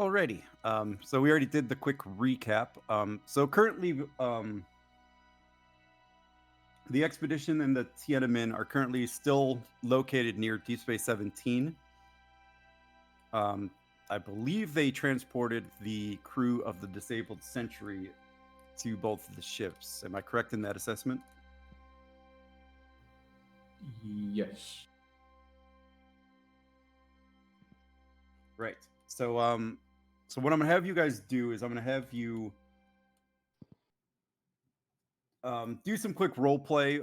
Alrighty. So we already did the quick recap. So currently, the expedition and the Tian An Men are currently still located near Deep Space 17. I believe they transported the crew of the disabled Sentry to both of the ships. Am I correct in that assessment? Yes. Right. So what I'm gonna have you guys do is I'm gonna have you do some quick role play,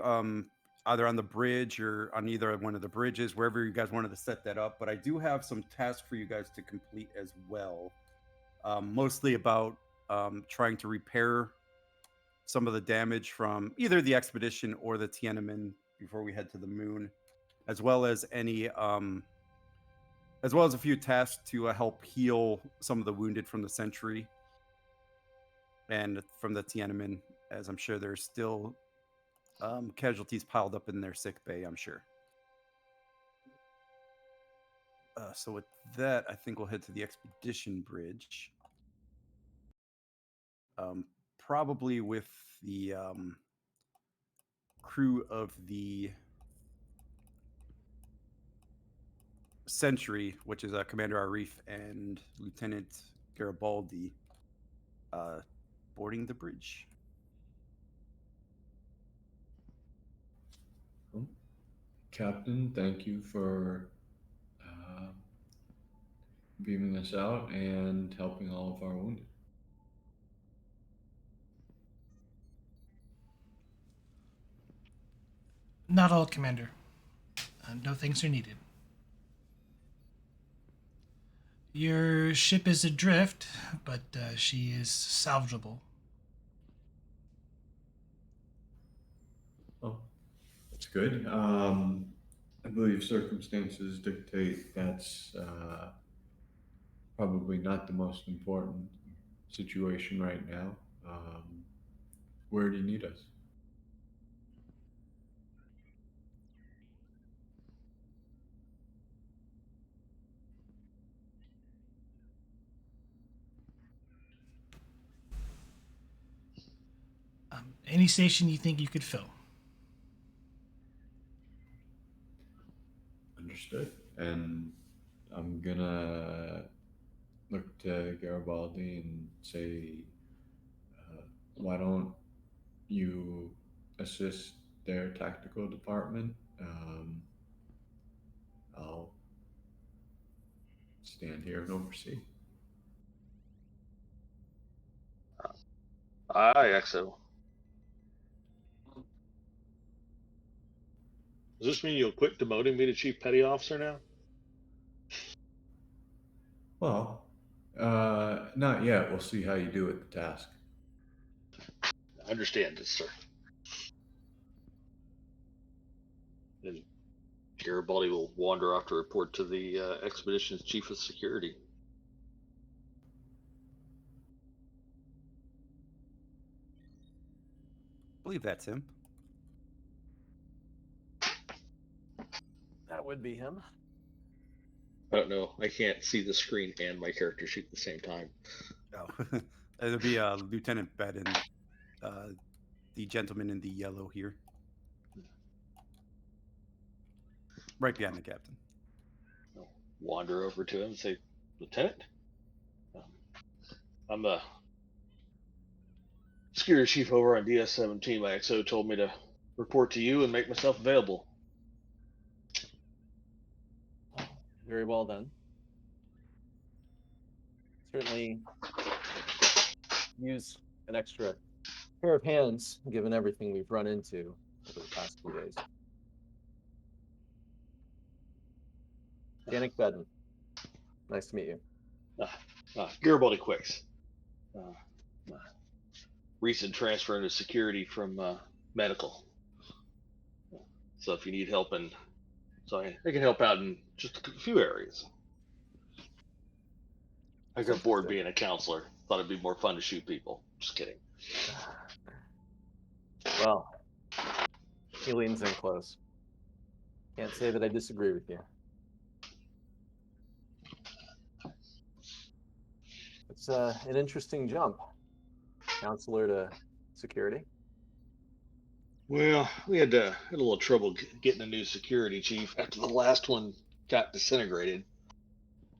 either on the bridge or on either one of the bridges, wherever you guys wanted to set that up. But I do have some tasks for you guys to complete as well, mostly about trying to repair some of the damage from either the expedition or the Tian An Men before we head to the moon, as well as as well as a few tasks to help heal some of the wounded from the Sentry and from the Tian An Men, as I'm sure there's still casualties piled up in their sick bay, I'm sure. So with that, I think we'll head to the expedition bridge. Probably with the crew of the Sentry, which is Commander Arif and Lieutenant Garibaldi, boarding the bridge. Captain, thank you for beaming us out and helping all of our wounded. Not all, Commander. No thanks are needed. Your ship is adrift, but she is salvageable. Oh, that's good. I believe circumstances dictate that's probably not the most important situation right now. Where do you need us? Any station you think you could fill. Understood. And I'm gonna look to Garibaldi and say, why don't you assist their tactical department? I'll stand here and oversee. Aye, EXO. Does this mean you'll quit demoting me to Chief Petty Officer now? Well, not yet. We'll see how you do with the task. I understand this, sir. And Garibaldi will wander off to report to the expedition's chief of security. I believe that's him. That would be him. I don't know. I can't see the screen and my character sheet at the same time. Oh, it'll be Lieutenant Bedden, the gentleman in the yellow here, right behind the captain. I'll wander over to him and say, Lieutenant, I'm the security chief over on DS-17. My XO told me to report to you and make myself available. Very well then. Certainly use an extra pair of hands given everything we've run into over the past few days. Danik Bedden. Nice to meet you. Garibaldi Quicks. Recent transfer into security from medical. So if you need help I can help out in just a few areas. I got bored being a counselor. Thought it'd be more fun to shoot people. Just kidding. Well, he leans in close. Can't say that I disagree with you. It's an interesting jump, counselor to security. Well, we had a little trouble getting a new security chief after the last one got disintegrated,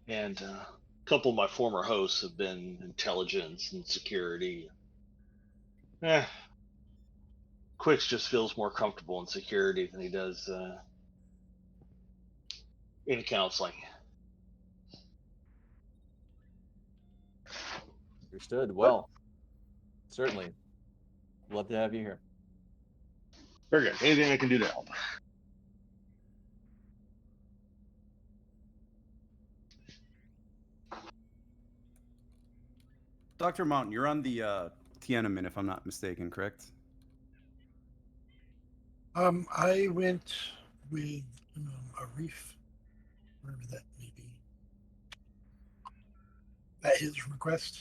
and a couple of my former hosts have been intelligence and security. Quix just feels more comfortable in security than he does in counseling. Understood. Well, certainly. Love to have you here. Very good. Anything I can do to help. Dr. Mountain, you're on the Tian An Men, if I'm not mistaken, correct? I went with a reef, wherever that may be, at his request.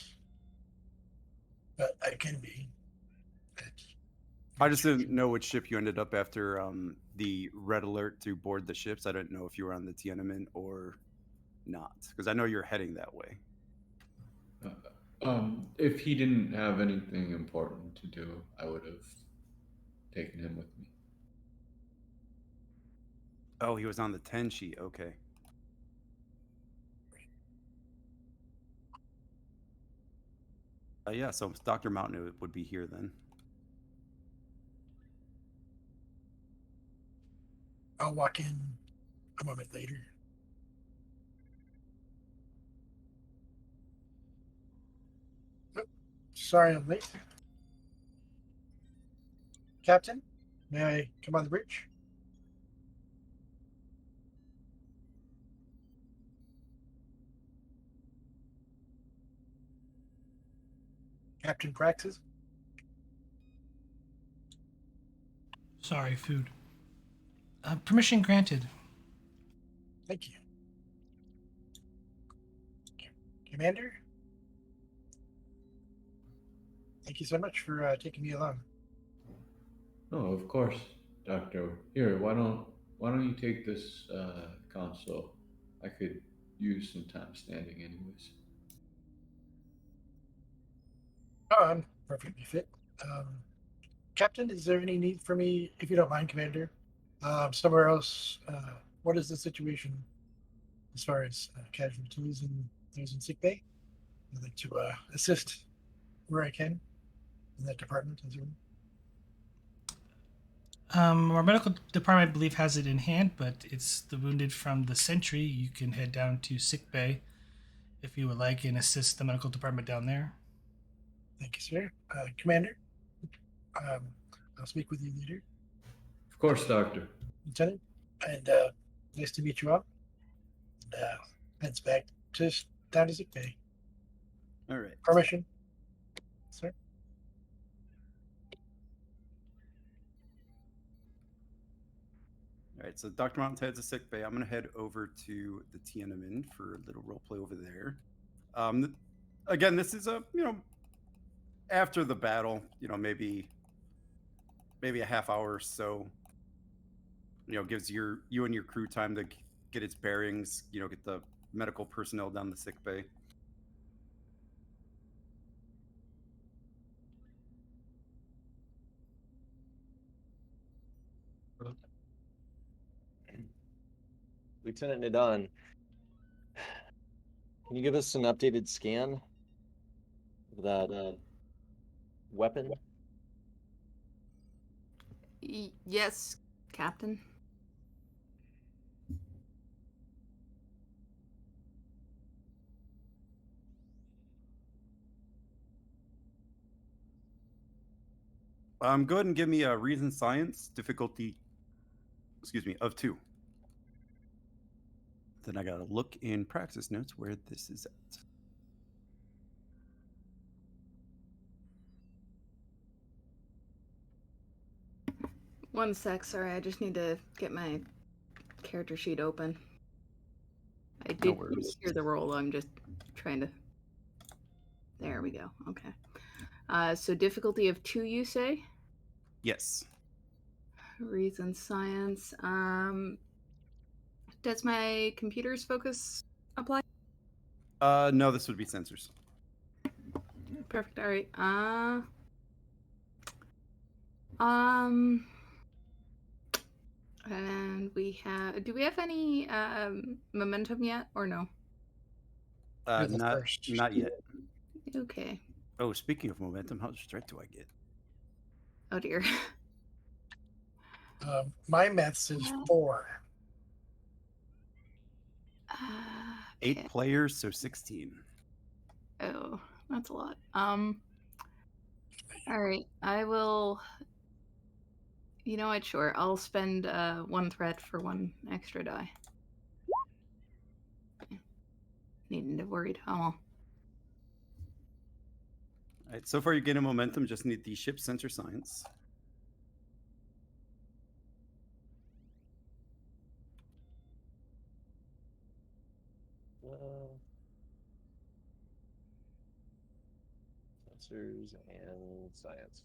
But I can be. I just didn't know which ship you ended up after the red alert to board the ships. I didn't know if you were on the Tian An Men or not, because I know you're heading that way. If he didn't have anything important to do, I would have taken him with me. Oh, he was on the 10 sheet. Okay. Yeah, so Dr. Mountain would be here then. I'll walk in a moment later. Oh, sorry I'm late. Captain, may I come on the bridge? Captain Praxis? Sorry, food. Permission granted. Thank you. Commander? Thank you so much for taking me along. Oh, of course, Doctor. Here, why don't you take this console? I could use some time standing, anyways. Oh, I'm perfectly fit. Captain, is there any need for me, if you don't mind, Commander, somewhere else? What is the situation as far as casualties and those in sick bay? I'd like to assist where I can in that department as well. Our medical department, I believe, has it in hand, but it's the wounded from the Sentry. You can head down to sick bay if you would like and assist the medical department down there. Thank you, sir. Commander, I'll speak with you later. Of course, Doctor. Lieutenant, and nice to meet you all. And heads back down to sick bay. All right. Permission, sir. All right, so Dr. Mountain's heads to sick bay. I'm going to head over to the Tian An Men for a little role play over there. Again, this is after the battle, maybe a half hour or so, gives you and your crew time to get its bearings, get the medical personnel down the sick bay. Lieutenant Nadan, can you give us an updated scan of that weapon? Yes, Captain. Go ahead and give me a reason science difficulty, of 2. Then I gotta look in practice notes where this is at. One sec, sorry, I just need to get my character sheet open. I did hear the roll, I'm just trying to... There we go, okay. So difficulty of 2, you say? Yes. Reason science. Does my computer's focus apply? No, this would be sensors. Perfect. All right. And we have. Do we have any momentum yet, or no? You're the Not first. yet. Okay. Oh, speaking of momentum, how much strength do I get? Oh dear. My math says 4. 8 Okay. players, so 16. Oh, that's a lot. All right. I will. You know what? Sure. I'll spend 1 threat for 1 extra die. Needn't have worried. Oh well. All right, so far you're getting momentum. Just need the ship sensor science. Sensors and science.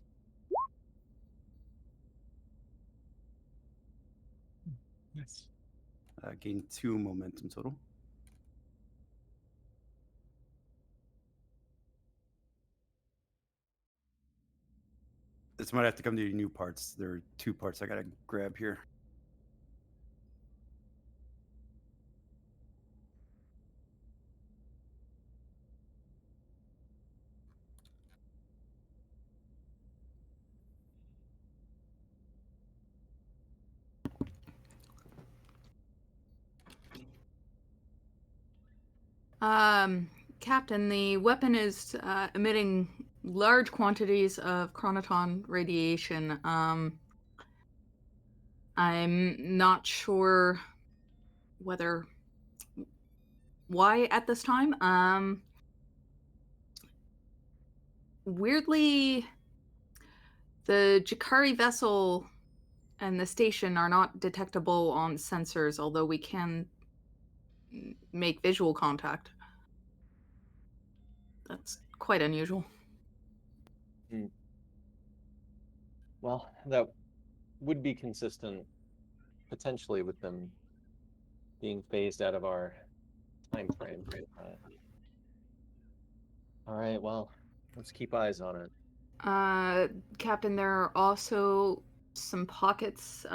Yes. Gain 2 momentum total. This might have to come to your new parts. There are 2 parts I gotta grab here. Captain, the weapon is emitting large quantities of chronoton radiation. I'm not sure why at this time. Weirdly, the Ji'Karie vessel and the station are not detectable on sensors, although we can make visual contact. That's quite unusual. Well, that would be consistent potentially with them being phased out of our time frame. All right, well, let's keep eyes on it. Captain, there are also some pockets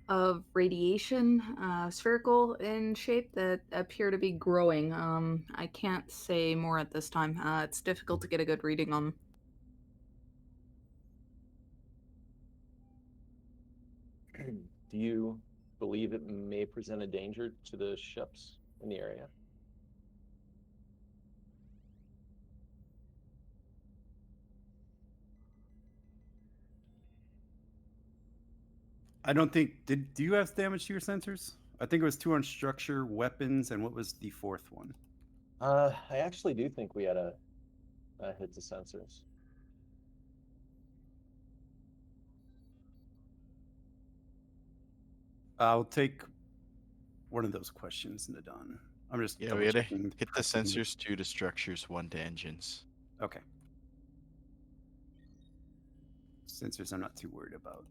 of radiation, spherical in shape, that appear to be growing. I can't say more at this time. It's difficult to get a good reading on them. Do you believe it may present a danger to the ships in the area? I don't think. Do you have damage to your sensors? I think it was 2 on structure, weapons, and what was the 4th one? I actually do think we had a hit to sensors. I'll take one of those questions, Nadon. I'm just Yeah, double we had to checking. hit the sensors, 2 to structures, 1 to engines. Okay. Sensors I'm not too worried about.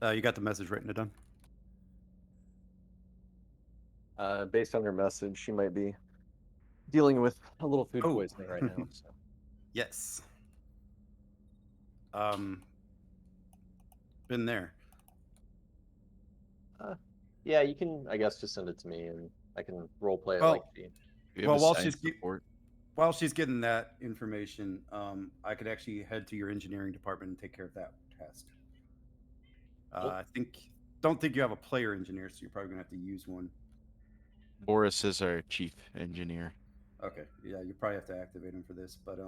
You got the message written down. Based on her message, she might be dealing with a little food Oh. poisoning right now. So. Yes. Been there. Yeah, you can, I guess, just send it to me, and I can role play it Well, like she. Do you have Well, a while science she's report? while she's getting that information, I could actually head to your engineering department and take care of that task. I don't think you have a player engineer, so you're probably gonna have to use one. Boris is our chief engineer. Okay, yeah, you probably have to activate him for this. But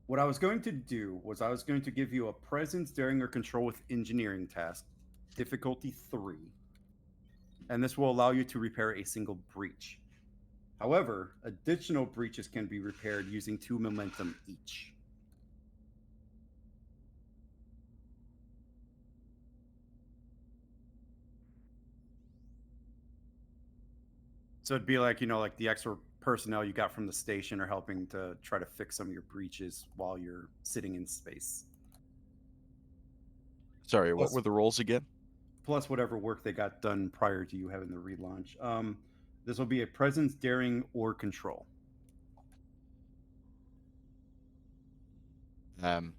what I was going to do was I was going to give you a presence, daring, or control with engineering task, difficulty 3, and this will allow you to repair a single breach. However, additional breaches can be repaired using 2 momentum each. So it'd be like, like the extra personnel you got from the station are helping to try to fix some of your breaches while you're sitting in space. Sorry, what were the roles again? Plus whatever work they got done prior to you having the relaunch. This will be a presence, daring, or control. And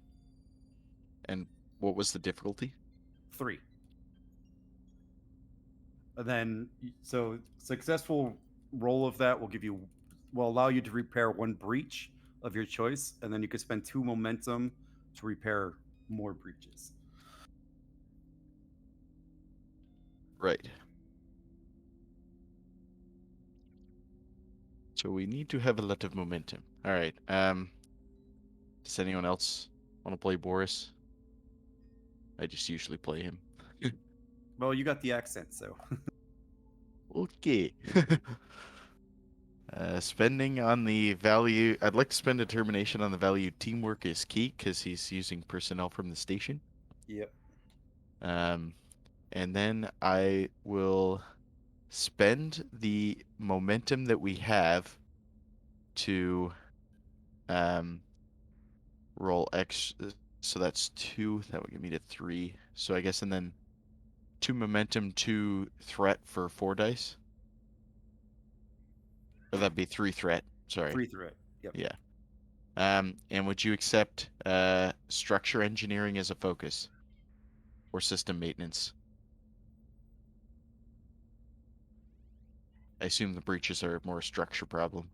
what was the difficulty? 3. And then, so successful roll of that will allow you to repair 1 breach of your choice, and then you can spend 2 momentum to repair more breaches. Right. So we need to have a lot of momentum. All right. Does anyone else want to play Boris? I just usually play him. Well, you got the accent, so. Okay. Spending on the value. I'd like to spend determination on the value teamwork is key because he's using personnel from the station. Yep. And then I will spend the momentum that we have to roll X. So that's 2. That would give me to 3. So I guess, and then 2 momentum, 2 threat for 4 dice. Or that'd be 3 threat. Sorry. 3 threat. Yep. Yeah. And would you accept structure engineering as a focus? Or system maintenance? I assume the breaches are more a structure problem.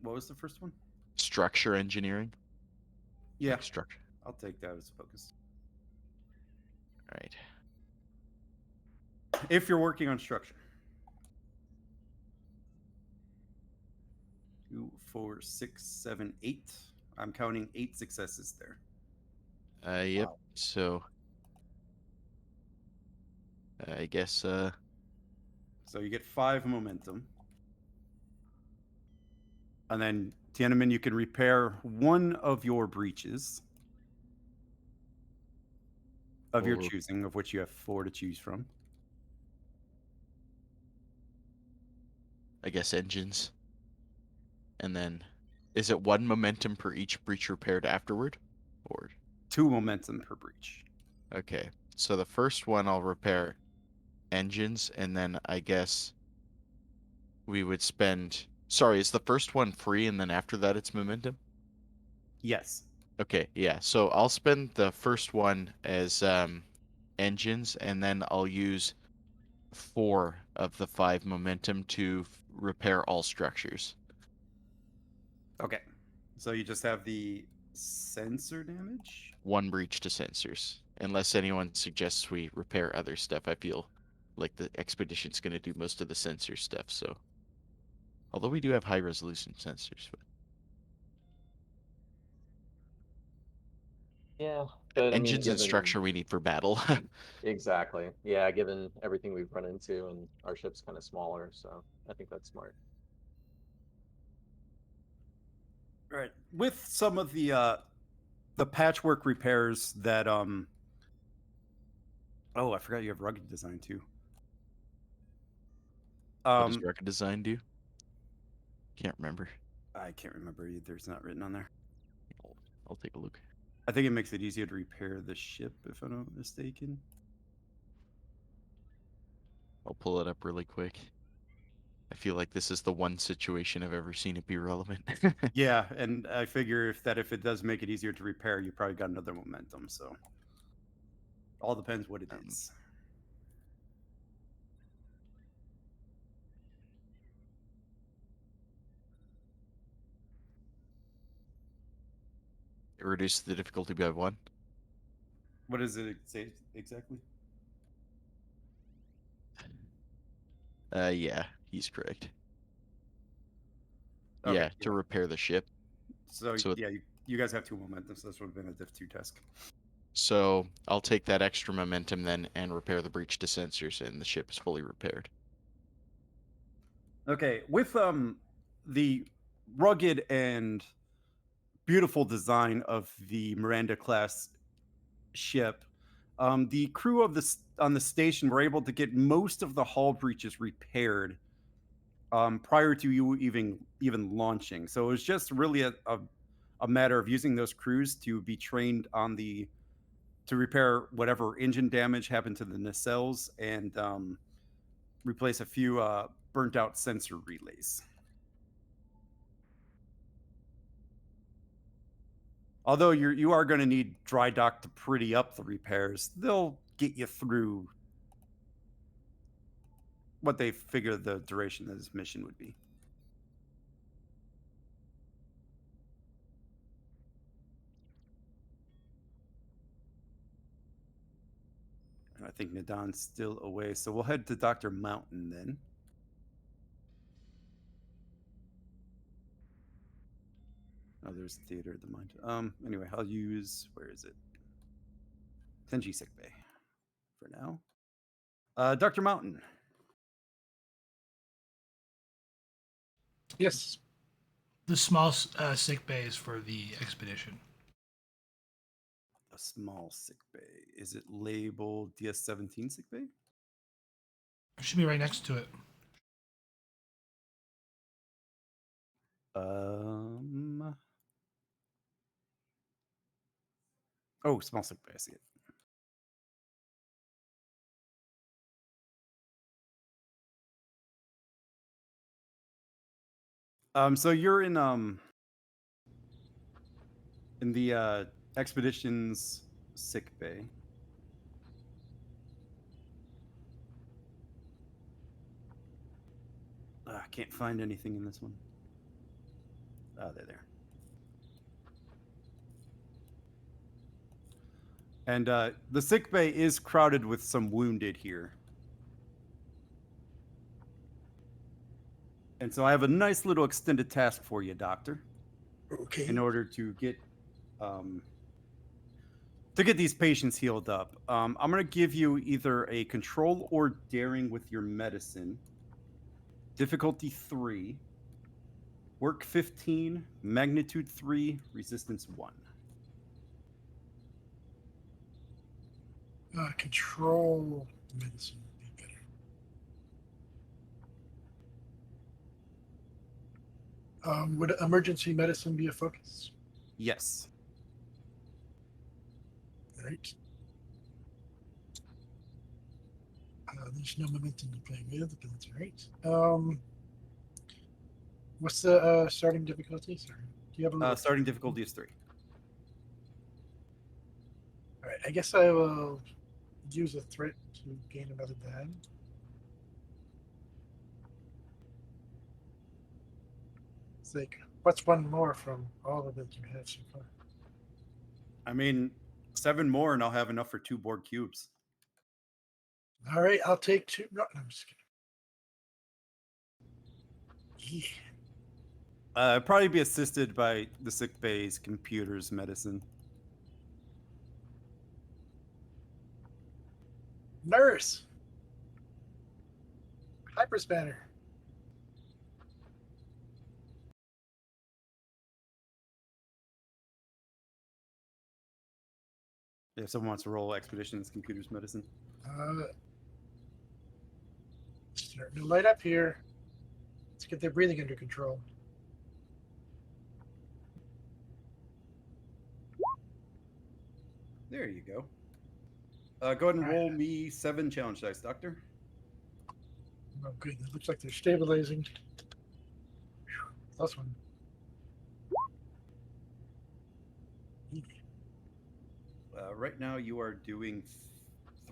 What was the first one? Structure engineering? Yeah. Like structure. I'll take that as focus. All right. If you're working on structure. 2, 4, 6, 7, 8. I'm counting 8 successes there. Yep. Wow. So I guess so you get 5 momentum. And then Tian An Men, you can repair 1 of your breaches of your choosing, of which you have 4 to choose from. I guess engines. And then is it 1 momentum per each breach repaired afterward? Or 2 momentum per breach. Okay. So the first one I'll repair engines, and then I guess we would spend. Sorry, is the first one free and then after that it's momentum? Yes. Okay, yeah. So I'll spend the first one as engines, and then I'll use 4 of the 5 momentum to repair all structures. Okay. So you just have the sensor damage? 1 breach to sensors. Unless anyone suggests we repair other stuff, I feel like the expedition's going to do most of the sensor stuff, so. Although we do have high resolution sensors. But... Yeah, but engines and given... structure we need for battle. Exactly. Yeah, given everything we've run into, and our ship's kind of smaller, so I think that's smart. Right. With some of the patchwork repairs that oh, I forgot you have rugged design too. What does rugged design do? Can't remember. I can't remember either. It's not written on there. I'll take a look. I think it makes it easier to repair the ship, if I'm not mistaken. I'll pull it up really quick. I feel like this is the one situation I've ever seen it be relevant. Yeah, and I figure if it does make it easier to repair, you probably got another momentum. So all depends what it is. It reduces the difficulty by 1. What does it say exactly? Yeah, he's correct. Okay, Yeah, to repair the ship. So So- yeah, you guys have 2 momentum, so this would have been a diff 2 task. So I'll take that extra momentum then and repair the breach to sensors, and the ship is fully repaired. Okay, with the rugged and beautiful design of the Miranda class ship, the crew of on the station were able to get most of the hull breaches repaired prior to you even launching. So it was just really a matter of using those crews to be trained on to repair whatever engine damage happened to the nacelles and replace a few burnt out sensor relays. Although you are going to need dry dock to pretty up the repairs, they'll get you through what they figure the duration of this mission would be. And I think Nadon's still away, so we'll head to Dr. Mountain then. Oh, there's Theater of the Mind. Anyway, I'll use, where is it? Tenji Sick Bay for now. Dr. Mountain. Yes. The small sick bay is for the expedition. A small sick bay. Is it labeled DS-17 sick bay? It should be right next to it. Oh, small sick bay. I see it. So you're in the expedition's sick bay. I can't find anything in this one. Oh, they're there. And the sick bay is crowded with some wounded here. And so I have a nice little extended task for you, Doctor. Okay. In order to get these patients healed up. I'm going to give you either a control or daring with your medicine. Difficulty 3. Work 15. Magnitude 3. Resistance 1. Control medicine would be better. Would emergency medicine be a focus? Yes. Right. There's no momentum to play with, but that's all right. What's the starting difficulty? Sorry. Do you have a Starting difficulty is 3. All right. I guess I will use a threat to gain another die. It's like, what's one more from all of it you have so far? I mean, 7 more and I'll have enough for 2 board cubes. All right, I'll take 2. No, I'm just kidding. Yeah. Probably be assisted by the sick bay's computer's medicine. Nurse. Hyperspanner. If someone wants to roll Expedition's computer's medicine. Starting to light up here. Let's get their breathing under control. There you go. Go ahead and roll me 7 challenge dice, Doctor. good. It looks like they're stabilizing. Plus one. Right now, you are doing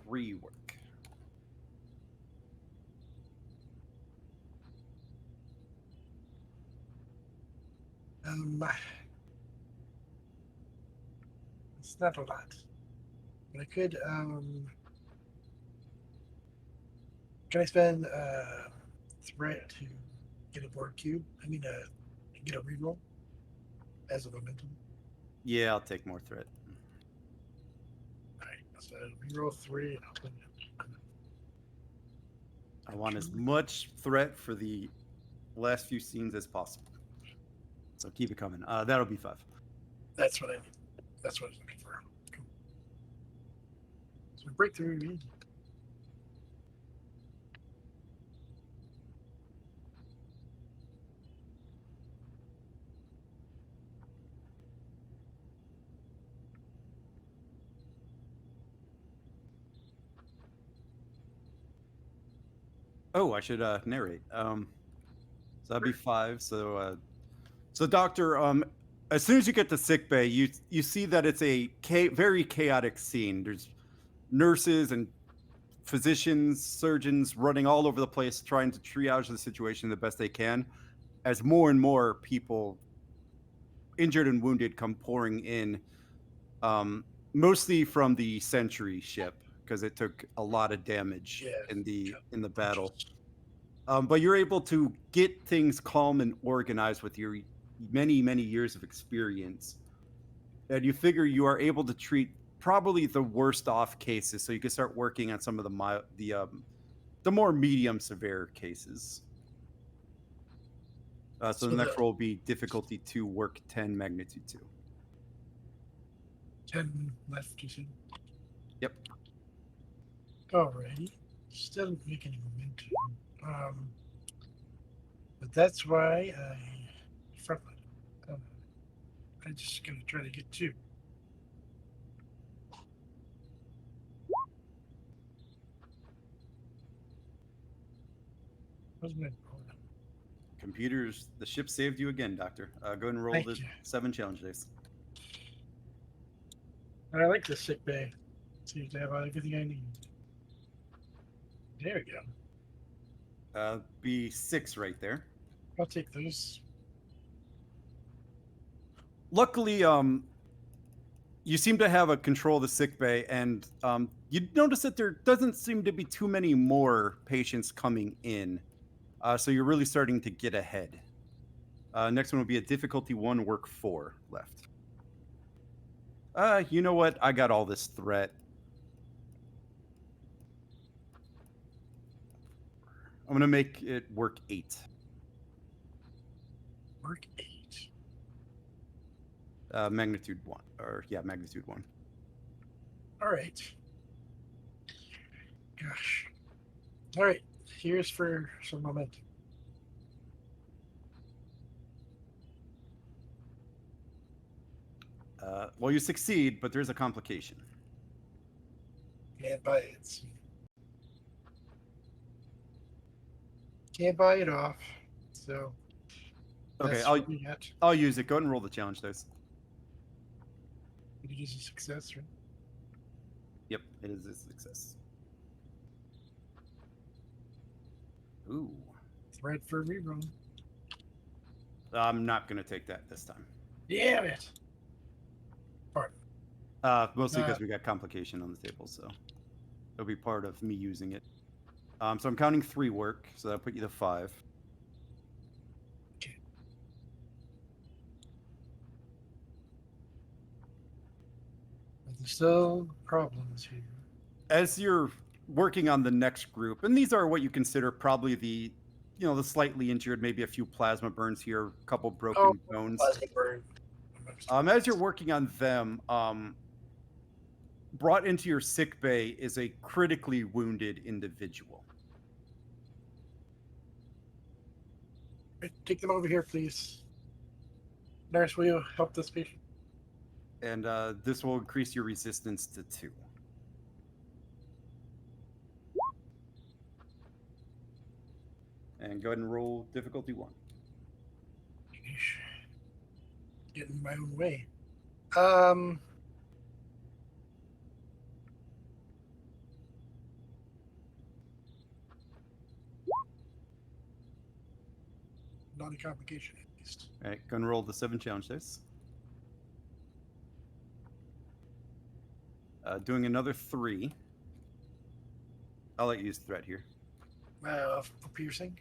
3 work. It's not a lot, but I could. Can I spend threat to get a board cube? I mean, get a reroll as a momentum. Yeah, I'll take more threat. All right, so reroll 3. And I'll put it. I want as much threat for the last few scenes as possible. So keep it coming. That'll be 5. That's what I need. That's what I was looking for. Cool. So breakthrough. Oh, I should narrate. So that'd be 5. So doctor, as soon as you get to sick bay, you see that it's a very chaotic scene. There's nurses and physicians, surgeons running all over the place, trying to triage the situation the best they can. As more and more people, injured and wounded, come pouring in, mostly from the Sentry ship because it took a lot of damage in the battle. But you're able to get things calm and organized with your many years of experience, and you figure you are able to treat probably the worst off cases, so you can start working on some of the more medium severe cases. So the next roll will be difficulty 2, work 10, magnitude 2. 10 left, you said? Yep. Alrighty. Still don't make any momentum. But that's why I frontline. I'm just gonna try to get 2. What's my Computers, the ship saved you again, Doctor. Go ahead and roll the 7 challenge dice. I like the sick bay. Seems to have everything I need. There we go. Be 6 right there. I'll take those. Luckily, you seem to have a control of the sick bay, and you notice that there doesn't seem to be too many more patients coming in. So you're really starting to get ahead. Next one will be a difficulty 1, work 4 left. You know what? I got all this threat. I'm gonna make it work 8. Work 8. Magnitude 1, or yeah, magnitude 1. All right. Gosh. All right. Here's for some momentum. Well, you succeed, but there's a complication. Can't buy it. Can't buy it off. So. Okay, I'll use it. Go ahead and roll the challenge dice. It is a success, right? Yep, it is a success. Ooh. Threat for rerun. I'm not going to take that this time. Damn it. Pardon. Mostly because we got complication on the table, so it'll be part of me using it. So I'm counting 3 work, so that'll put you to 5. Okay. But there's still problems here. As you're working on the next group, and these are what you consider probably the slightly injured, maybe a few plasma burns here, a couple broken bones. Plasma burn. As you're working on them, brought into your sick bay is a critically wounded individual. Take them over here, please. Nurse, will you help this patient? And this will increase your resistance to 2. And go ahead and roll difficulty 1. Yeesh. Getting in my own way. Not a complication, at least. All right, go and roll the 7 challenge dice. Doing another 3. I'll let you use threat here. For piercing.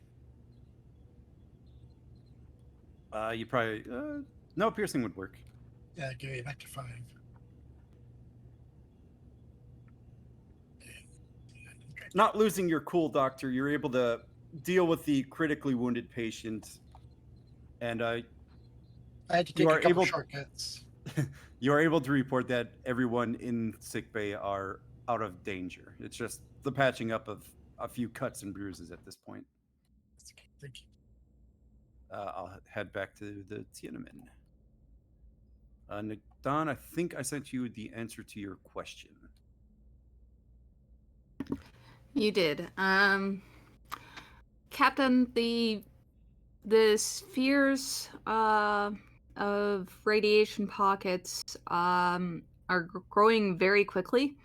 You probably no piercing would work. Yeah, give it back to 5. Not losing your cool, Doctor. You're able to deal with the critically wounded patient, and I had to take a couple shortcuts. You are able to report that everyone in sickbay are out of danger. It's just the patching up of a few cuts and bruises at this point. Okay, thank you. I'll head back to the Tian An Men. Don, I think I sent you the answer to your question. You did. Captain, the spheres of radiation pockets are growing very quickly.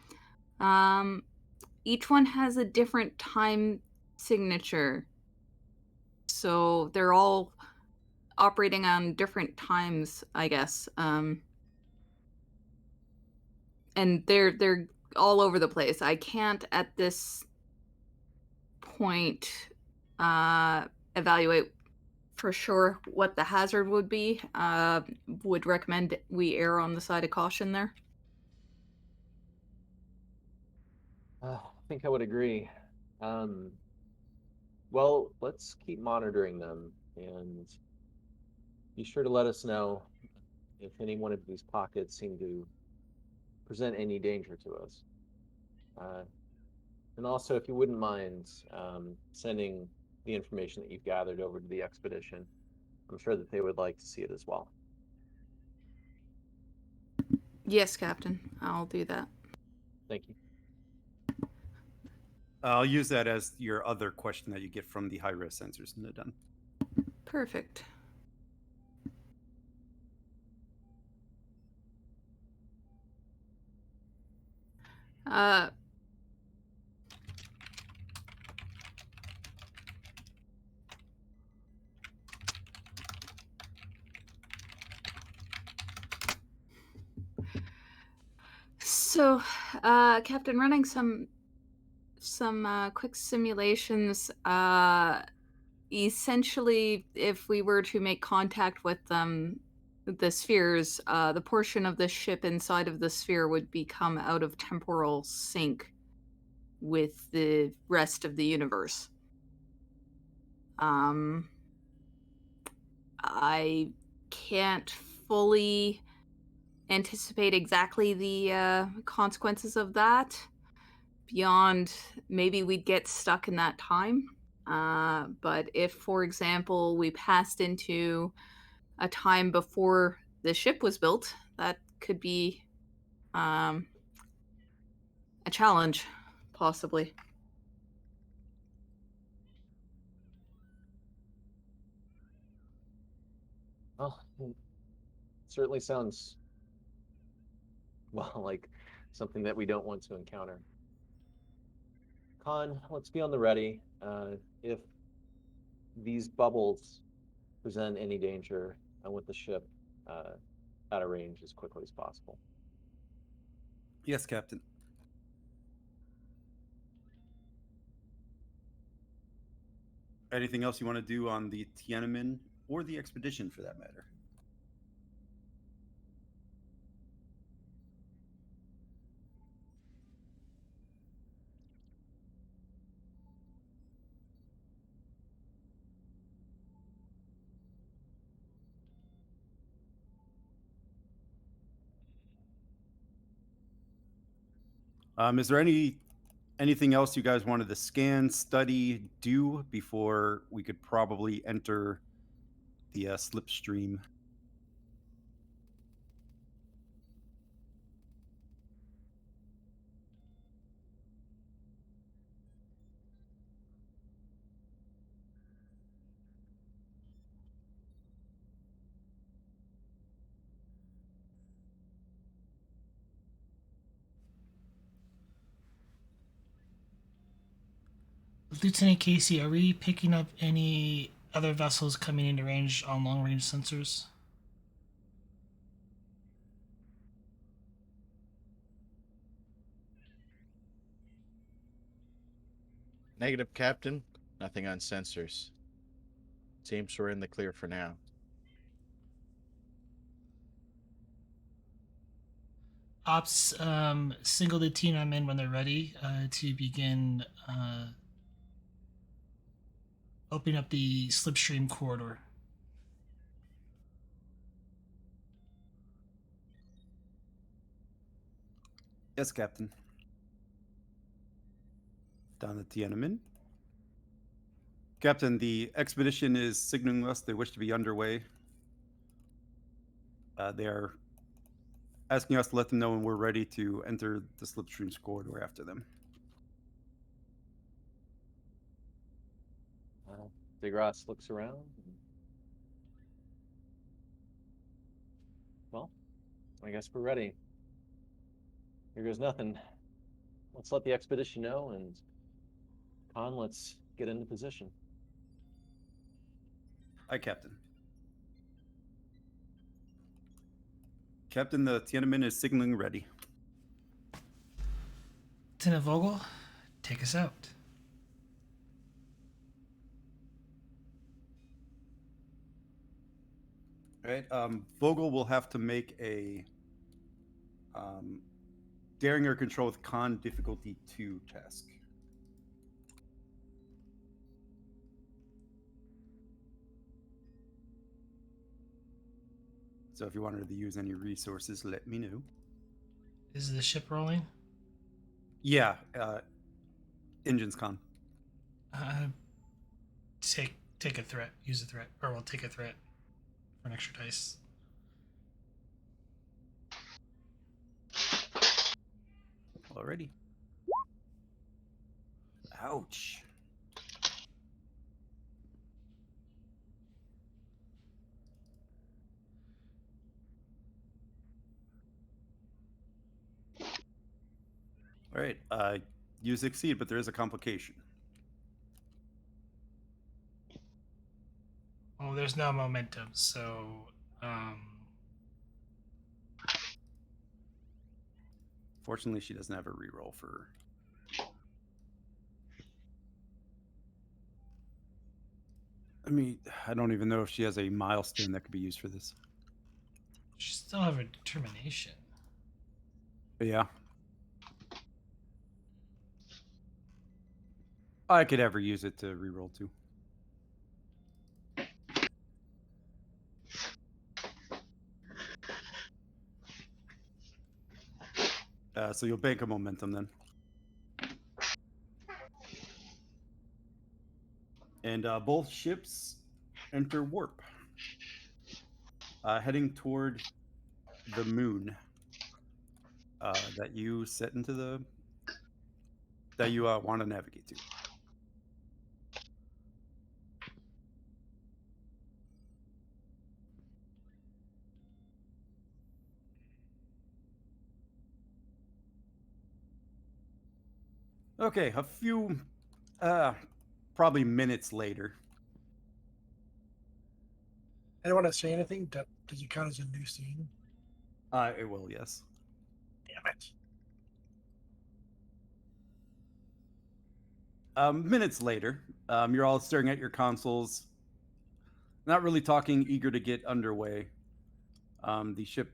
Each one has a different time signature. So they're all operating on different times, I guess. And they're all over the place. I can't at this point evaluate for sure what the hazard would be. Would recommend we err on the side of caution there. I think I would agree. Well, let's keep monitoring them and be sure to let us know if any one of these pockets seem to present any danger to us. And also, if you wouldn't mind sending the information that you've gathered over to the expedition, I'm sure that they would like to see it as well. Yes, Captain. I'll do that. Thank you. I'll use that as your other question that you get from the high-res sensors. Done. Perfect. So, Captain, running some quick simulations. Essentially, if we were to make contact with them, the spheres, the portion of the ship inside of the sphere would become out of temporal sync with the rest of the universe. I can't fully anticipate exactly the consequences of that beyond maybe we'd get stuck in that time. But if, for example, we passed into a time before the ship was built, that could be a challenge, possibly. Well, it certainly sounds, well, like something that we don't want to encounter. Khan, let's be on the ready. If these bubbles present any danger, I want the ship out of range as quickly as possible. Yes, Captain. Anything else you want to do on the Tian An Men or the expedition, for that matter? Is there anything else you guys wanted to scan, study, do before we could probably enter the slipstream? Lieutenant Casey, are we picking up any other vessels coming into range on long-range sensors? Negative, Captain. Nothing on sensors. Seems we're in the clear for now. Ops, signal the Tian An Men when they're ready to begin opening up the slipstream corridor. Yes, Captain. Down the Tian An Men. Captain, the expedition is signaling us they wish to be underway. They are asking us to let them know when we're ready to enter the slipstream corridor after them. Degrasse looks around. Well, I guess we're ready. Here goes nothing. Let's let the expedition know, and Khan, let's get into position. Aye, Captain. Captain, the Tian An Men is signaling ready. Lieutenant Vogel, take us out. All right. Vogel will have to make a daring or control with con difficulty 2 task. So if you wanted to use any resources, let me know. Is the ship rolling? Yeah. Engines con. Take a threat. Use a threat. Or we'll take a threat for an extra dice. Alrighty. Ouch. All right. You succeed, but there is a complication. Well, there's no momentum, so Fortunately, she doesn't have a reroll for. I mean, I don't even know if she has a milestone that could be used for this. she still have her determination. But yeah. I could ever use it to reroll too. So you'll bank a momentum then. And both ships enter warp. Heading toward the moon that you set into the... that you want to navigate to. Okay, a few, probably minutes later. I don't want to say anything. Does it count as a new scene? It will, yes. Damn it. Minutes later, you're all staring at your consoles, not really talking, eager to get underway. The ship,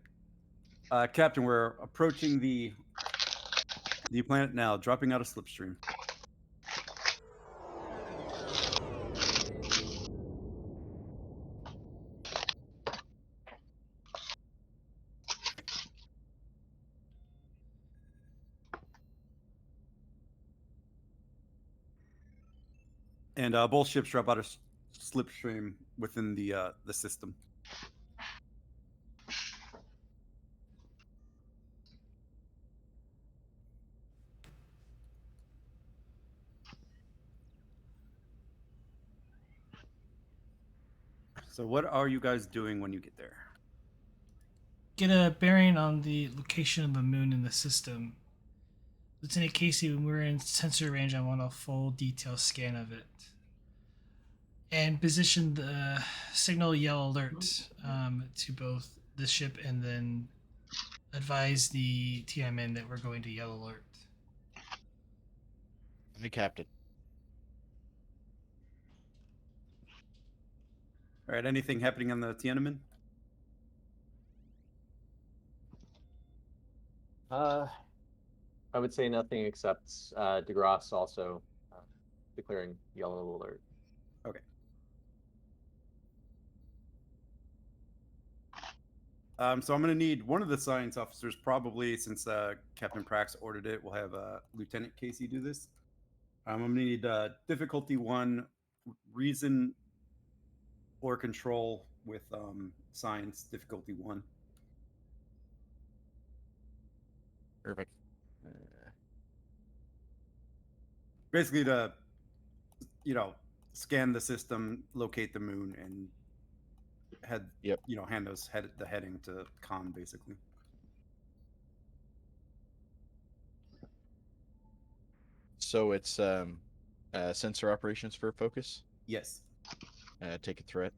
Captain, we're approaching the planet now, dropping out of slipstream. And both ships drop out of slipstream within the system. So what are you guys doing when you get there? Get a bearing on the location of the moon in the system. Lieutenant Casey, when we're in sensor range, I want a full detail scan of it. And position the signal yellow alert to both the ship and then advise the Tian An Men that we're going to yellow alert. The captain. All right. Anything happening on the Tian An Men? I would say nothing except DeGrasse also declaring yellow alert. Okay. So I'm going to need one of the science officers, probably, since Captain Prax ordered it. We'll have Lieutenant Casey do this. I'm going to need difficulty 1, reason or control with science, difficulty 1. Perfect. Basically to, scan the system, locate the moon, and hand the heading to Khan, basically. So it's sensor operations for focus. Yes. Take a threat.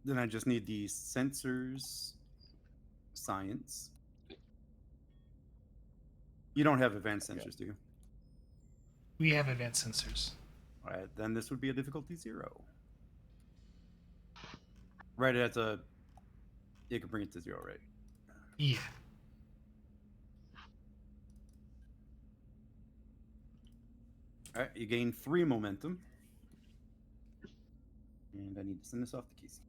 Then I just need the sensors, science. You don't have advanced sensors, do you? We have advanced sensors. All right, then this would be a difficulty 0. Right, you can bring it to 0, right? Yeah. All right, you gain 3 momentum. And I need to send this off to Casey.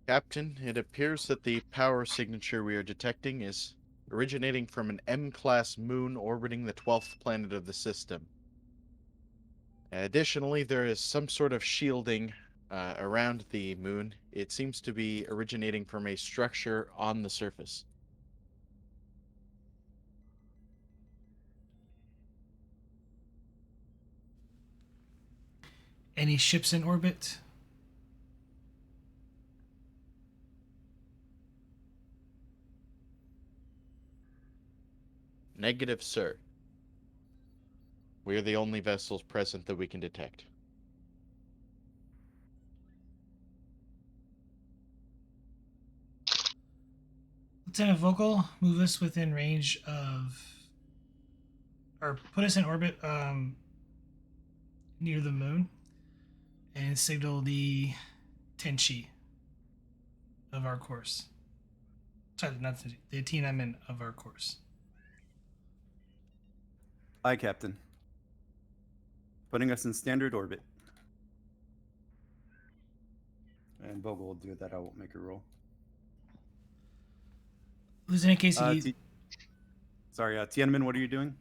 Captain, it appears that the power signature we are detecting is originating from an M-class moon orbiting the 12th planet of the system. Additionally, there is some sort of shielding around the moon. It seems to be originating from a structure on the surface. Any ships in orbit? Negative, sir. We are the only vessels present that we can detect. Lieutenant Vogel, move us within range of, or put us in orbit near the moon, and signal the Tenchi of our course. Sorry, not the Tian An Men of our course. Aye, Captain. Putting us in standard orbit. And Vogel will do that. I won't make a roll. Lieutenant Casey, Tian An Men, what are you doing?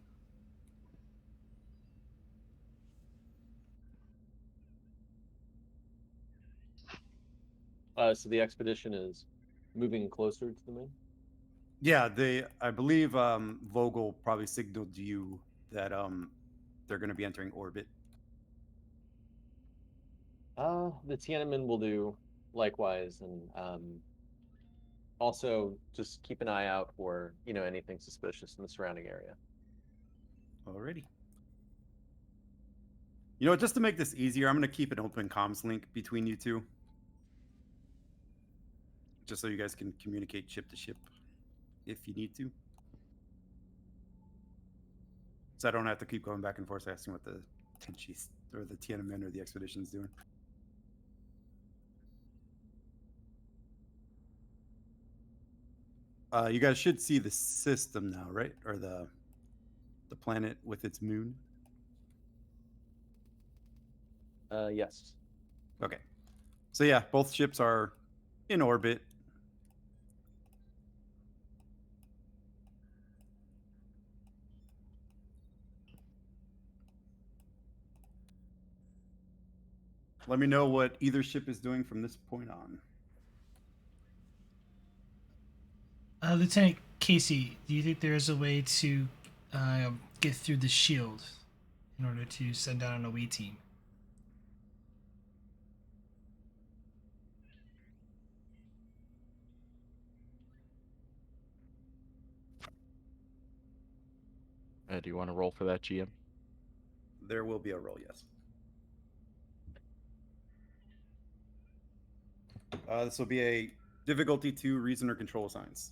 So the expedition is moving closer to the moon? Yeah, I believe Vogel probably signaled you that they're going to be entering orbit. The Tian An Men will do likewise, and also just keep an eye out for anything suspicious in the surrounding area. Alrighty. Just to make this easier, I'm going to keep an open comms link between you two. Just so you guys can communicate ship to ship if you need to. So I don't have to keep going back and forth asking what the Tenchi or the Tian An Men or the expedition's doing. You guys should see the system now, right? Or the planet with its moon. Yes. Okay. So yeah, both ships are in orbit. Let me know what either ship is doing from this point on. Lieutenant Casey, do you think there is a way to get through the shield in order to send down an away team? Do you want to roll for that, GM? There will be a roll, yes. This will be a difficulty 2 reason or control science.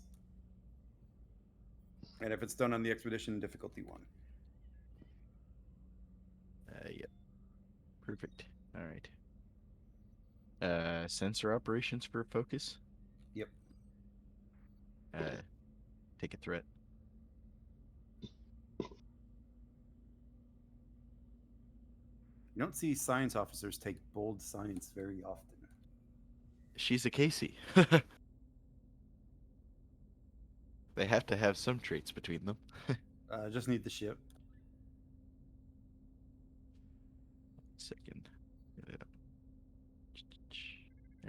And if it's done on the expedition, difficulty 1. Yep. Perfect. All right. Sensor operations for focus. Yep. Take a threat. You don't see science officers take bold science very often. She's a Casey. They have to have some traits between them. Just need the ship. Second. There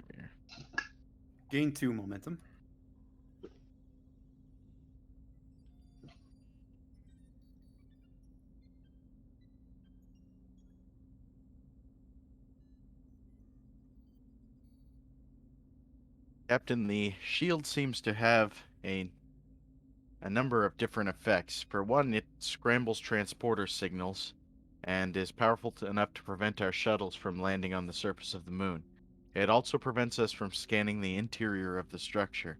we are. Gain 2 momentum. Captain, the shield seems to have a number of different effects. For one, it scrambles transporter signals and is powerful enough to prevent our shuttles from landing on the surface of the moon. It also prevents us from scanning the interior of the structure.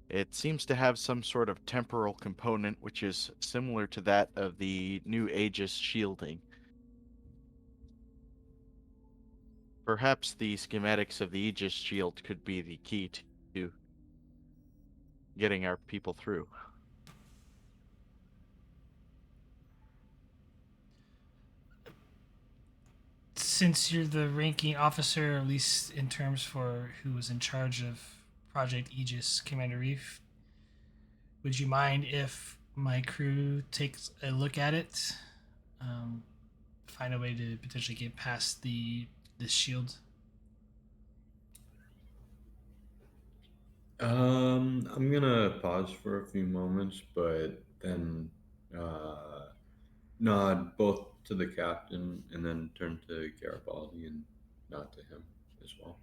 It seems to have some sort of temporal component which is similar to that of the new Aegis shielding. Perhaps the schematics of the Aegis shield could be the key to getting our people through. Since you're the ranking officer, at least in terms for who was in charge of Project Aegis, Commander Reef, would you mind if my crew takes a look at it? Find a way to potentially get past the shield. I'm gonna pause for a few moments, but then nod both to the captain and then turn to Garibaldi and nod to him as well.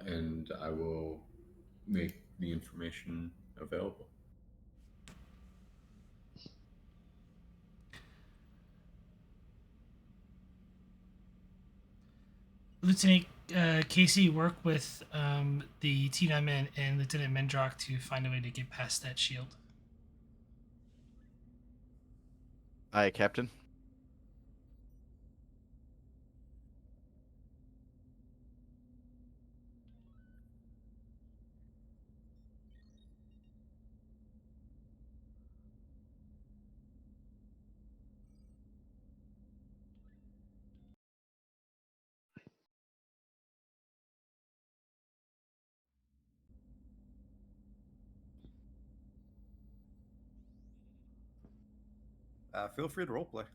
And I will make the information available. Lieutenant Casey, work with the Tian An Men and Lieutenant Mendrock to find a way to get past that shield. Aye, Captain. Feel free to roleplay.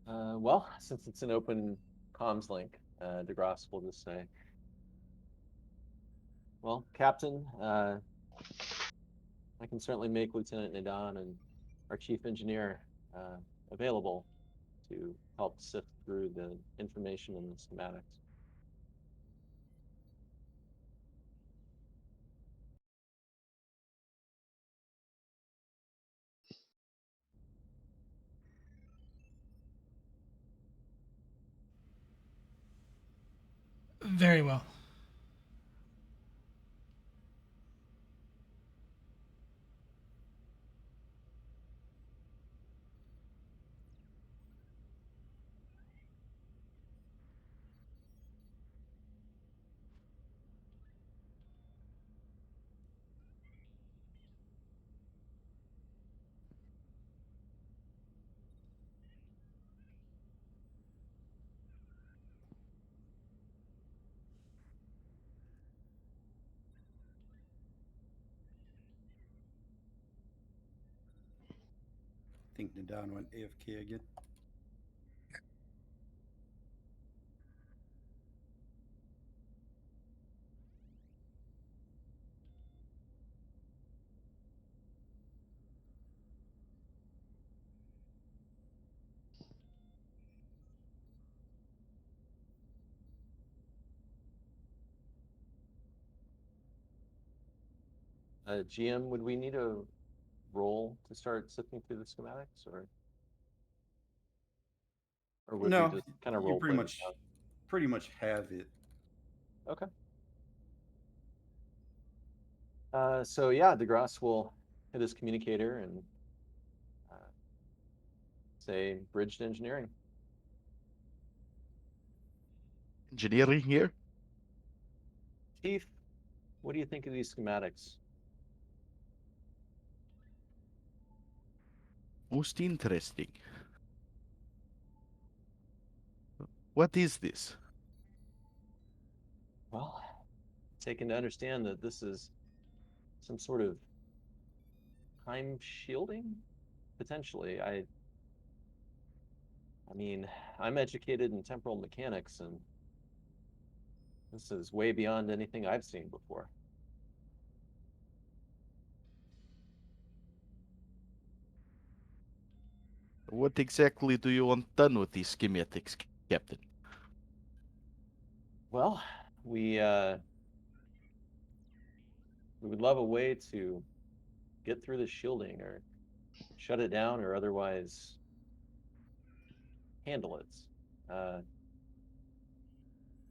Well, since it's an open comms link, DeGrasse will just say, well, Captain, I can certainly make Lieutenant Nadan and our chief engineer available to help sift through the information in the schematics. Very well. think Nadine went AFK again. GM, would we need a roll to start sifting through the schematics, or would No, we just kind of you roll pretty play much this out? pretty much have it. Okay. So yeah, DeGrasse will hit his communicator and say bridge to engineering. Engineering here. Chief, what do you think of these schematics? Most interesting. What is this? Well, taken to understand that this is some sort of time shielding, potentially. I mean, I'm educated in temporal mechanics, and this is way beyond anything I've seen before. What exactly do you want done with these schematics, Captain? Well, we would love a way to get through the shielding or shut it down or otherwise handle it. I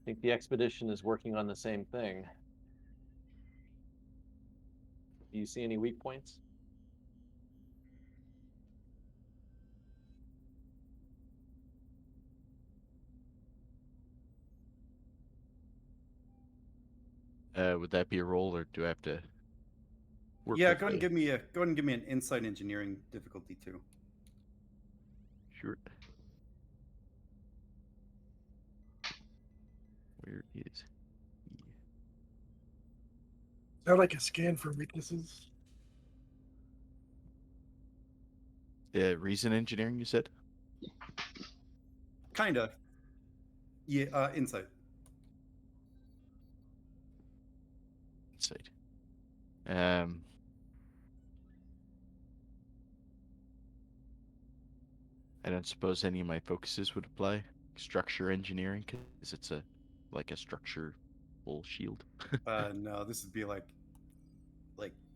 think the expedition is working on the same thing. Do you see any weak points? Would that be a roll, or do I have to work Yeah, with go ahead and the- give me an insight engineering difficulty too. Sure. Where is he? Is that like a scan for weaknesses? Reason engineering, you said? Kinda. Yeah, insight. Insight. I don't suppose any of my focuses would apply. Structure engineering, because it's like a structure full shield. No, this would be like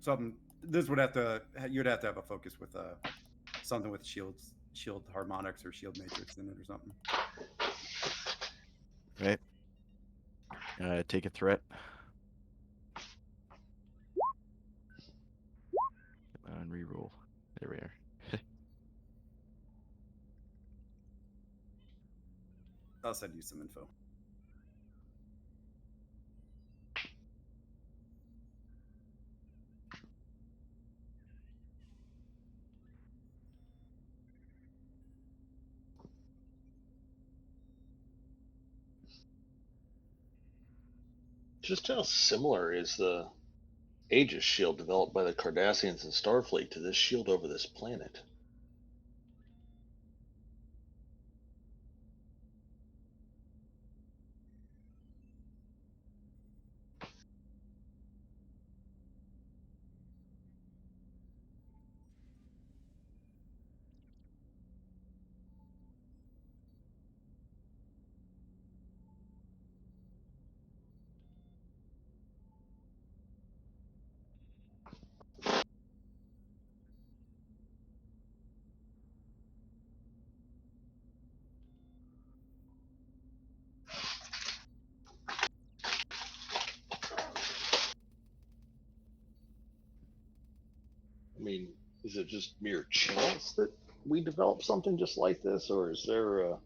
something. This would have to you'd have to have a focus with something with shield harmonics or shield matrix in it or something. Right. Take a threat. Come on, reroll. There we are. I'll send you some info. Just how similar is the Aegis shield developed by the Cardassians and Starfleet to this shield over this planet? I mean, is it just mere chance that we develop something just like this, or is there a,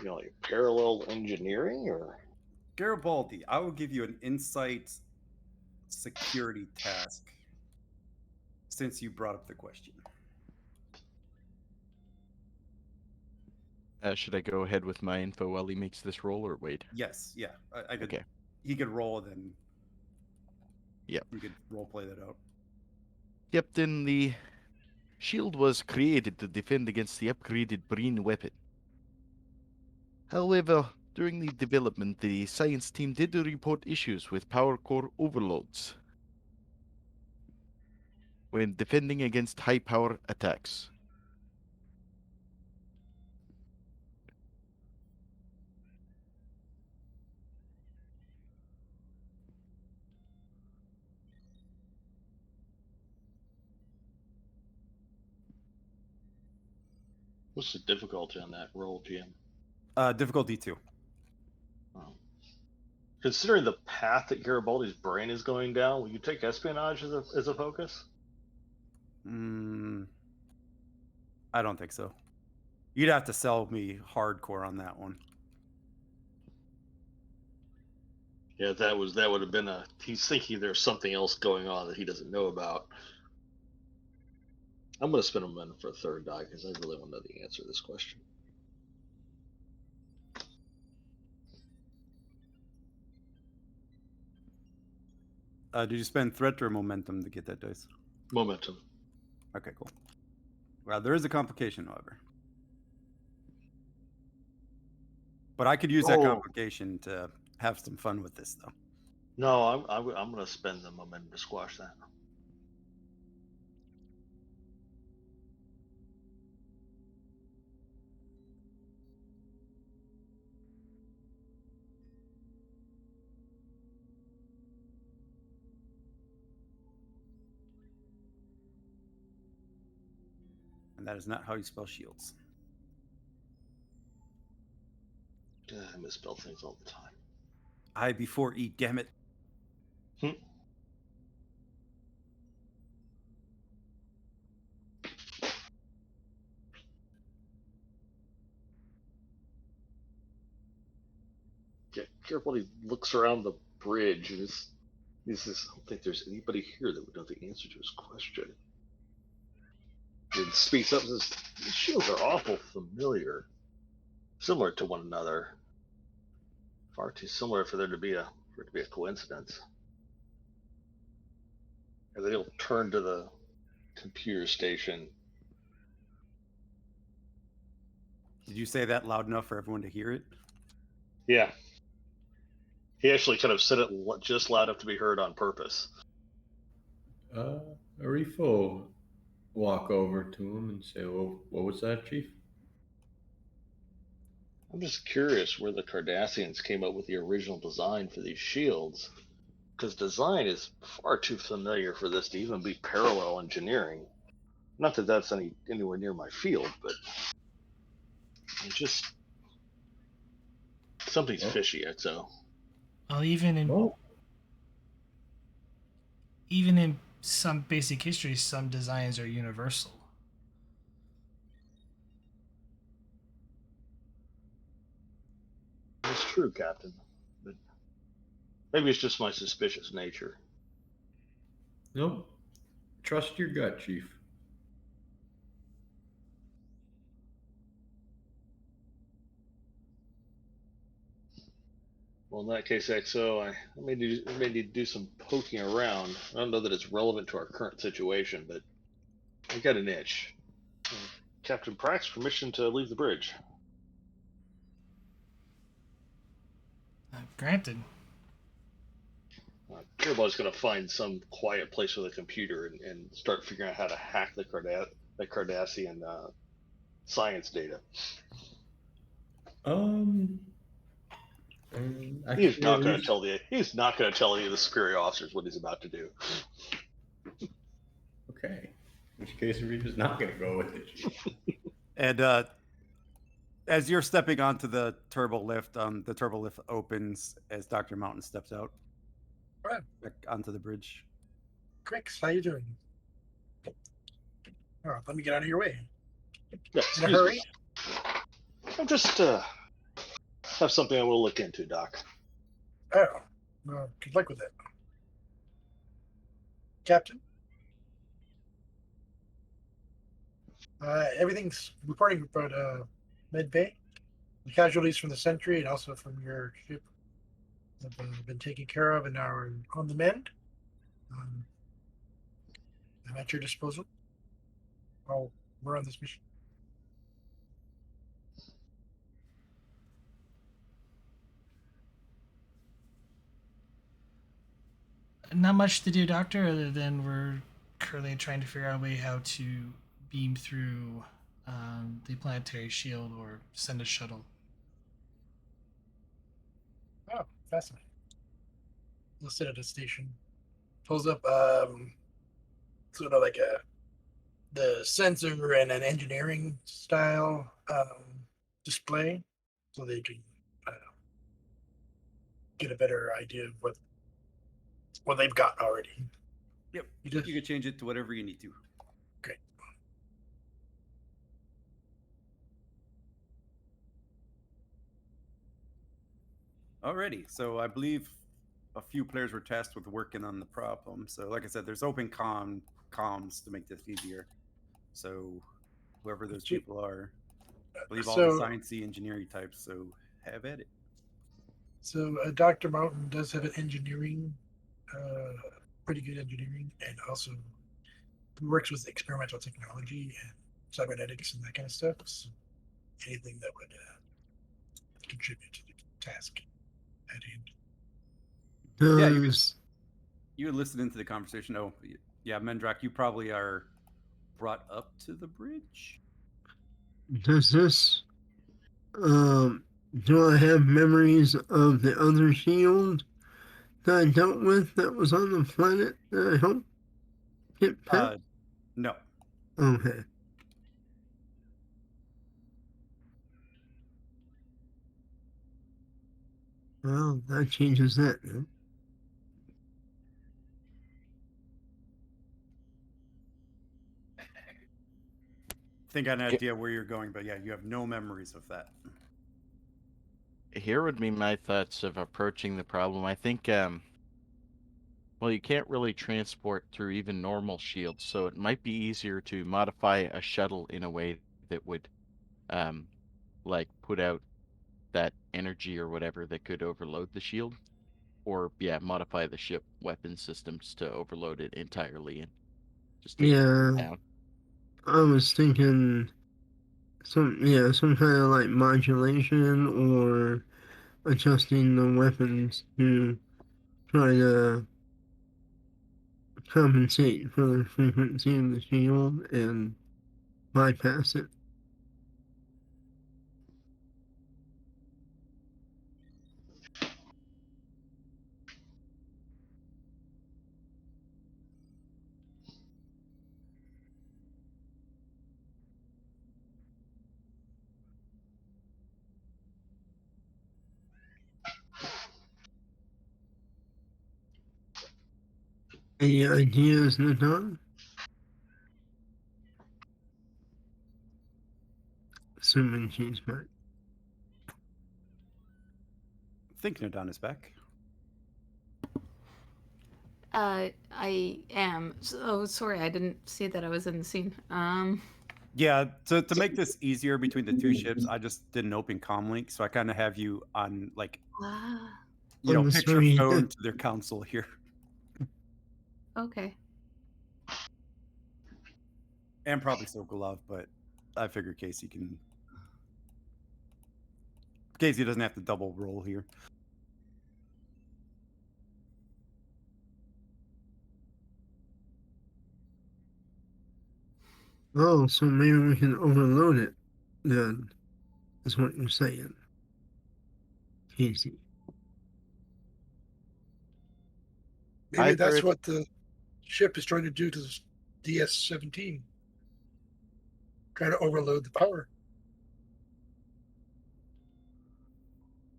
like parallel engineering, or? Garibaldi, I will give you an insight security task since you brought up the question. Should I go ahead with my info while he makes this roll, or wait? Yes, yeah, I could. Okay. He could roll, then. Yep. You could role play that out. Captain, the Shield was created to defend against the upgraded brain weapon. However, during the development, the science team did report issues with power core overloads when defending against high power attacks. What's the difficulty on that roll, GM? Difficulty 2. Oh. Considering the path that Garibaldi's brain is going down, will you take espionage as a focus? I don't think so. You'd have to sell me hardcore on that one. Yeah, that would have been a. He's thinking there's something else going on that he doesn't know about. I'm going to spend a minute for a third die because I really want to know the answer to this question. Did you spend threat or momentum to get that dice? Momentum. Okay, cool. Well, there is a complication, however. But I could use that complication to have some fun with this, though. No, I'm going to spend the momentum to squash that. And that is not how you spell shields. I misspell things all the time. I before E, damn it. Yeah, Garibaldi looks around the bridge and he says, I don't think there's anybody here that would know the answer to his question. And speaks up and says, these shields are awful familiar. Similar to one another. Far too similar for it to be a coincidence. And then he'll turn to the computer station. Did you say that loud enough for everyone to hear it? Yeah. He actually kind of said it just loud enough to be heard on purpose. Arif will walk over to him and say, well, what was that, Chief? I'm just curious where the Cardassians came up with the original design for these shields. Because design is far too familiar for this to even be parallel engineering. Not that that's anywhere near my field, but it's just something's fishy, XO. Well, even in some basic history, some designs are universal. It's true, Captain. But maybe it's just my suspicious nature. Nope. Trust your gut, Chief. Well, in that case, XO, I may need to do some poking around. I don't know that it's relevant to our current situation, but I got an itch. Captain Prax, permission to leave the bridge. Granted. Garibaldi's going to find some quiet place with a computer and start figuring out how to hack the Cardassian science data. He's not going to tell any of the superior officers what he's about to do. Okay. In which case, we're just not going to go with it. And as you're stepping onto the turbo lift opens as Dr. Mountain steps out. Right. Back onto the bridge. Grix, how you doing? All right, let me get out of your way. Yeah, In a hurry? I'm just have something I will look into, Doc. Oh, well, good luck with it. Captain? Everything's reporting about Med Bay. The casualties from the Sentry and also from your ship have been taken care of and now are on the mend. I'm at your disposal. while we're on this mission? Not much to do, Doctor, other than we're currently trying to figure out a way how to beam through the planetary shield or send a shuttle. Oh, fascinating. Listed at a station. Pulls up sort of like the sensor and an engineering style display, so they can get a better idea of what they've got already. Yep. You just You can change it to whatever you need to. great. Alrighty, so I believe a few players were tasked with working on the problem. So, like I said, there's open comms to make this easier. So, whoever those people are, I believe all the So- sciencey engineering types. So, have at it. So Dr. Mountain does have an engineering, pretty good engineering, and also works with experimental technology and cybernetics and that kind of stuff. So anything that would contribute to the task at hand. Yeah, Does you were listening to the conversation. Oh, yeah, Mendrak, you probably are brought up to the bridge. does this do I have memories of the other shield that I dealt with that was on the planet that I helped get past? No. Okay. Well, that changes that now. Think I had an idea where you're going, but yeah, you have no memories of that. Here would be my thoughts of approaching the problem. I think, well, you can't really transport through even normal shields, so it might be easier to modify a shuttle in a way that would, like, put out that energy or whatever that could overload the shield. Or, yeah, modify the ship weapon systems to overload it entirely and just take it Yeah, down. I was thinking some kind of like modulation or adjusting the weapons to try to compensate for the frequency of the shield and bypass it. Any ideas, Natan? Assuming she's back. I think Nadon is back. I am. So sorry, I didn't see that I was in the scene. Yeah, to make this easier between the two ships, I just did an open comm link, so I kind of have you on like Ah, On the picture screen. phone to their console here. okay. And probably Sokolov, but I figure Casey doesn't have to double roll here. Oh, so maybe we can overload it then, is what you're saying. Casey. Maybe Either that's it- what the ship is trying to do to the DS-17. Trying to overload the power.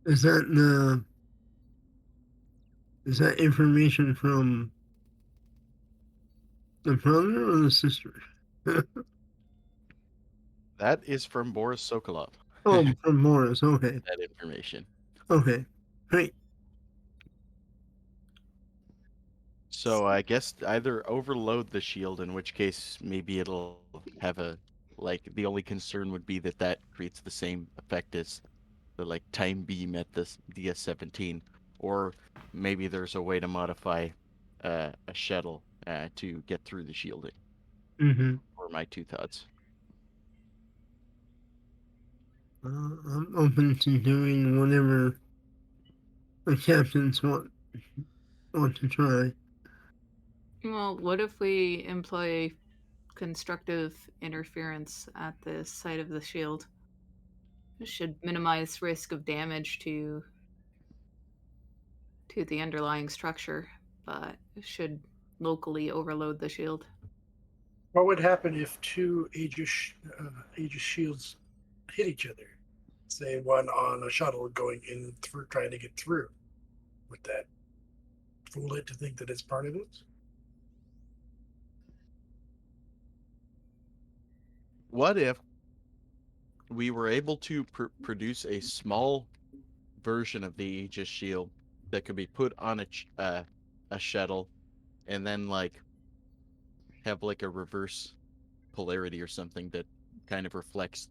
Is that information from the brother or the sister? That is from Boris Sokolov. Oh, from Morris. Okay. That information. Okay. Great. So I guess either overload the shield, in which case maybe it'll have the only concern would be that creates the same effect as the like time beam at this DS-17, or maybe there's a way to modify a shuttle to get through the shielding, Mm-hmm. or my two thoughts. I'm open to doing whatever the captains want to try. Well, what if we employ constructive interference at the site of the shield? It should minimize risk of damage to the underlying structure, but it should locally overload the shield. What would happen if two Aegis shields hit each other? Say one on a shuttle going in through, trying to get through. Would that fool it to think that it's part of it? What if we were able to produce a small version of the Aegis shield that could be put on a shuttle, and then like have like a reverse polarity or something that kind of deflects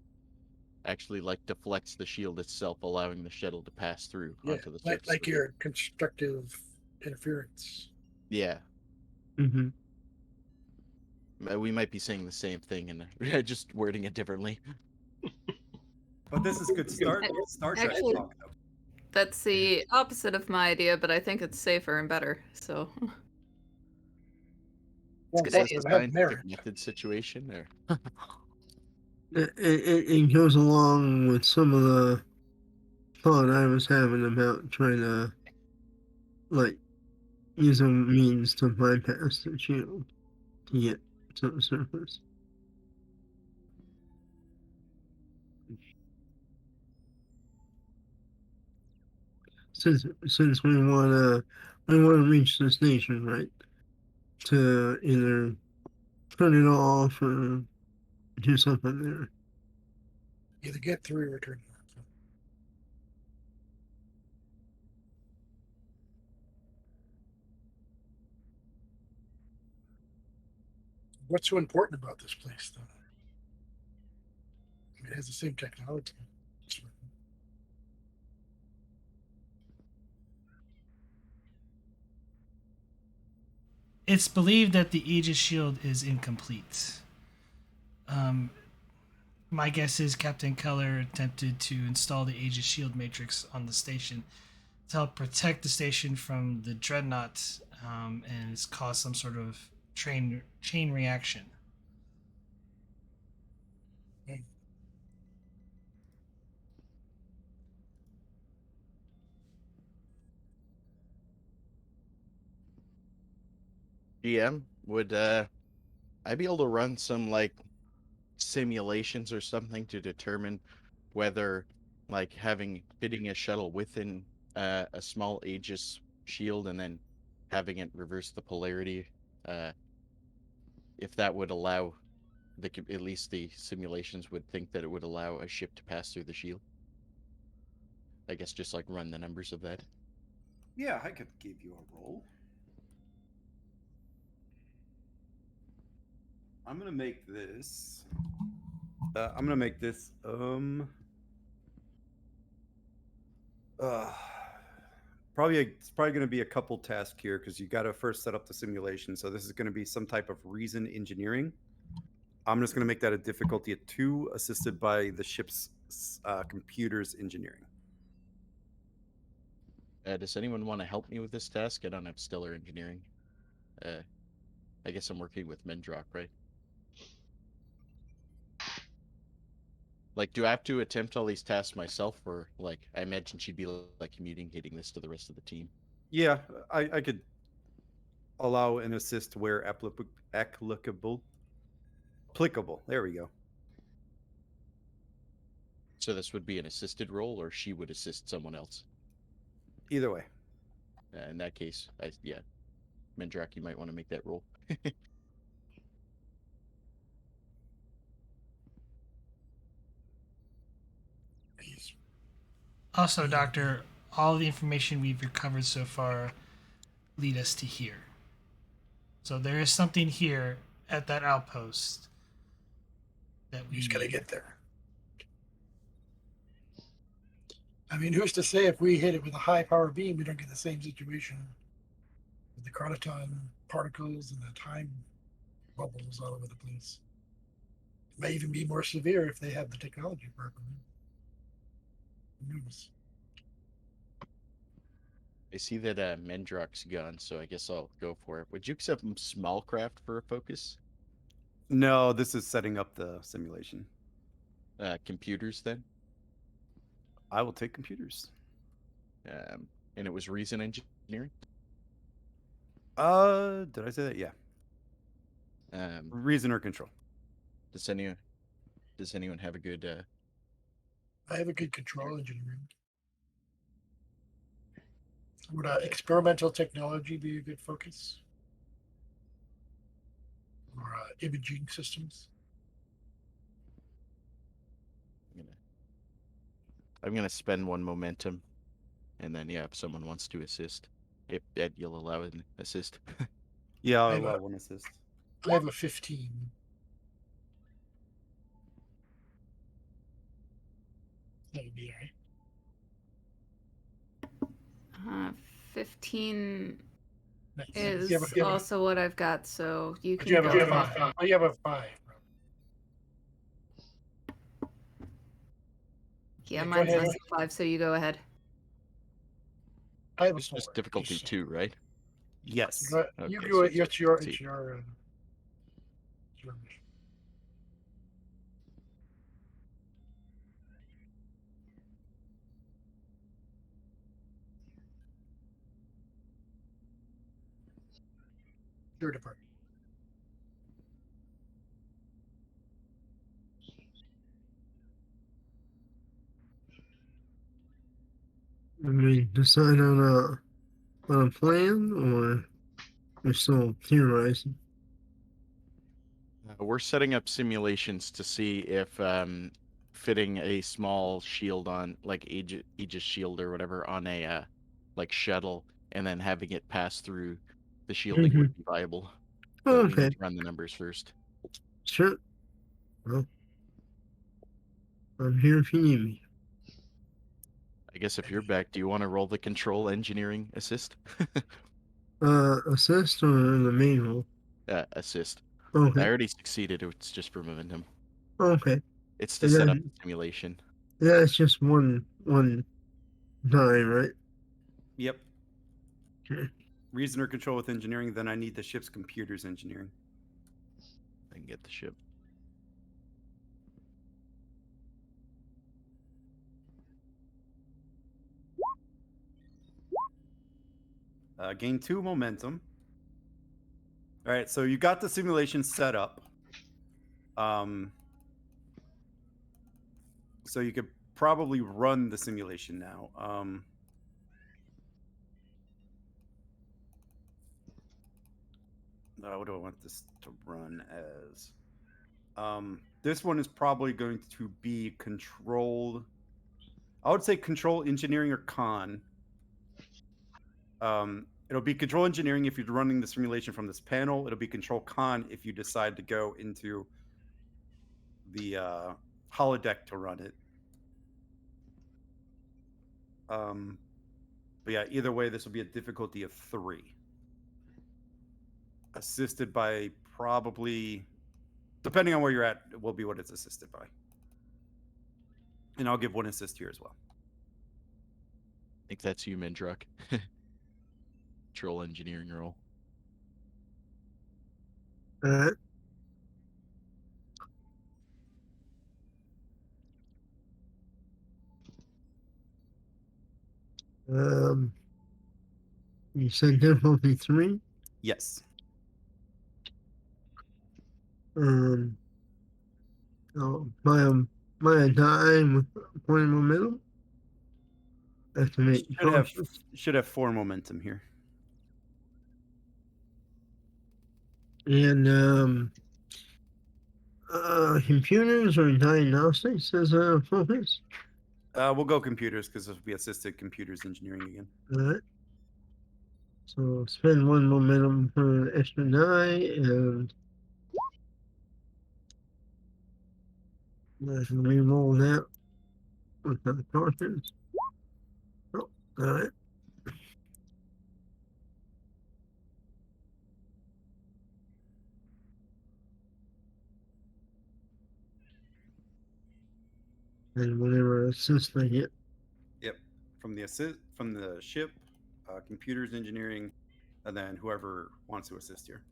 the shield itself, allowing the shuttle to pass through onto the surface. Like your constructive interference. Yeah. Mm-hmm. We might be saying the same thing and just wording it differently. But this is good Star Trek Actually, talk, though. That's the opposite of my idea, but I think it's safer and better. So Well, Is this it a would have scientific merit. method situation, or It goes along with some of the thought I was having about trying to, like, use a means to bypass the shield to get to the surface. Since we wanna reach the station, right? To either turn it off or do something there. Either get through or turn it off. What's so important about this place, though? It has the same technology. It's believed that the Aegis shield is incomplete. My guess is Captain Keller attempted to install the Aegis shield matrix on the station to help protect the station from the Dreadnought, and it's caused some sort of chain reaction. GM, would I be able to run some like simulations or something to determine whether like fitting a shuttle within a small Aegis shield and then having it reverse the polarity, if that would allow at least the simulations would think that it would allow a ship to pass through the shield? I guess just like run the numbers of that. Yeah, I could give you a roll. I'm gonna make this. It's probably going to be a couple tasks here because you got to first set up the simulation. So this is going to be some type of reason engineering. I'm just going to make that a difficulty at 2, assisted by the ship's computers engineering. Does anyone want to help me with this task? I don't have stellar engineering. I guess I'm working with Mendrock, right? Like, do I have to attempt all these tasks myself, or like I imagine she'd be like communicating this to the rest of the team? Yeah, I could allow an assist where applicable. There we go. So this would be an assisted role, or she would assist someone else? Either way. In that case, Mendrock, you might want to make that role. Also, Doctor, all the information we've recovered so far lead us to here. So there is something here at that outpost that we just gotta get there. I mean, who's to say if we hit it with a high power beam, we don't get the same situation with the chronoton particles and the time bubbles all over the place? May even be more severe if they have the technology properly. Who knows? I see that Mendrock's gone, so I guess I'll go for it. Would you accept Smallcraft for a focus? No, this is setting up the simulation. Computers then? I will take computers. And it was reason engineering? Did I say that? Yeah. Reason or control. Does anyone have a good I have a good control engineering. Would experimental technology be a good focus? Or imaging systems? I'm gonna spend one momentum, and then if someone wants to assist, if Ed, you'll allow an assist. Yeah, I'll allow one assist. I have a 15. That would be all right. 15 Nice. is You have a- also what I've got, so you But can you have go. a 5. Oh, you have a 5. Yeah, Yeah, go mine's ahead. less than 5, so you go ahead. I have a It's 4. just difficulty Just- 2, right? Yes. You Okay, go. so It's your see. mission. Your department. We decide on a plan, or we're still theorizing? We're setting up simulations to see if fitting a small shield on, like Aegis shield or whatever, on a like shuttle, and then having it pass through the shielding would be viable. But we Okay, need to run the numbers first. sure. Well, I'm here if you need me. I guess if you're back, do you want to roll the control engineering assist? Assist or the main role? Assist. Okay. I already succeeded. It's just for momentum. Okay. It's to And set up then- the simulation. Yeah, it's just one time, right? Yep. Okay. Reason or control with engineering, then I need the ship's computers engineering. I can get the ship. Gain 2 momentum. All right, so you got the simulation set up. So you could probably run the simulation now. What do I want this to run as? This one is probably going to be controlled. I would say control engineering or con. It'll be control engineering if you're running the simulation from this panel. It'll be control con if you decide to go into the holodeck to run it. But yeah, either way, this will be a difficulty of 3. Assisted by probably, depending on where you're at, it will be what it's assisted by. And I'll give 1 assist here as well. I think that's you, Mendrock. Control engineering roll. Alright. You said difficulty 3? Yes. Oh, my time with point of momentum? I have to make Should have 4 momentum here. And computers or diagnostics as a focus? We'll go computers because this will be assisted computers engineering again. Alright. So spend 1 momentum for extra die, and I can re-roll that with the cautions. Oh, alright. And whatever assist I get. Yep. From the ship, computers, engineering, and then whoever wants to assist here.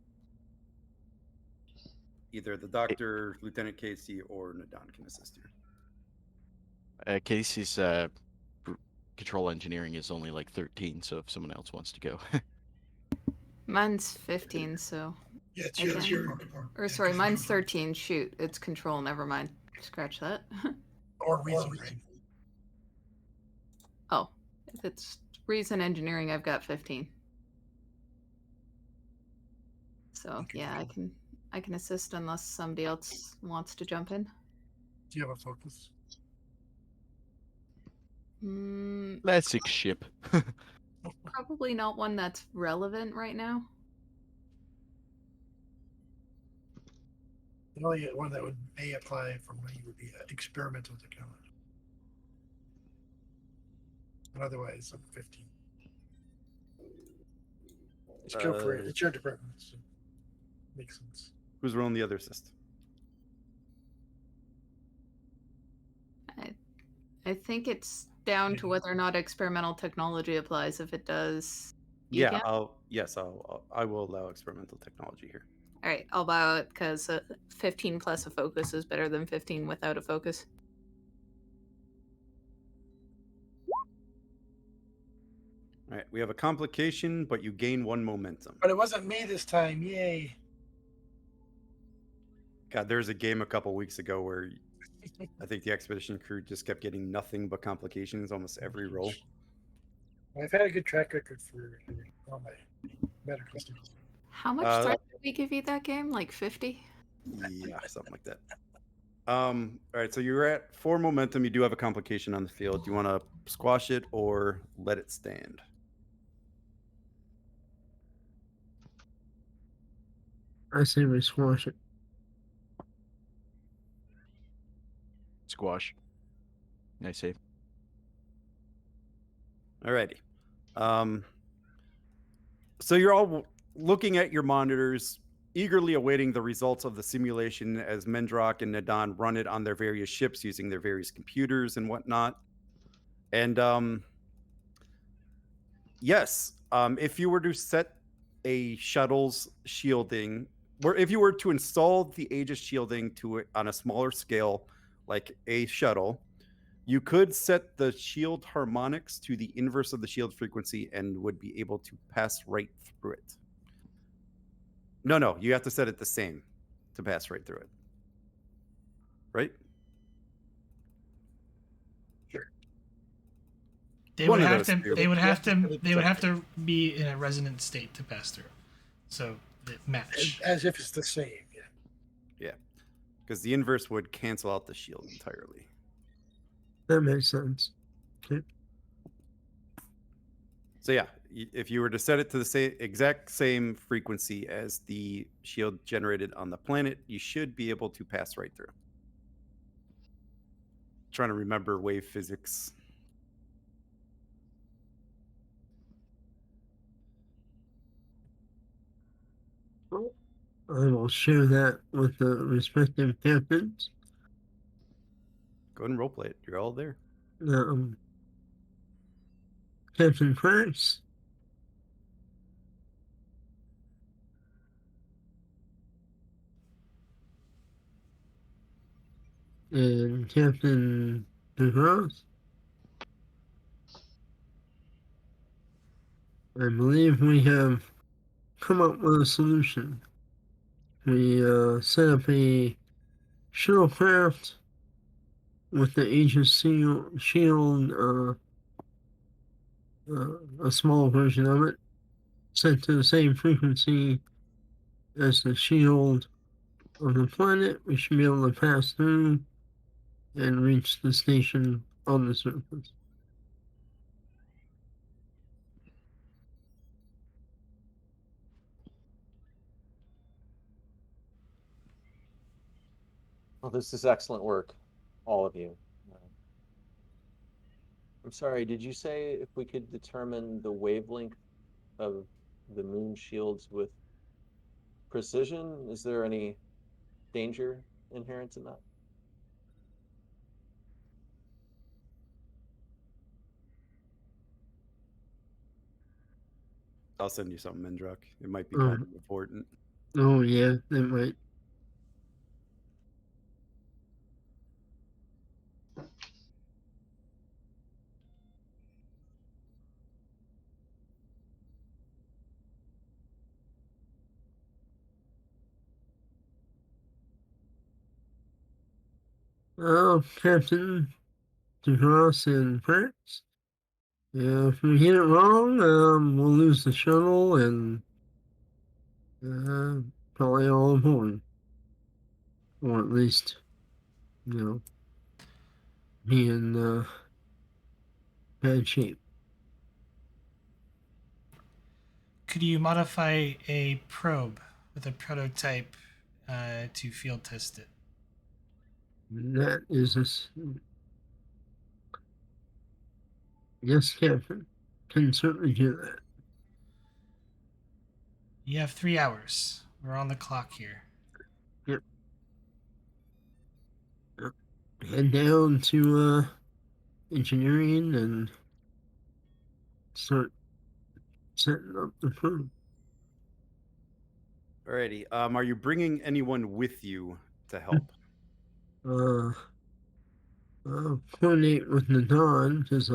Either the doctor, Lieutenant Casey, or Nadon can assist here. Casey's control engineering is only like 13, so if someone else wants to go. Mine's 15, so. Yeah, it's I your, can- it's your department. Or sorry, mine's 13. Shoot, it's control. Never mind. Scratch that. Or reason, right? Oh, if it's reason engineering, I've got 15. So Okay. yeah, I can assist unless somebody else wants to jump in. Do you have a focus? Classic ship. Probably not one that's relevant right now. The only one that may apply for me would be experimental technology. But otherwise, I'm 15. Let's go for it. It's your department, so makes sense. Who's rolling the other assist? I think it's down to whether or not experimental technology applies. If it does, you Yeah, can? I will allow experimental technology here. All right, I'll allow it because 15 plus a focus is better than 15 without a focus. All right, we have a complication, but you gain 1 momentum. But it wasn't me this time. Yay. God, there's a game a couple weeks ago where I think the expedition crew just kept getting nothing but complications almost every roll. I've had a good track record for all my medical stuff. How much time did we give you that game? Like 50? Yeah, something like that. All right, so you're at 4 momentum. You do have a complication on the field. Do you want to squash it or let it stand? I say we squash it. Squash. Nice save. Alrighty. So you're all looking at your monitors, eagerly awaiting the results of the simulation as Mendrock and Nadon run it on their various ships using their various computers and whatnot. And yes, if you were to set a shuttle's shielding, or if you were to install the Aegis shielding to it on a smaller scale, like a shuttle, you could set the shield harmonics to the inverse of the shield frequency and would be able to pass right through it. No, you have to set it the same to pass right through it. Right? Sure. They would have to be in a resonant state to pass through. So it match. As if it's the same, yeah. Yeah. Because the inverse would cancel out the shield entirely. That makes sense. Okay. So yeah, if you were to set it to the exact same frequency as the shield generated on the planet, you should be able to pass right through. Trying to remember wave physics. I will share that with the respective captains. Go ahead and roleplay it. You're all there. Captain Price. And Captain DeGrosse. I believe we have come up with a solution. We set up a shuttlecraft with the Aegis shield, a small version of it, set to the same frequency as the shield of the planet. We should be able to pass through and reach the station on the surface. Well, this is excellent work, all of you. I'm sorry, did you say if we could determine the wavelength of the moon shields with precision? Is there any danger inherent in that? I'll send you something, Mendruck. It might be Oh. kind of important. Oh yeah, that might. Oh, Captain DeGrosse and Prince. Yeah, if we hit it wrong, we'll lose the shuttle and probably all aboard, or at least, be in bad shape. Could you modify a probe with a prototype to field test it? That is yes, Captain. Can certainly do that. You have 3 hours. We're on the clock here. Yep. Head down to engineering and start setting up the probe. Alrighty. Are you bringing anyone with you to help? I'll coordinate with Nadon because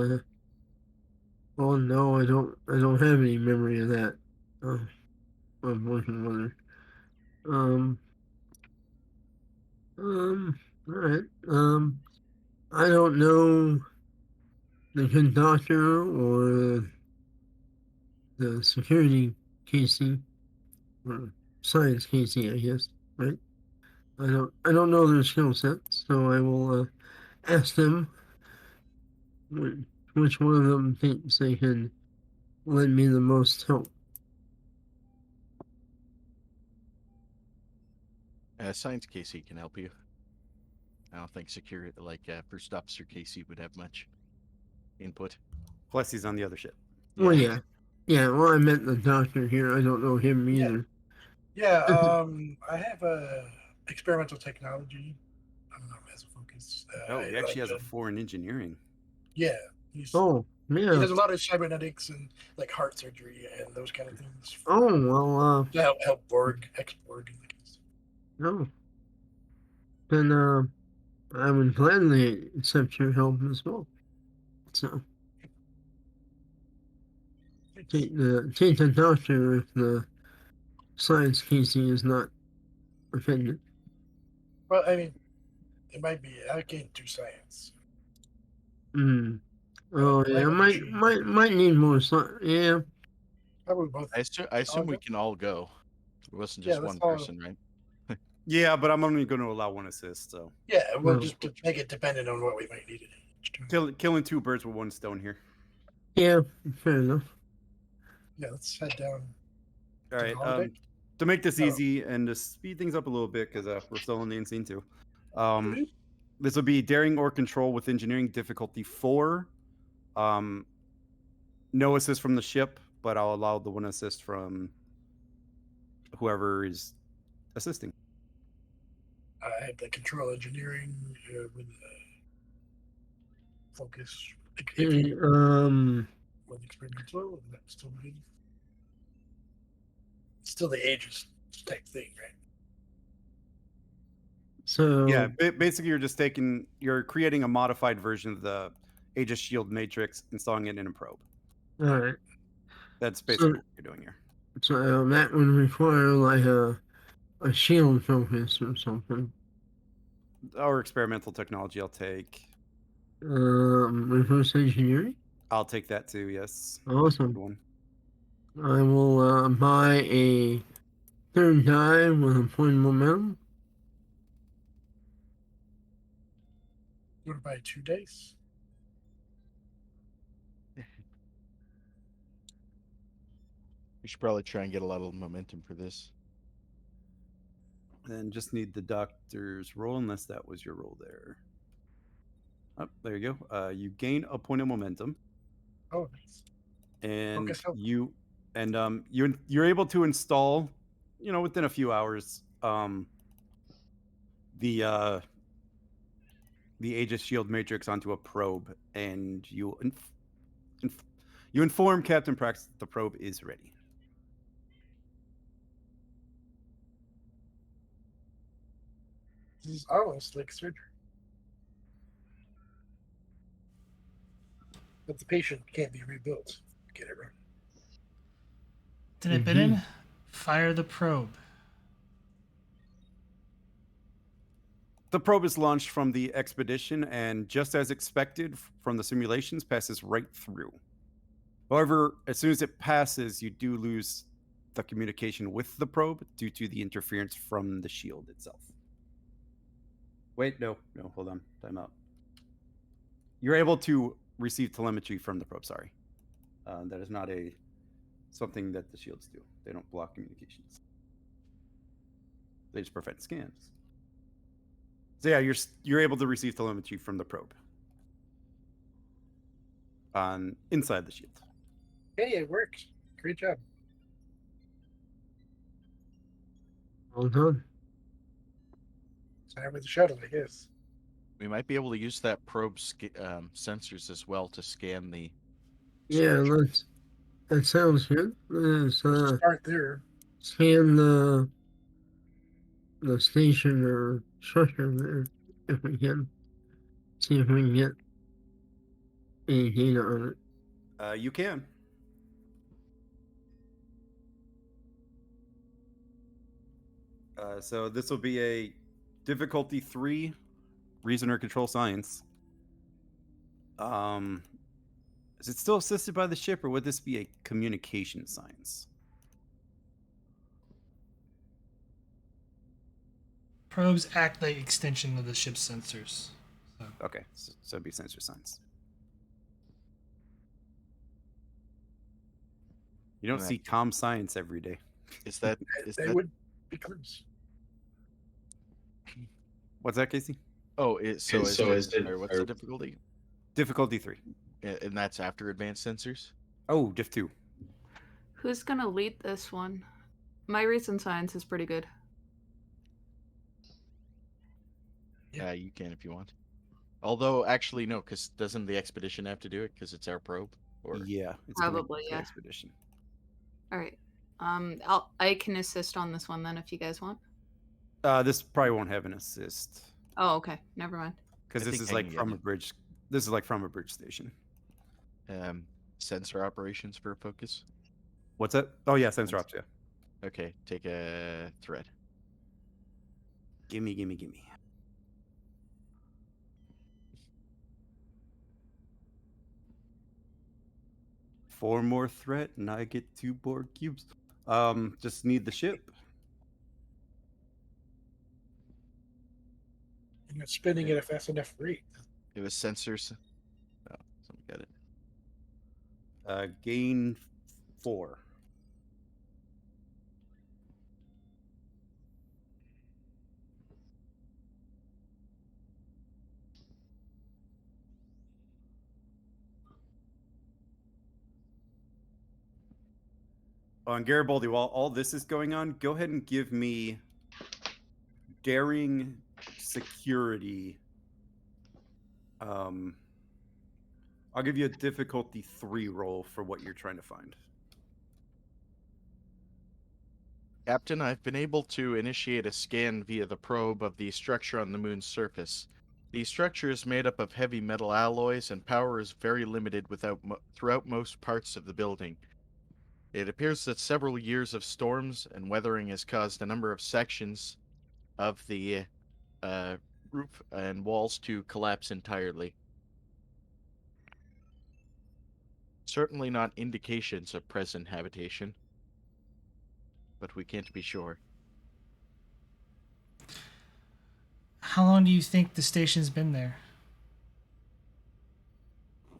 oh no, I don't have any memory of that. I'm working with her. All right. I don't know the conductor or the security Casey or science Casey, I guess. Right. I don't know their skill sets, so I will ask them which one of them thinks they can lend me the most help. Science Casey can help you. I don't think security, First Officer Casey, would have much input. Plus, he's on the other ship. Well, yeah. Well, I meant the doctor here. I don't know him either. Yeah. I have a experimental technology as a focus. He actually has a 4 in engineering. Yeah. Oh, yeah. He does a lot of cybernetics and like heart surgery and those kind of things. Oh, well, to help Borg, ex-Borg. No. Then I would gladly accept your help as well. So take the doctor if the science Casey is not offended. Well, I mean, it might be. I can't do science. Oh yeah, might need more science. Yeah. Probably both. I assume we can all go. It wasn't just one person, right? Yeah, but I'm only going to allow 1 assist, so. Yeah, we'll just make it dependent on what we might need it. Killing 2 birds with 1 stone here. Yeah, fair enough. Yeah, let's head down. All right. To make this easy and to speed things up a little bit, because we're still in the end scene too. This will be daring or control with engineering difficulty 4. No assist from the ship, but I'll allow the 1 assist from whoever is assisting. I have the control engineering with focus. With experimental, and that's still good. Still the Aegis type thing, right? So yeah, basically you're creating a modified version of the Aegis Shield Matrix, installing it in a probe. All right. That's basically what you're doing here. So that would require like a shield focus or something. Or experimental technology, I'll take. Reverse engineering? I'll take that too, yes. Awesome. I will buy a 3rd die with a point of momentum. You want to buy 2 dice? We should probably try and get a lot of momentum for this. Then just need the doctor's roll, unless that was your roll there. Oh, there you go. You gain a point of momentum. Oh, nice. And you're able to install, within a few hours, the Aegis Shield Matrix onto a probe, and you inform Captain Prax that the probe is ready. This is almost like surgery. But the patient can't be rebuilt. Get it right. Lieutenant Bennett, fire the probe. The probe is launched from the expedition and, just as expected from the simulations, passes right through. However, as soon as it passes, you do lose the communication with the probe due to the interference from the shield itself. Wait, no, hold on. Time out. You're able to receive telemetry from the probe, sorry. That is not something that the shields do. They don't block communications. They just prevent scans. So yeah, you're able to receive telemetry from the probe inside the shield. Hey, it works. Great job. Well done. Sorry with the shuttle, I guess. We might be able to use that probe sensors as well to scan the. Yeah, that sounds good. Let's Start there. scan the station or structure there if we can. See if we can get any data on it. You can. So this will be a difficulty 3, reason or control science. Is it still assisted by the ship, or would this be a communication science? Probes act like extension of the ship's sensors. So. Okay, so it'd be sensor science. You don't see comm science every day. Is that? They would be close. What's that, Casey? Oh, what's the difficulty? Difficulty 3. And that's after advanced sensors? Oh, diff 2. Who's gonna lead this one? My reason science is pretty good. Yeah, you can if you want. Although, actually, no, because doesn't the expedition have to do it because it's our probe? Or yeah, it's probably the expedition. All right. I can assist on this one then if you guys want. This probably won't have an assist. Oh, okay. Never mind. Because this is like from a bridge. This is like from a bridge station. Sensor operations for focus. What's that? Oh yeah, sensor ops. Yeah. Okay, take a thread. Gimme. 4 more threat, and I get 2 Borg cubes. Just need the ship. You're not spinning at a fast enough rate. It was sensors. Oh, somebody got it. Gain 4. On Garibaldi, while all this is going on, go ahead and give me daring security. I'll give you a difficulty 3 roll for what you're trying to find. Captain, I've been able to initiate a scan via the probe of the structure on the moon's surface. The structure is made up of heavy metal alloys, and power is very limited throughout most parts of the building. It appears that several years of storms and weathering has caused a number of sections of the roof and walls to collapse entirely. Certainly not indications of present habitation, but we can't be sure. How long do you think the station's been there?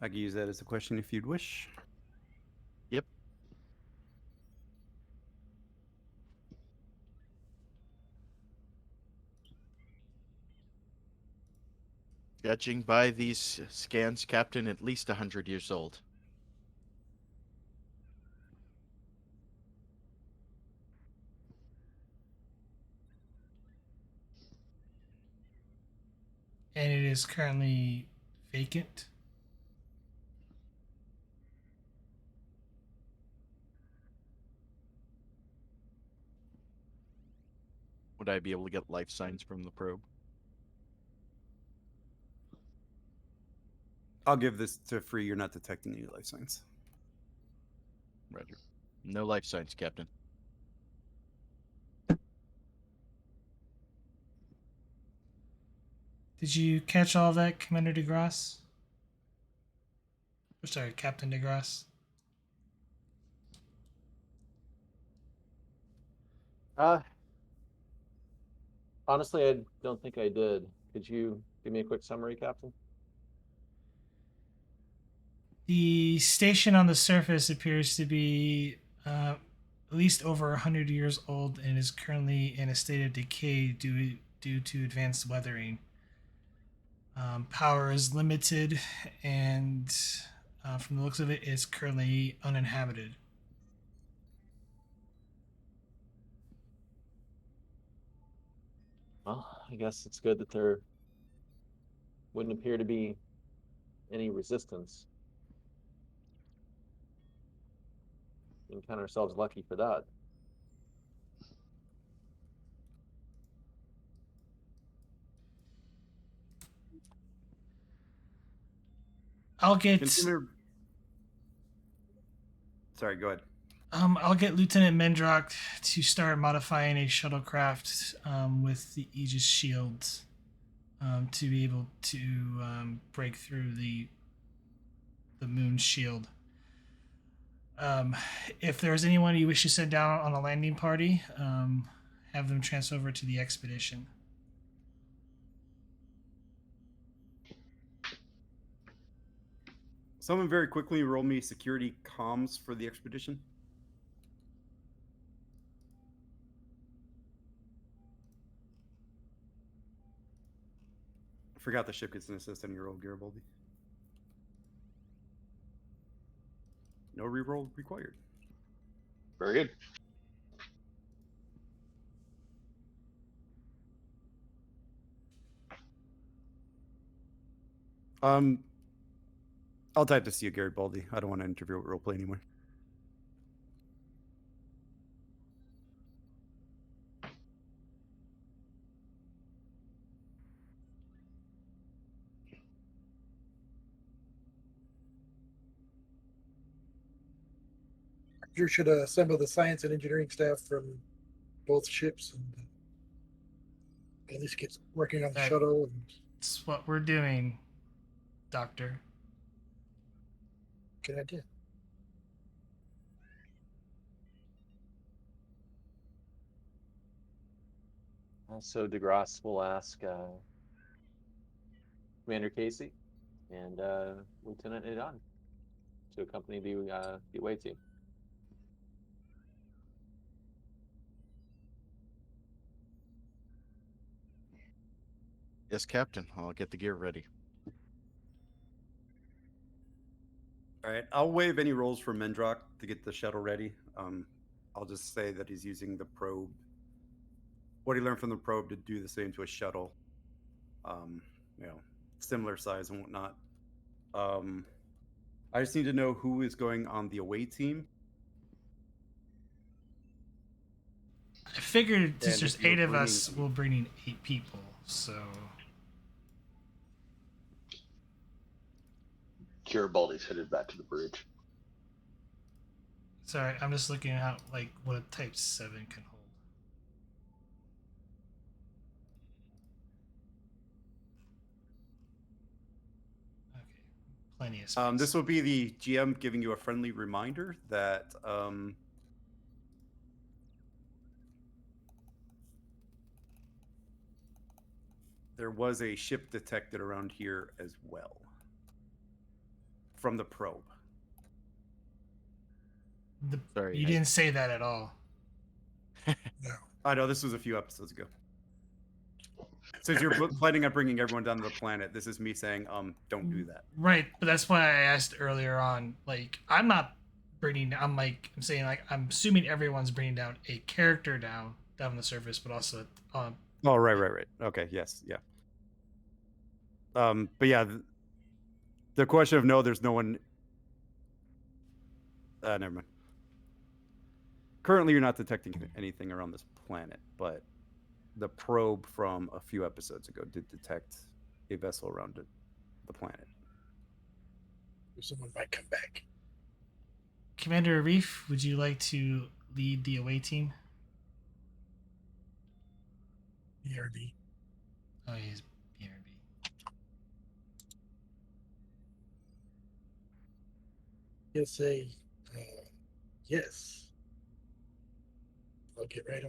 I can use that as a question if you'd wish. Yep. Judging by these scans, Captain, at least 100 years old. And it is currently vacant. Would I be able to get life signs from the probe? I'll give this to Free. You're not detecting any life signs. Roger. No life signs, Captain. Did you catch all that, Commander DeGrasse? Or sorry, Captain DeGrasse. Honestly, I don't think I did. Could you give me a quick summary, Captain? The station on the surface appears to be at least over 100 years old and is currently in a state of decay due to advanced weathering. Power is limited, and from the looks of it, it's currently uninhabited. Well, I guess it's good that there wouldn't appear to be any resistance. We can count ourselves lucky for that. I'll get Sorry, go ahead. I'll get Lieutenant Mendrock to start modifying a shuttlecraft with the Aegis shield to be able to break through the moon shield. If there's anyone you wish to send down on a landing party, have them transfer over to the expedition. Someone very quickly roll me security comms for the expedition. I forgot the ship gets an assist on your roll, Garibaldi. No reroll required. Very good. I'll type this to you, Garibaldi. I don't want to interfere with roleplay anymore. You should assemble the science and engineering staff from both ships and at least get working on the shuttle. And That's what we're doing, Doctor. good idea. So DeGrasse will ask Commander Casey and Lieutenant Idan to accompany the away team. Yes, Captain. I'll get the gear ready. All right, I'll waive any rolls for Mendrock to get the shuttle ready. I'll just say that he's using the probe, what he learned from the probe, to do the same to a shuttle. You know, similar size and whatnot. I just need to know who is going on the away team. I figured since And there's if you're 8 of bringing- us, we'll bring in 8 people. So Garibaldi's headed back to the bridge. sorry, I'm just looking at like what a Type 7 can hold. Okay, plenty of space. This will be the GM giving you a friendly reminder that there was a ship detected around here as well from the probe. Sorry, You I- didn't say that at all. No. I know this was a few episodes ago. Since you're planning on bringing everyone down to the planet, this is me saying, don't do that. Right, but that's why I asked earlier on. Like, I'm not bringing. I'm saying like I'm assuming everyone's bringing down a character down on the surface, but also Oh, right. Okay, yes, yeah. But yeah, the question of no, there's no one. Never mind. Currently, you're not detecting anything around this planet, but the probe from a few episodes ago did detect a vessel around the planet. Someone might come back. Commander Arif, would you like to lead the away team? BRB. Oh, he's BRB. He'll say, yes. I'll get right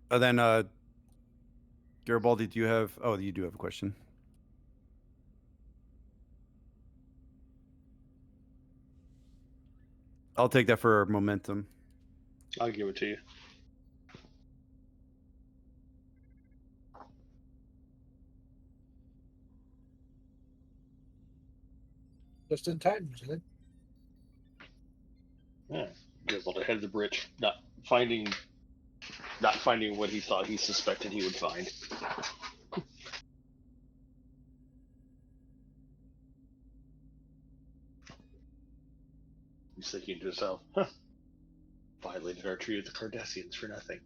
on. Then, Garibaldi, do you have... Oh, you do have a question. I'll take that for momentum. I'll give it to you. Just in time, isn't it? Yeah. Able to head the bridge, not finding what he thought he suspected he would find. He's thinking to himself, huh, violated our treaty with the Cardassians for nothing.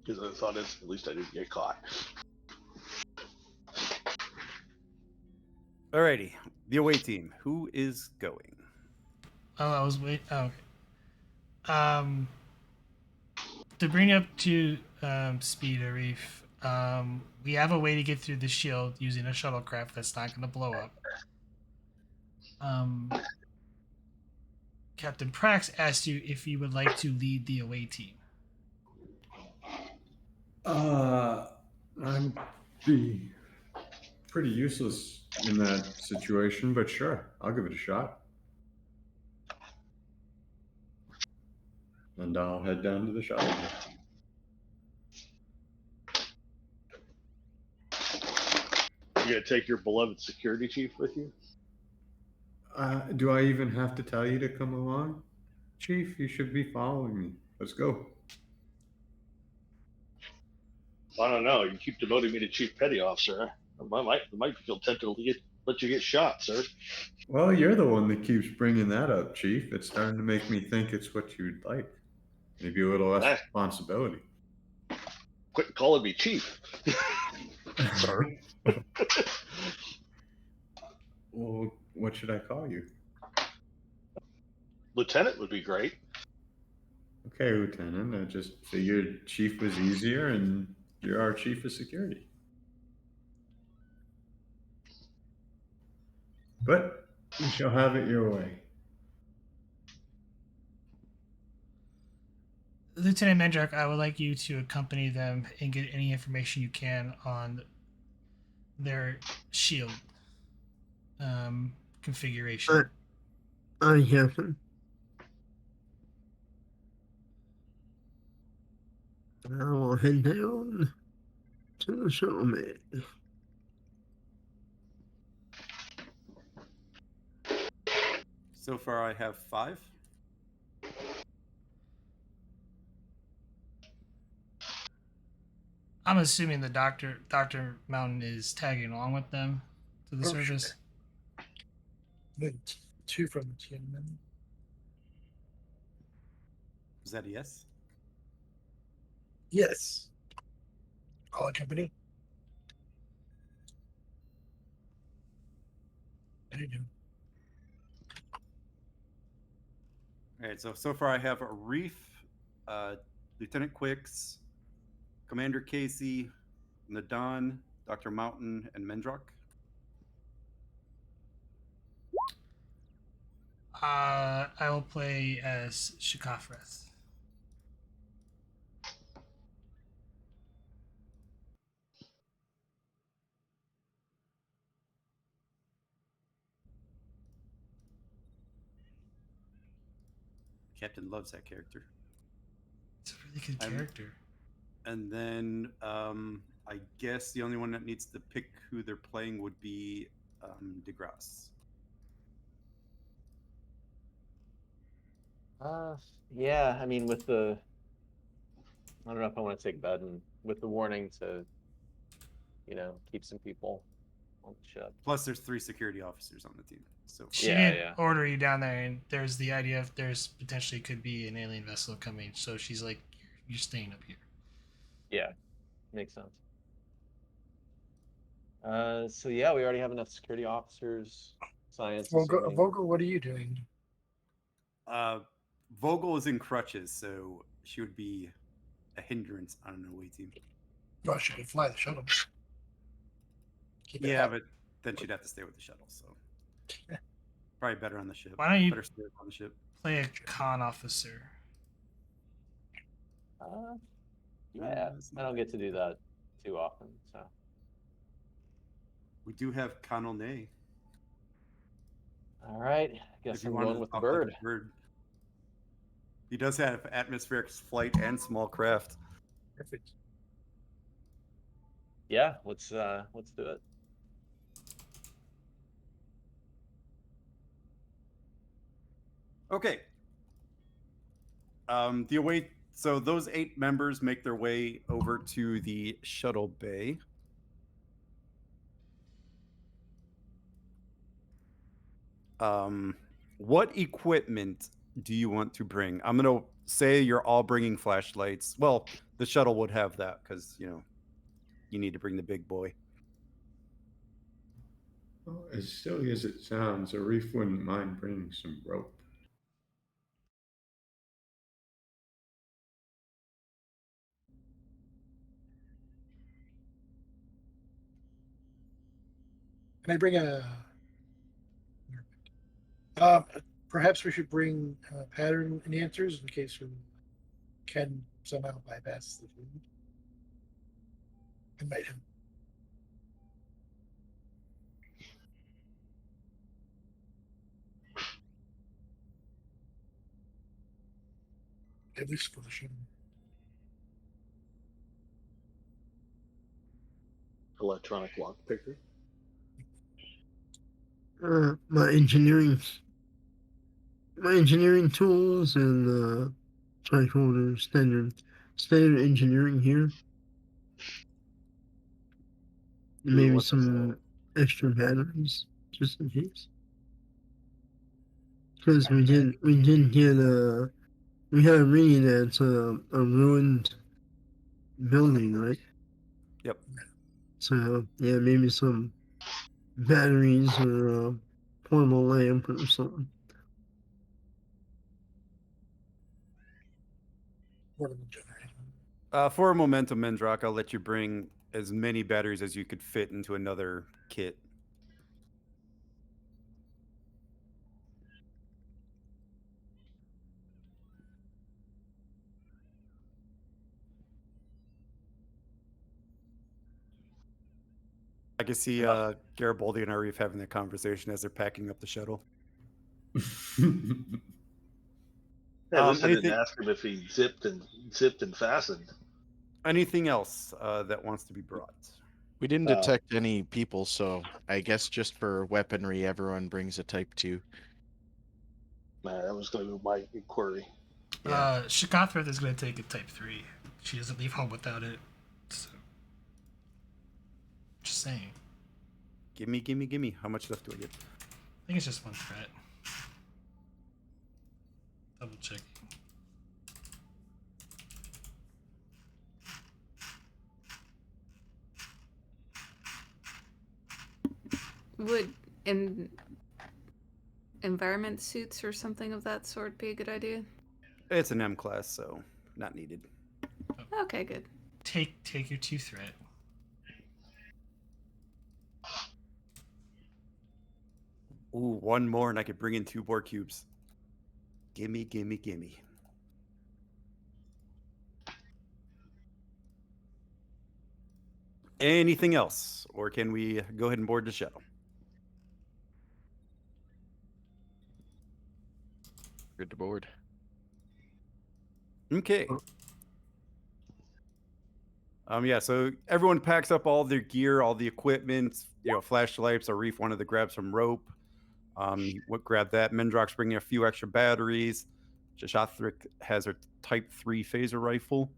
Because the thought is, at least I didn't get caught. Alrighty, the away team. Who is going? Oh, I was waiting. Oh, okay. To bring you up to speed, Arif, we have a way to get through the shield using a shuttlecraft that's not going to blow up. Captain Prax asked you if you would like to lead the away team. I'd be pretty useless in that situation, but sure, I'll give it a shot. And I'll head down to the shuttle. You gonna take your beloved security chief with you? Do I even have to tell you to come along? Chief, you should be following me. Let's go. I don't know. You keep demoting me to chief petty officer. I might feel tempted to let you get shot, sir. Well, you're the one that keeps bringing that up, Chief. It's starting to make me think it's what you'd like. Maybe a little less responsibility. Quit calling me chief. Sorry. Well, what should I call you? Lieutenant would be great. Okay, Lieutenant. I just figured Chief was easier, and you're our Chief of Security. But you shall have it your way. Lieutenant Mendrak, I would like you to accompany them and get any information you can on their shield configuration. I haven't. I will head down to the shuttle bay. So far, I have 5. I'm assuming the Dr. Mountain is tagging along with them to the service. Sure. Then 2 from the Tian An Men. Is that a yes? Yes. All company. How you doing? All right, so far I have Arif, Lieutenant Quicks, Commander Casey, Nadan, Dr. Mountain, and Mendrak. I will play as Shikafreth. Captain loves that character. It's a really good character. And then I guess the only one that needs to pick who they're playing would be DeGrasse. Yeah, I mean, with the, I don't know if I want to take Beden with the warning to, keep some people on the ship. Plus, there's 3 security officers on the team. So She Yeah, didn't yeah. order you down there, and there's the idea of there's potentially could be an alien vessel coming. So she's like, you're staying up here. Yeah, makes sense. So yeah, we already have enough security officers. Science. assuming- Vogel, what are you doing? Vogel is in crutches, so she would be a hindrance on an away team. Well, she could fly the shuttle. Keep it Yeah, up. but then she'd have to stay with the shuttle, so probably better on the ship. Why don't you better stay on the ship? play a con officer? Yeah, I don't get to do that too often, so. We do have Connell Ney. All right, guess I'm going with the bird. He does have atmospheric flight and small craft. Perfect. Yeah, let's do it. Okay. So those 8 members make their way over to the shuttle bay. What equipment do you want to bring? I'm gonna say you're all bringing flashlights. Well, the shuttle would have that because you need to bring the big boy. Well, as silly as it sounds, Arif wouldn't mind bringing some rope. Can I bring a? Perhaps we should bring pattern enhancers in case we can somehow bypass the food. Invite him. At least for the show. Electronic lock picker. My engineering tools and trifolder standard engineering here. Maybe what's some extra batteries just in case. Because we did get we had a reading at a ruined building, right? Yep. So yeah, maybe some batteries or a portable lamp or something. Portable generator. For a momentum, Mendrock, I'll let you bring as many batteries as you could fit into another kit. I can see Garibaldi and Arif having that conversation as they're packing up the shuttle. Yeah, at least I anything- didn't ask him if he zipped and fastened. Anything else that wants to be brought? We didn't detect any people, so I guess just for weaponry, everyone brings a Type 2. Man, that was going to be my inquiry. Shakathrath is going to take a Type 3. She doesn't leave home without it. So. Just saying. Gimme. How much left do I get? I think it's just one threat. Double check. Would environment suits or something of that sort be a good idea? It's an M class, so not needed. Okay, good. Take your 2 threat. Ooh, one more and I could bring in 2 more cubes. Gimme. Anything else? Or can we go ahead and board the shuttle? Good to board. Okay. Yeah, so everyone packs up all their gear, all the equipment, flashlights. Arif wanted to grab some rope. Grab that. Mendrock's bringing a few extra batteries. Jashathric has her Type 3 phaser rifle.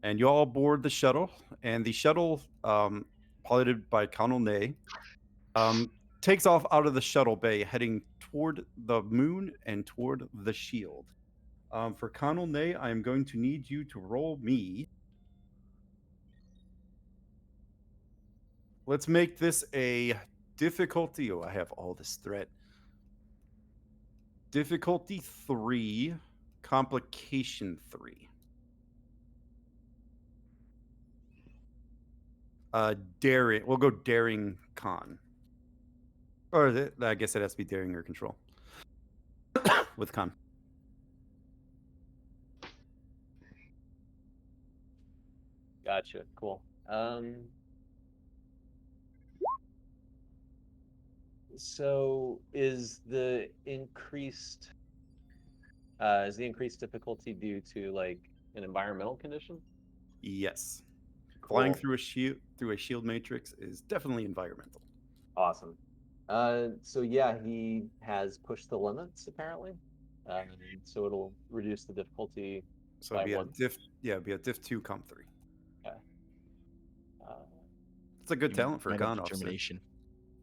And you all board the shuttle. And the shuttle piloted by Colonel Ney, takes off out of the shuttle bay, heading toward the moon and toward the shield. For Colonel Ney, I am going to need you to roll me. Let's make this a difficulty. Oh, I have all this threat. Difficulty 3, complication 3. Daring. We'll go daring con. Or I guess it has to be daring or control with con. Gotcha. Cool. So is the increased difficulty due to like an environmental condition? Yes. Cool. Flying through a shield matrix is definitely environmental. Awesome. So yeah, he has pushed the limits apparently. So it'll reduce the difficulty. So it'd be one. it'd be a diff 2 comp 3. Okay. It's a good talent for a con officer. determination.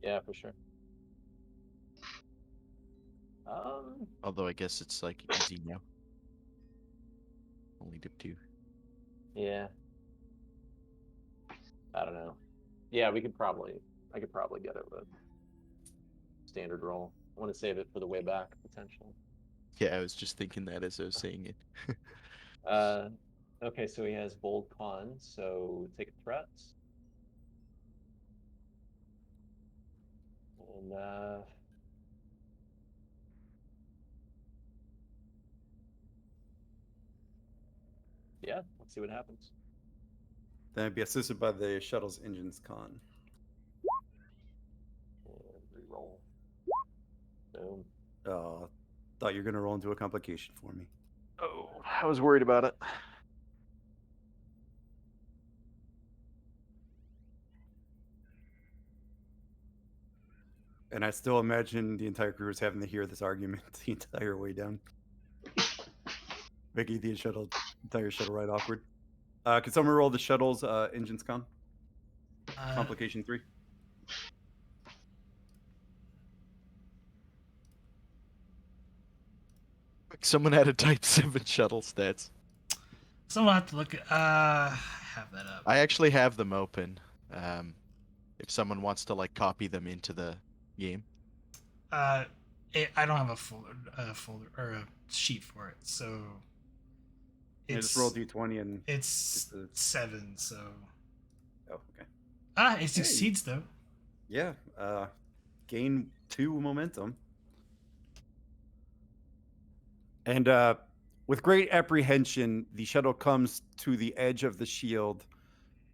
Yeah, for sure. Although I guess it's like easy now. Only diff 2. Yeah. I don't know. Yeah, I could probably get it with standard roll. I want to save it for the way back potential. Yeah, I was just thinking that as I was saying it. Okay, so he has bold con, so take a threat. And yeah, let's see what happens. Then it'd be assisted by the shuttle's engine's con. And reroll. Boom. Thought you were gonna roll into a complication for me. Oh, I was worried about it. And I still imagine the entire crew is having to hear this argument the entire way down. Making the entire shuttle ride awkward. Can someone roll the shuttle's engine's con? Complication 3. Someone had a type 7 shuttle stats. Someone have to look at. Have that up. I actually have them open. If someone wants to like copy them into the game. I don't have a folder or a sheet for it, so. Just roll d20 and. It's 7, so. Oh, okay. It succeeds though. Yeah. Gain 2 momentum. And with great apprehension, the shuttle comes to the edge of the shield.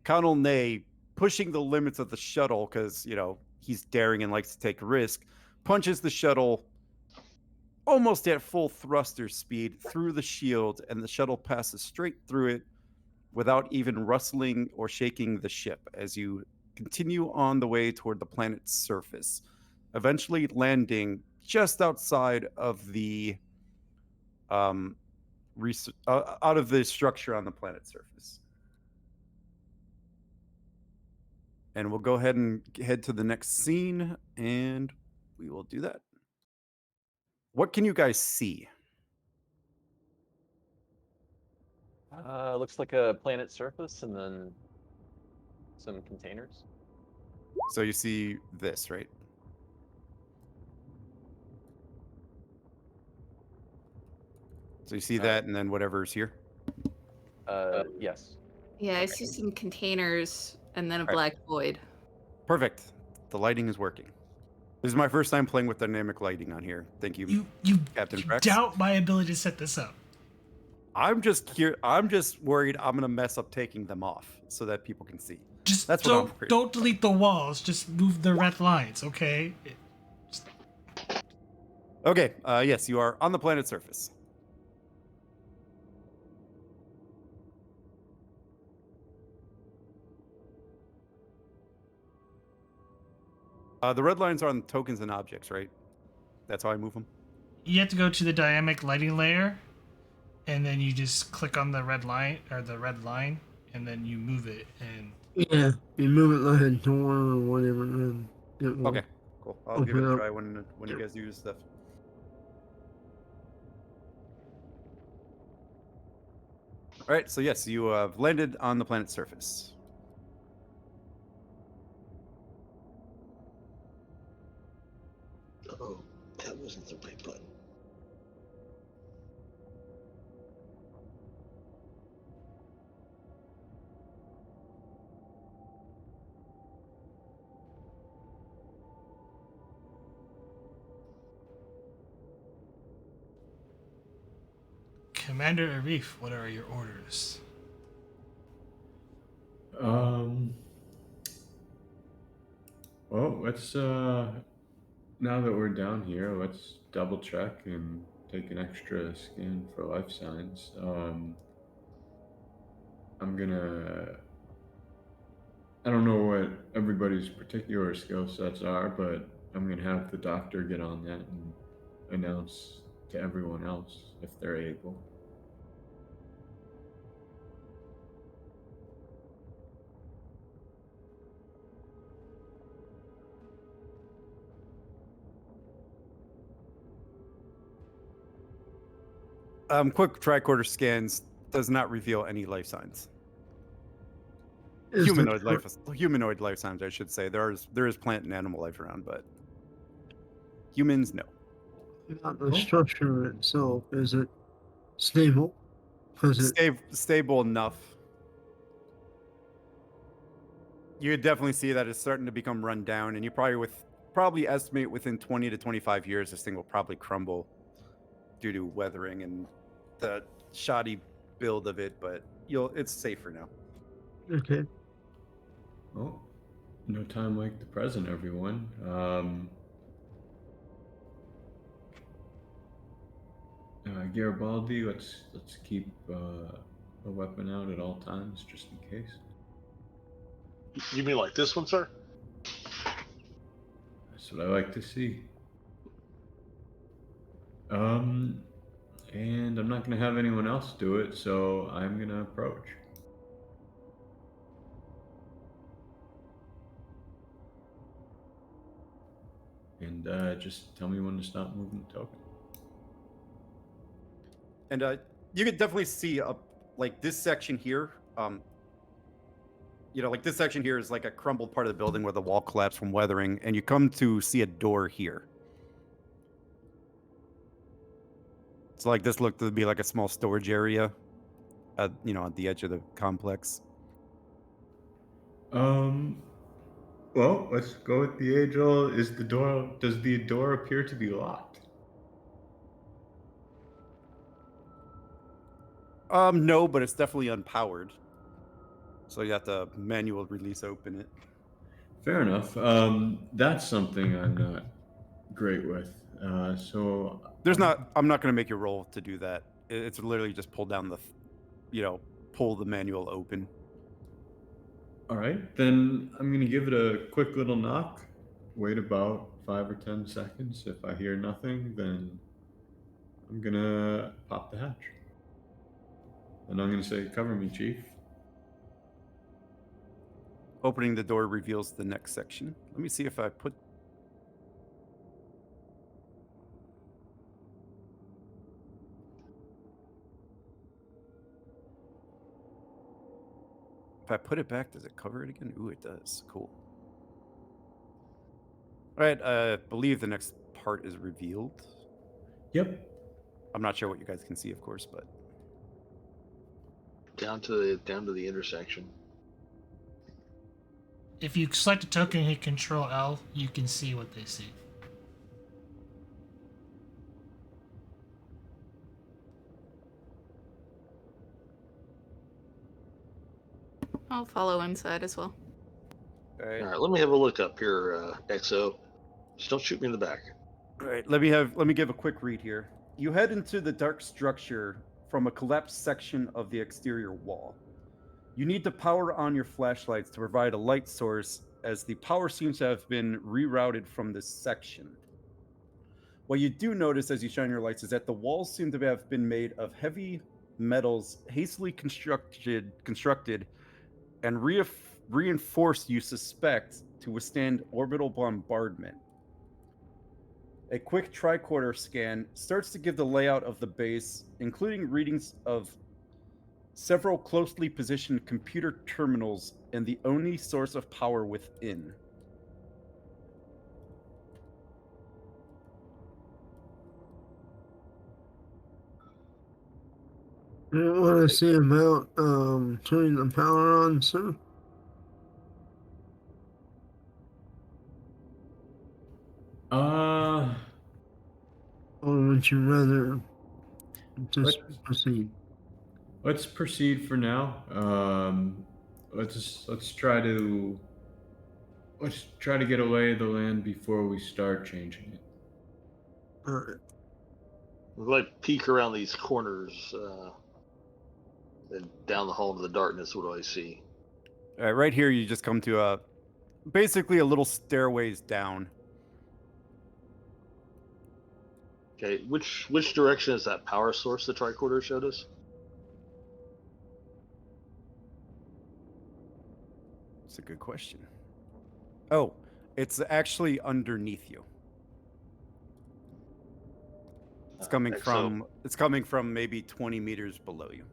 Colonel Ney, pushing the limits of the shuttle because, he's daring and likes to take a risk, punches the shuttle almost at full thruster speed through the shield, and the shuttle passes straight through it without even rustling or shaking the ship as you continue on the way toward the planet's surface, eventually landing just outside of the out of the structure on the planet's surface. And we'll go ahead and head to the next scene, and we will do that. What can you guys see? Looks like a planet surface and then some containers. So you see this, right? So you see that, and then whatever's here? Yes. Yeah, I see some containers and then a black void. Perfect. The lighting is working. This is my first time playing with dynamic lighting on here. Thank you, Captain You Prex. doubt my ability to set this up. I'm just worried I'm gonna mess up taking them off so that people can see. Just That's what I'm worried don't delete the walls. Just move the red lines, okay? Okay. Yes, you are on the planet's surface. The red lines are on tokens and objects, right? That's how I move them. You have to go to the dynamic lighting layer, and then you just click on the red line, and then you move it, and Yeah, you move it like a door or whatever, and it will Okay, cool. I'll give it open a up. try when you guys use stuff. All right, so yes, you have landed on the planet's surface. Oh, that wasn't the right button. Commander Arif, what are your orders? Well, let's now that we're down here, let's double check and take an extra scan for life signs. I'm gonna. I don't know what everybody's particular skill sets are, but I'm gonna have the doctor get on that and announce to everyone else if they're able. Quick tricorder scans does not reveal any life signs. Is Humanoid life signs, I should say. There is plant and animal life around, but humans, no. not the structure itself, is it stable? Because it Stable enough. You could definitely see that it's starting to become run down, and you probably estimate within 20 to 25 years this thing will probably crumble due to weathering and the shoddy build of it, but it's safer now. okay. Oh, no time like the present, everyone. Garibaldi, let's keep a weapon out at all times, just in case. You mean like this one, sir? That's what I like to see. And I'm not gonna have anyone else do it, so I'm gonna approach. And just tell me when to stop moving the token. And you could definitely see like this section here. Like this section here is like a crumbled part of the building where the wall collapsed from weathering, and you come to see a door here. So like this looked to be like a small storage area, at the edge of the complex. Well, let's go with the age-old. Does the door appear to be locked? No, but it's definitely unpowered. So you have to manual release open it. Fair enough. That's something I'm not great with. So I'm not going to make you roll to do that. It's literally just pull down pull the manual open. All right, then I'm gonna give it a quick little knock. Wait about 5 or 10 seconds. If I hear nothing, then I'm gonna pop the hatch. And I'm gonna say, "Cover me, Chief." Opening the door reveals the next section. Let me see if I put... If I put it back, does it cover it again? Ooh, it does. Cool. All right, I believe the next part is revealed. Yep. I'm not sure what you guys can see, of course, but... Down to the intersection. If you select a token and hit Control L, you can see what they see. I'll follow inside as well. All right. All right, let me have a look up here, XO. Just don't shoot me in the back. All right, let me give a quick read here. You head into the dark structure from a collapsed section of the exterior wall. You need to power on your flashlights to provide a light source, as the power seems to have been rerouted from this section. What you do notice as you shine your lights is that the walls seem to have been made of heavy metals hastily constructed and reinforced, you suspect, to withstand orbital bombardment. A quick tricorder scan starts to give the layout of the base, including readings of several closely positioned computer terminals and the only source of power within. You want to see about turning the power on, sir? Or would you rather just proceed? Let's proceed for now. Let's try to get a lay of the land before we start changing it. All right. If I peek around these corners and down the hall into the darkness, what do I see? All right, right here, you just come to basically a little stairways down. Okay, which direction is that power source the tricorder showed us? That's a good question. Oh, it's actually underneath you. It's coming from maybe 20 meters below you.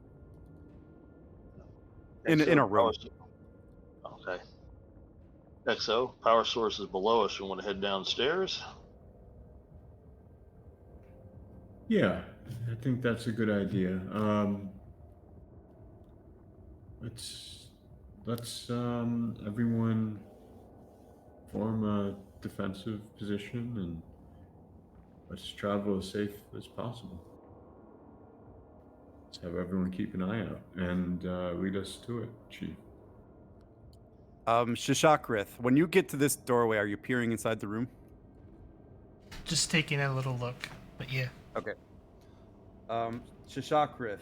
In a room. Okay. XO, power source is below us. You want to head downstairs? Yeah, I think that's a good idea. Let's everyone form a defensive position and let's travel as safe as possible. Let's have everyone keep an eye out and lead us to it, Chief. Shashakrith, when you get to this doorway, are you peering inside the room? Just taking a little look, but yeah. Okay. Shashakrith,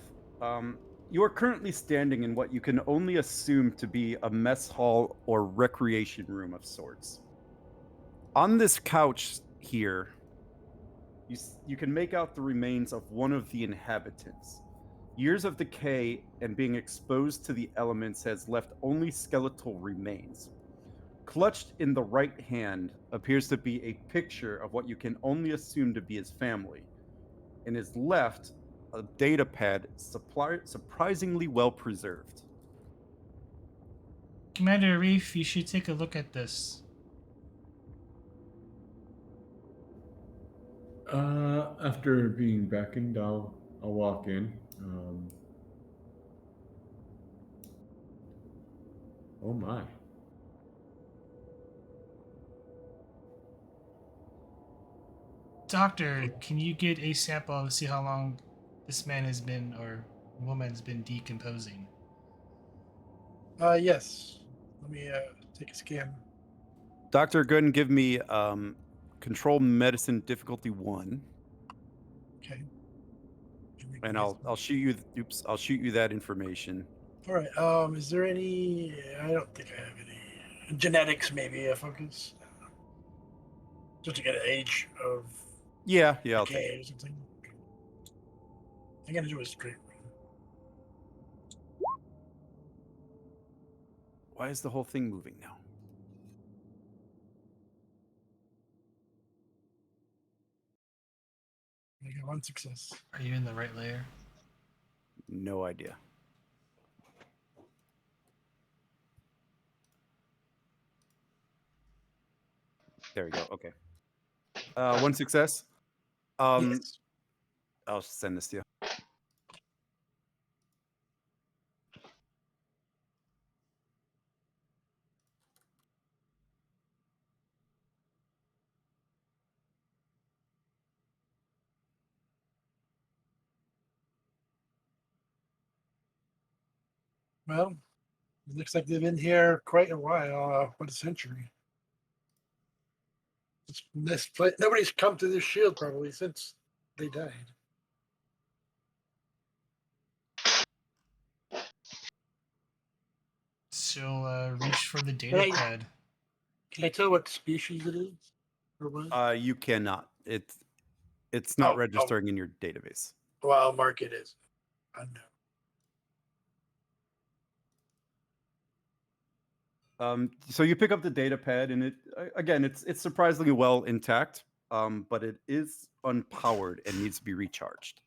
you are currently standing in what you can only assume to be a mess hall or recreation room of sorts. On this couch here, you can make out the remains of one of the inhabitants. Years of decay and being exposed to the elements has left only skeletal remains. Clutched in the right hand appears to be a picture of what you can only assume to be his family. In his left, a data pad surprisingly well preserved. Commander Reef, you should take a look at this. After being beckoned, I'll walk in. Oh my. Doctor, can you get a sample to see how long this man has been, or woman's been decomposing? Yes. Let me take a scan. Doctor, go ahead and give me control medicine difficulty 1. Okay. And I'll shoot you. I'll shoot you that information. All right. Is there any? I don't think I have any genetics. Maybe a focus, just to get an age of. Yeah. I'll take it. Or something. I'm gonna do a straight run. Why is the whole thing moving now? I got 1 success. Are you in the right layer? No idea. There we go. Okay. 1 success. Yes. I'll send this to you. Well, it looks like they've been here quite a while. What a century. This place, nobody's come to this shield probably since they died. So reach for the data pad. Can I tell what species it is? Or what? You cannot. It's not registering in your database. Well, I'll mark it as unknown. So you pick up the data pad, and again, it's surprisingly well intact, but it is unpowered and needs to be recharged.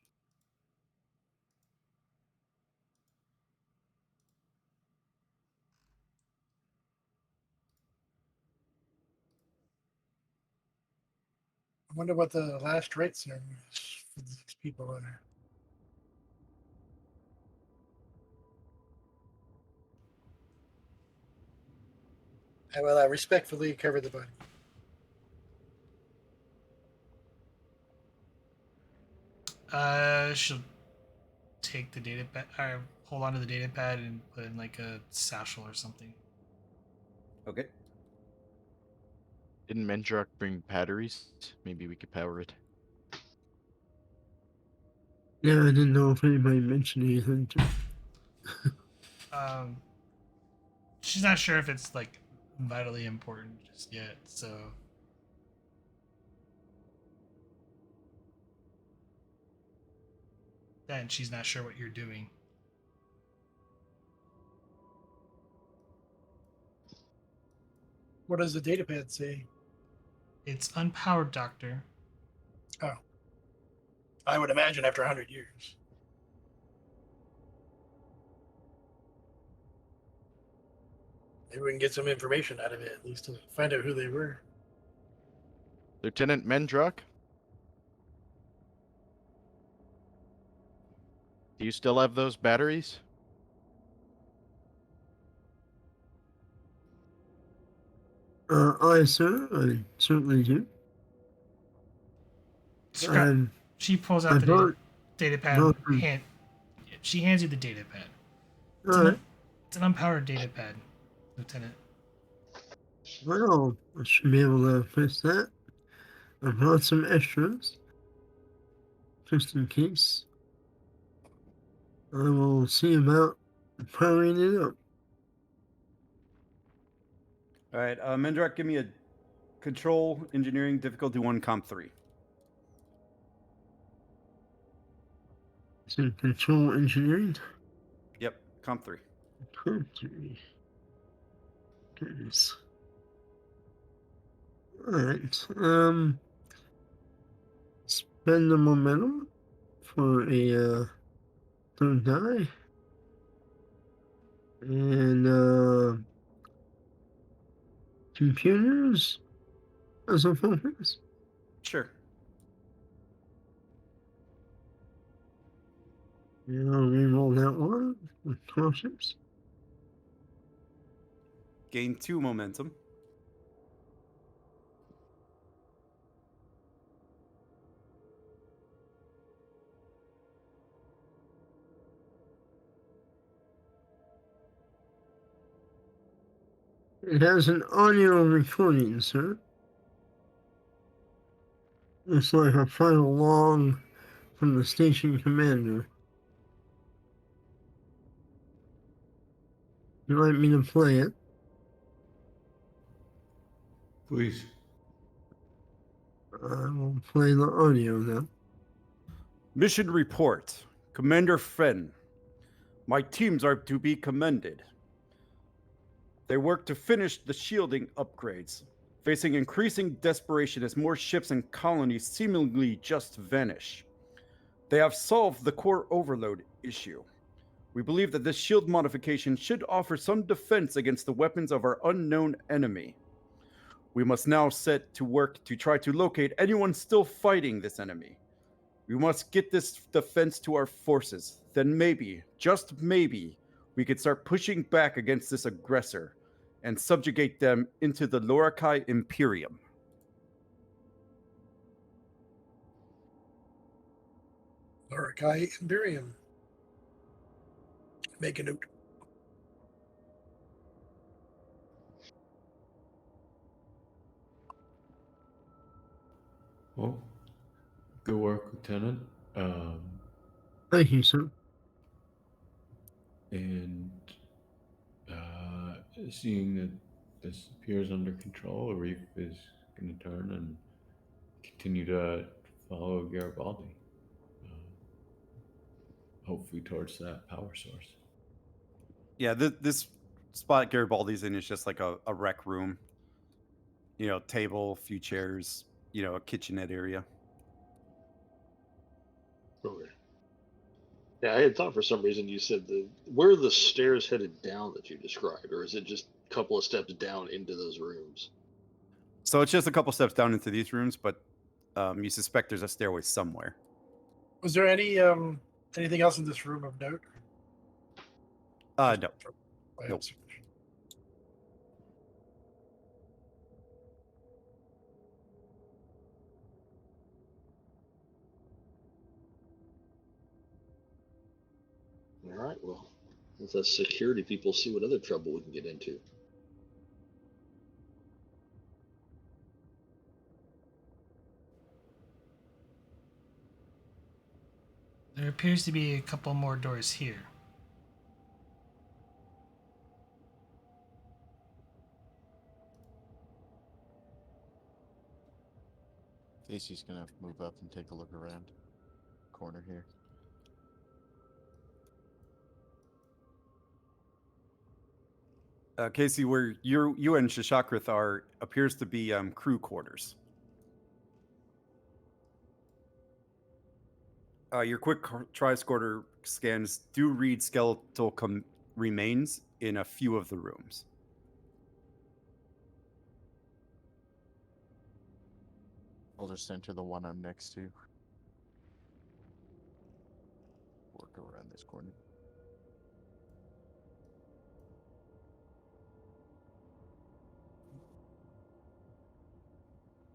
I wonder what the last rite ceremony is for these people on there. I will respectfully cover the body. She'll take the data pad, or hold on to the data pad and put in like a satchel or something. Okay. Didn't Mendrock bring batteries? Maybe we could power it. Yeah, I didn't know if anybody mentioned anything. She's not sure if it's like vitally important just yet, so. And she's not sure what you're doing. What does the datapad say? It's unpowered, Doctor. Oh. I would imagine after 100 years. Maybe we can get some information out of it, at least to find out who they were. Lieutenant Mendrock? Do you still have those batteries? Sir, I certainly do. She pulls out I the data pad. brought- She hands you the data pad. Alright, It's an unpowered data pad, Lieutenant. well, I should be able to fix that. I brought some extras, just in case. I will see about powering it up. All right, Mendrock, give me a control engineering difficulty 1, comp 3. So control engineering. Yep, comp 3. Country. Goodness. Alright. Spend the momentum for a third die. And computers as a focus. Sure. And I'll reroll that one with cautious. Gain 2 momentum. It has an audio recording, sir. It's like a final log from the station commander. You'd like me to play it? Please. I will play the audio now. Mission report. Commander Fenn. My teams are to be commended. They work to finish the shielding upgrades, facing increasing desperation as more ships and colonies seemingly just vanish. They have solved the core overload issue. We believe that this shield modification should offer some defense against the weapons of our unknown enemy. We must now set to work to try to locate anyone still fighting this enemy. We must get this defense to our forces. Then maybe, just maybe, we could start pushing back against this aggressor and subjugate them into the Lorikai Imperium. Lorikai Imperium. Make a note. Well, good work, Lieutenant. Thank you, sir. And seeing that this appears under control, Reef is going to turn and continue to follow Garibaldi, hopefully towards that power source. Yeah, this spot Garibaldi's in is just like a rec room. You know, table, few chairs, you know, a kitchenette area. Okay. Yeah, I had thought for some reason you said where are the stairs headed down that you described, or is it just a couple of steps down into those rooms? So it's just a couple steps down into these rooms, but you suspect there's a stairway somewhere. Was there any anything else in this room of note? No. My Nope. observation. All right, well, let us security people see what other trouble we can get into. There appears to be a couple more doors here. Casey's gonna move up and take a look around. Corner here. Casey, where you and Shashakrith are appears to be crew quarters. Your quick tri-scorter scans do read skeletal remains in a few of the rooms. I'll just enter the one I'm next to. Work around this corner.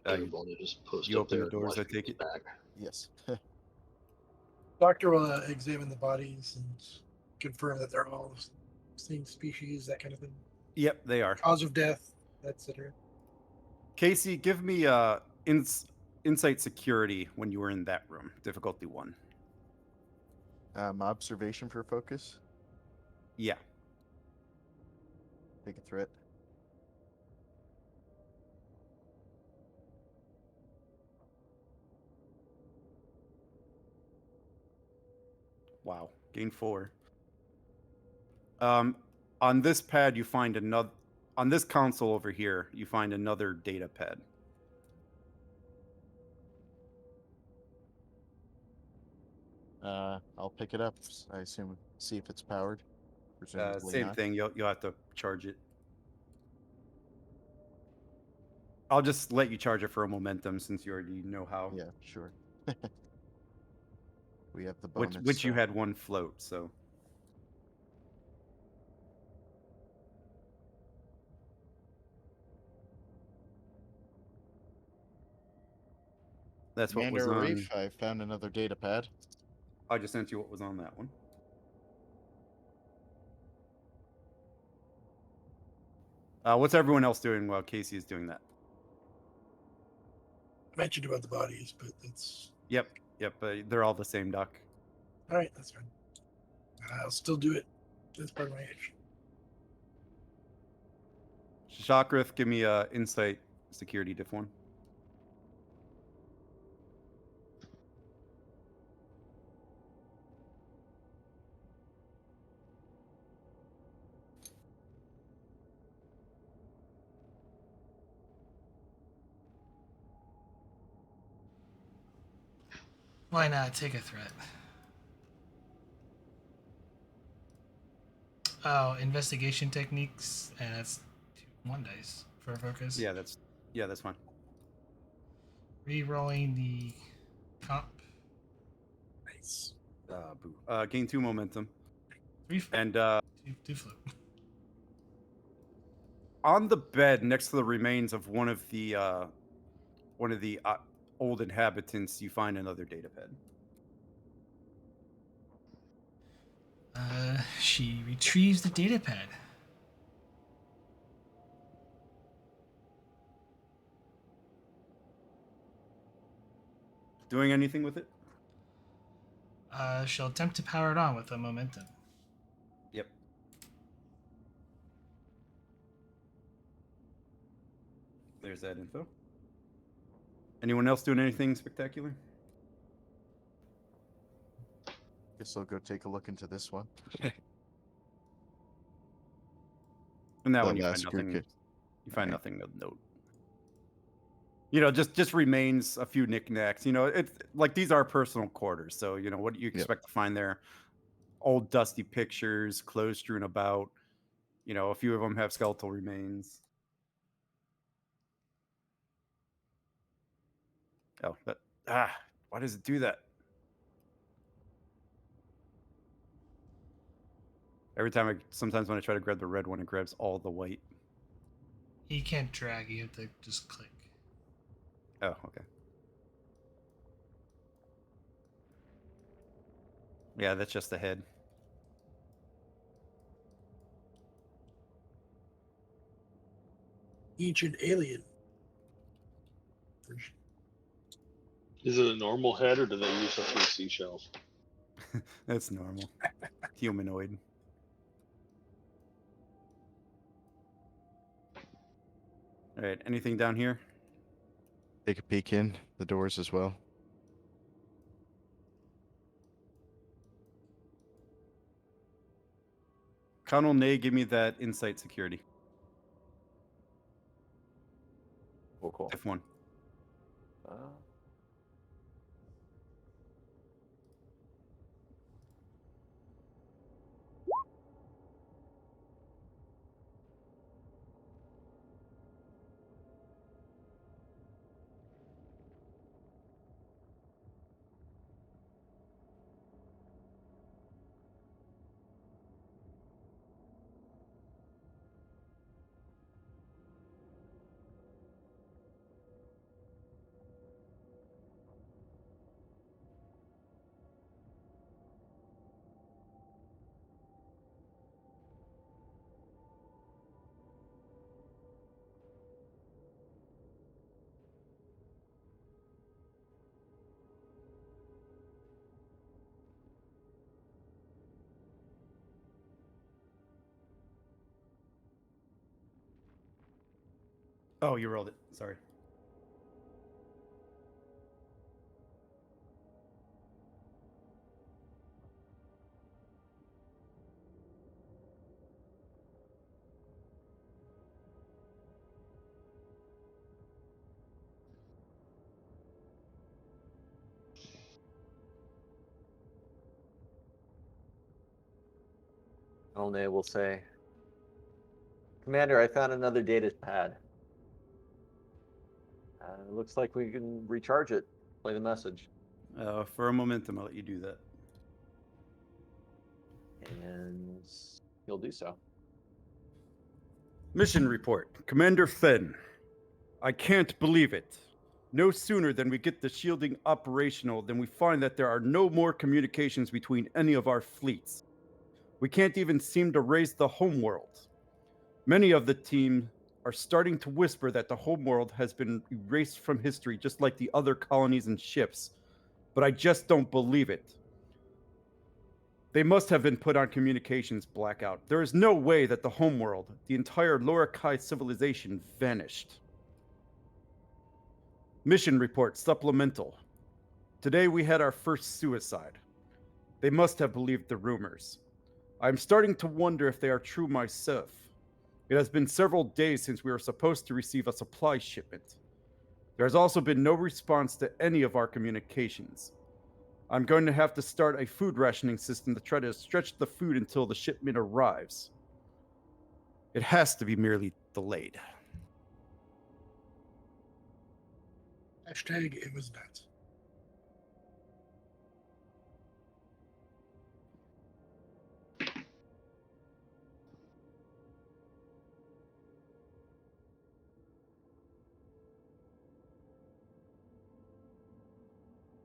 Garibaldi just post you up open there the doors, and I watch take people it? back. Yes. Doctor will examine the bodies and confirm that they're all same species, that kind of thing. Yep, they are. Cause of death, etc. Casey, give me insight security when you were in that room. Difficulty 1. Observation for focus. Yeah. Take a threat. Wow. Gain 4. On this pad, you find another. On this console over here, you find another data pad. I'll pick it up. I assume. See if it's powered. Presumably Same not. thing. You'll have to charge it. I'll just let you charge it for a momentum since you already know how. Yeah, sure. We have the bonus. Which you so- had one float, so. That's what was Commander on. Reef, I found another data pad. I just sent you what was on that one. What's everyone else doing while Casey is doing that? I mentioned about the bodies, but that's Yep. They're all the same, Doc. all right. That's fine. I'll still do it. That's part of my action. Shakrith, give me a insight security diff 1. Why not take a threat? Oh, investigation techniques, and that's 1 dice for focus. Yeah, that's fine. Re-rolling the comp. Nice. Boo. Gain 2 momentum. 3 And two float. on the bed next to the remains of one of the old inhabitants, you find another data pad. She retrieves the data pad. Doing anything with it? She'll attempt to power it on with a momentum. Yep. There's that info. Anyone else doing anything spectacular? Guess I'll go take a look into this one. And that the one you find last nothing. cricket. You find Alright. nothing of note. You know, just remains, a few knickknacks. You know, it's like these are personal quarters, so you know what do you expect to find there? Old dusty pictures, clothes strewn about. You know, a few of them have skeletal remains. Oh, why does it do that? Every time sometimes when I try to grab the red one, it grabs all the white. You can't drag, you have to just click. Oh, okay. Yeah, that's just the head. Ancient alien. Is it a normal head, or do they use a few seashells? That's normal. Humanoid. All right, anything down here? Take a peek in the doors as well. Colonel Nay, give me that insight security. Cool. F1. Oh, you rolled it. Sorry. Only will say, Commander, I found another data pad. It looks like we can recharge it. Play the message. For a momentum, I'll let you do that. And he'll do so. Mission report. Commander Fenn. I can't believe it. No sooner than we get the shielding operational than we find that there are no more communications between any of our fleets. We can't even seem to raise the homeworld. Many of the team are starting to whisper that the homeworld has been erased from history just like the other colonies and ships, but I just don't believe it. They must have been put on communications blackout. There is no way that the homeworld, the entire Lorikai civilization, vanished. Mission report supplemental. Today we had our first suicide. They must have believed the rumors. I'm starting to wonder if they are true myself. It has been several days since we were supposed to receive a supply shipment. There has also been no response to any of our communications. I'm going to have to start a food rationing system to try to stretch the food until the shipment arrives. It has to be merely delayed. Hashtag it was nuts.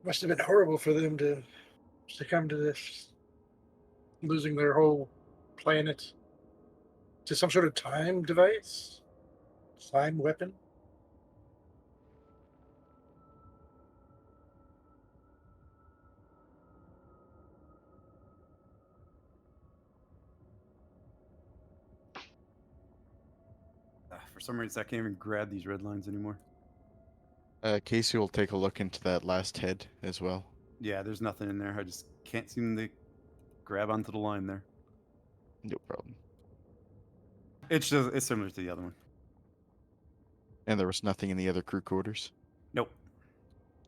Must have been horrible for them to succumb to this, losing their whole planet to some sort of time device, time weapon. For some reason, I can't even grab these red lines anymore. Casey will take a look into that last head as well. Yeah, there's nothing in there. I just can't seem to grab onto the line there. No problem. It's similar to the other one. And there was nothing in the other crew quarters? Nope.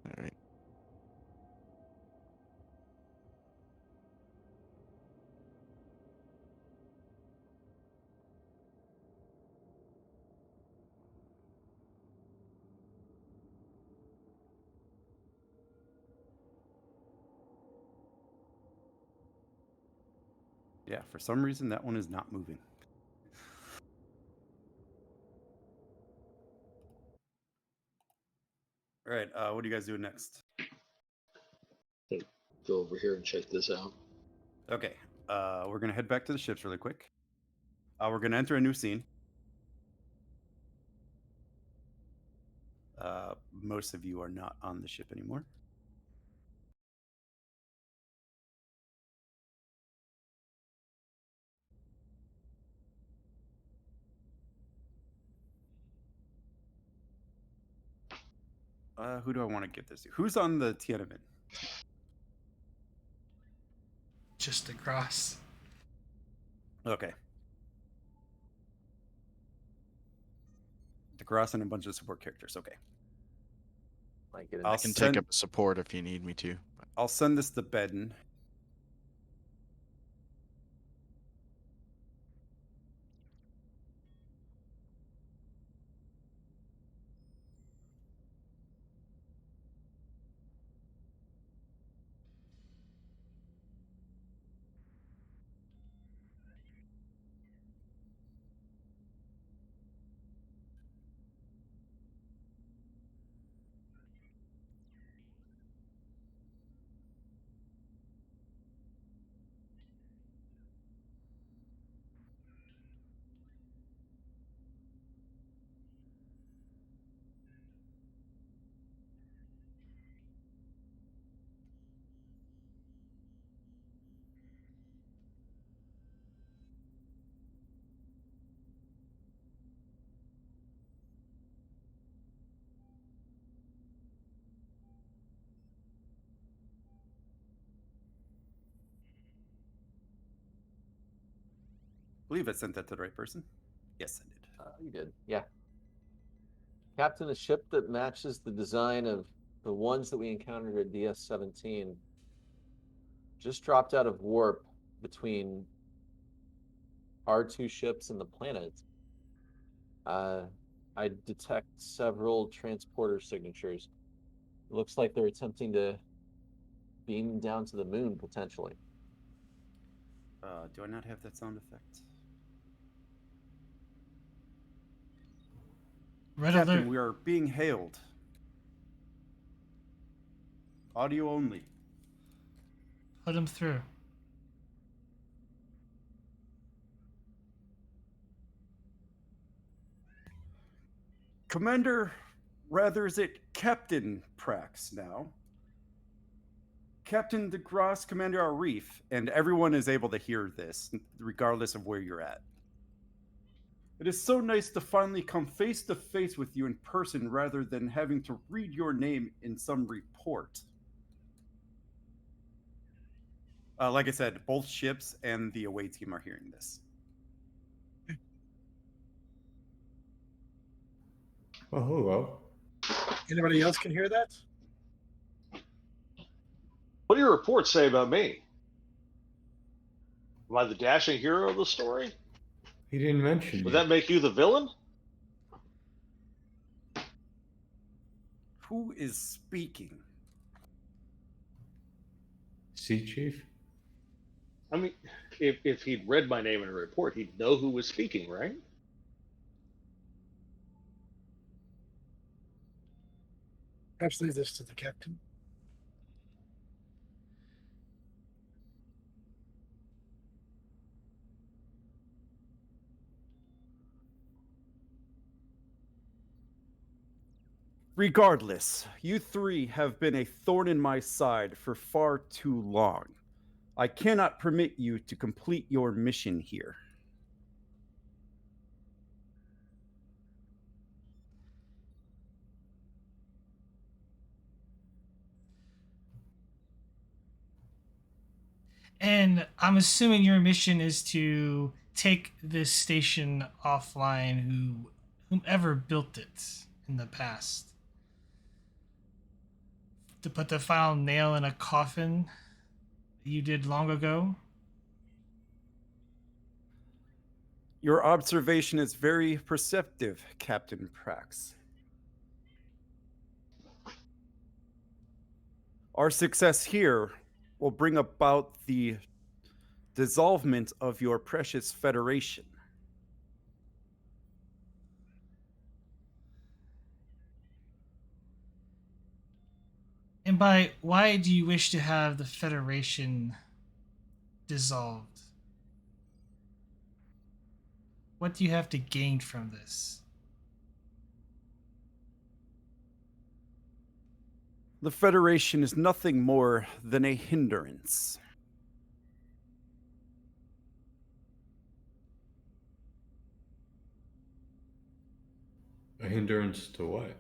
All right. Yeah, for some reason that one is not moving. All right, what are you guys doing next? Go over here and check this out. Okay, we're gonna head back to the ships really quick. We're gonna enter a new scene. Most of you are not on the ship anymore. Who do I want to give this to? Who's on the Tian An Men? Just across. Okay. DeGrasse and a bunch of support characters. Okay. Might get I'll I can send- take up support if you need me to. I'll send this to Bedden. I believe I sent that to the right person. Yes, I did. You did, yeah. Captain, a ship that matches the design of the ones that we encountered at DS-17 just dropped out of warp between our two ships and the planet. I detect several transporter signatures. It looks like they're attempting to beam down to the moon, potentially. Do I not have that sound effect? Red Captain, alert. we are being hailed. Audio only. Put him through. Commander, rather is it Captain Prax now? Captain DeGrasse, Commander Arif, and everyone is able to hear this, regardless of where you're at. It is so nice to finally come face to face with you in person rather than having to read your name in some report. Like I said, both ships and the away team are hearing this. Oh, hello. Anybody else can hear that? What do your reports say about me? Am I the dashing hero of the story? He didn't mention Would you. that make you the villain? Who is speaking? Sea Chief? I mean, if he'd read my name in a report, he'd know who was speaking, right? Perhaps leave this to the captain. Regardless, you three have been a thorn in my side for far too long. I cannot permit you to complete your mission here. And I'm assuming your mission is to take this station offline whomever built it in the past. To put the final nail in a coffin you did long ago? Your observation is very perceptive, Captain Prax. Our success here will bring about the dissolvement of your precious Federation. And by why do you wish to have the Federation dissolved? What do you have to gain from this? The Federation is nothing more than a hindrance. A hindrance to what?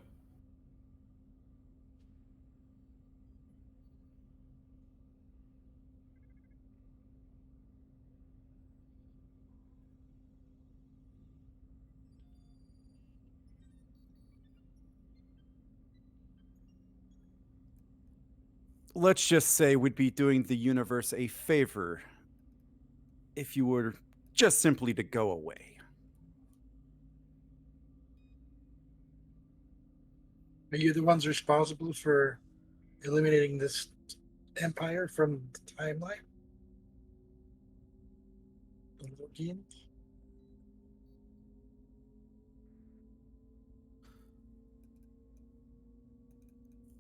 Let's just say we'd be doing the universe a favor if you were just simply to go away. Are you the ones responsible for eliminating this empire from the timeline? The Lokians?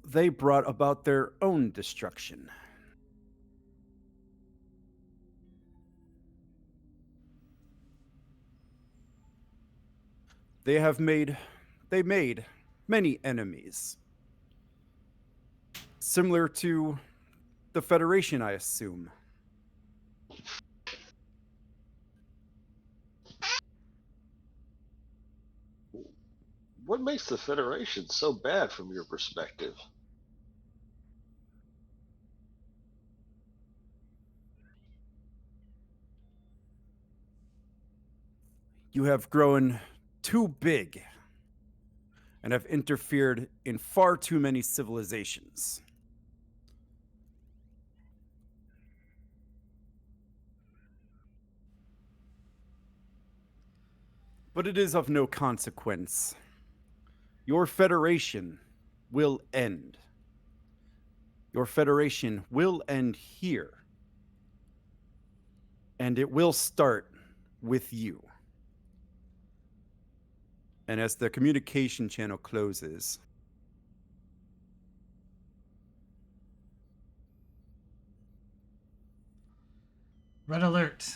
They brought about their own destruction. They made many enemies. Similar to the Federation, I assume. What makes the Federation so bad from your perspective? You have grown too big and have interfered in far too many civilizations. But it is of no consequence. Your Federation will end. Your Federation will end here. And it will start with you. And as the communication channel closes, Red alert.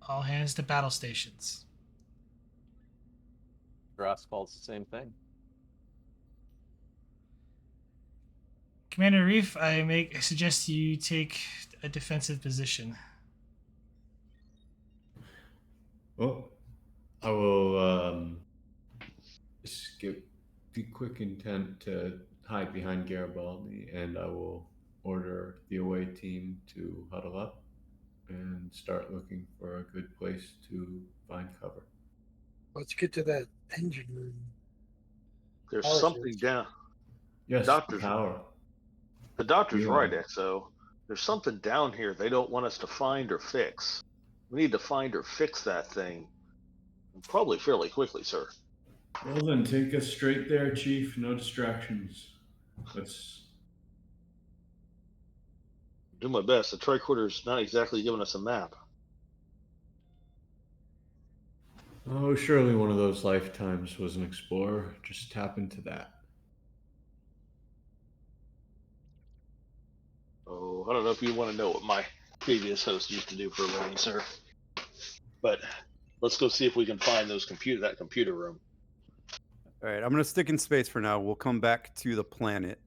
All hands to battle stations. Grass calls the same thing. Commander Reef, I suggest you take a defensive position. Well, I will skip the quick intent to hide behind Garibaldi, and I will order the away team to huddle up and start looking for a good place to find cover. Let's get to that engine room. There's Power something source. down. Yes, Doctor's power. The doctor's Yeah. right, Exo. There's something down here they don't want us to find or fix. We need to find or fix that thing. Probably fairly quickly, sir. Well then, take us straight there, Chief. No distractions. Let's. Do my best. The tricorder's not exactly giving us a map. Oh, surely one of those lifetimes was an explorer. Just tap into that. Oh, I don't know if you want to know what my previous host used to do for a living, sir. But let's go see if we can find that computer room. all right, I'm going to stick in space for now. We'll come back to the planet.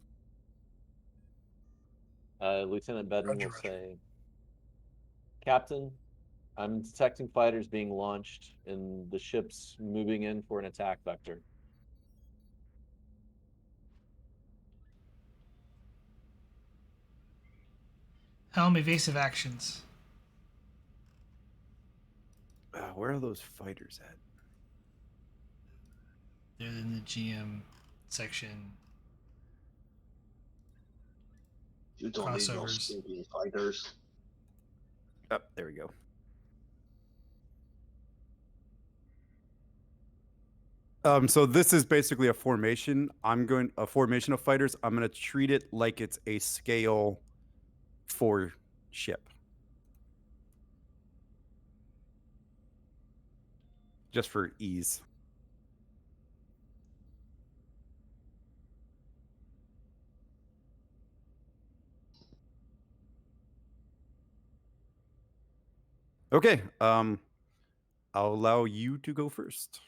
Lieutenant Bedden Roger, will roger. say, Captain, I'm detecting fighters being launched and the ship's moving in for an attack vector. Helm evasive actions. Where are those fighters at? They're in the GM section. You don't need no Crossovers. stinking fighters. Oh, there we go. So this is basically a formation. A formation of fighters. I'm going to treat it like it's a scale 4 ship. Just for ease. Okay. I'll allow you to go first.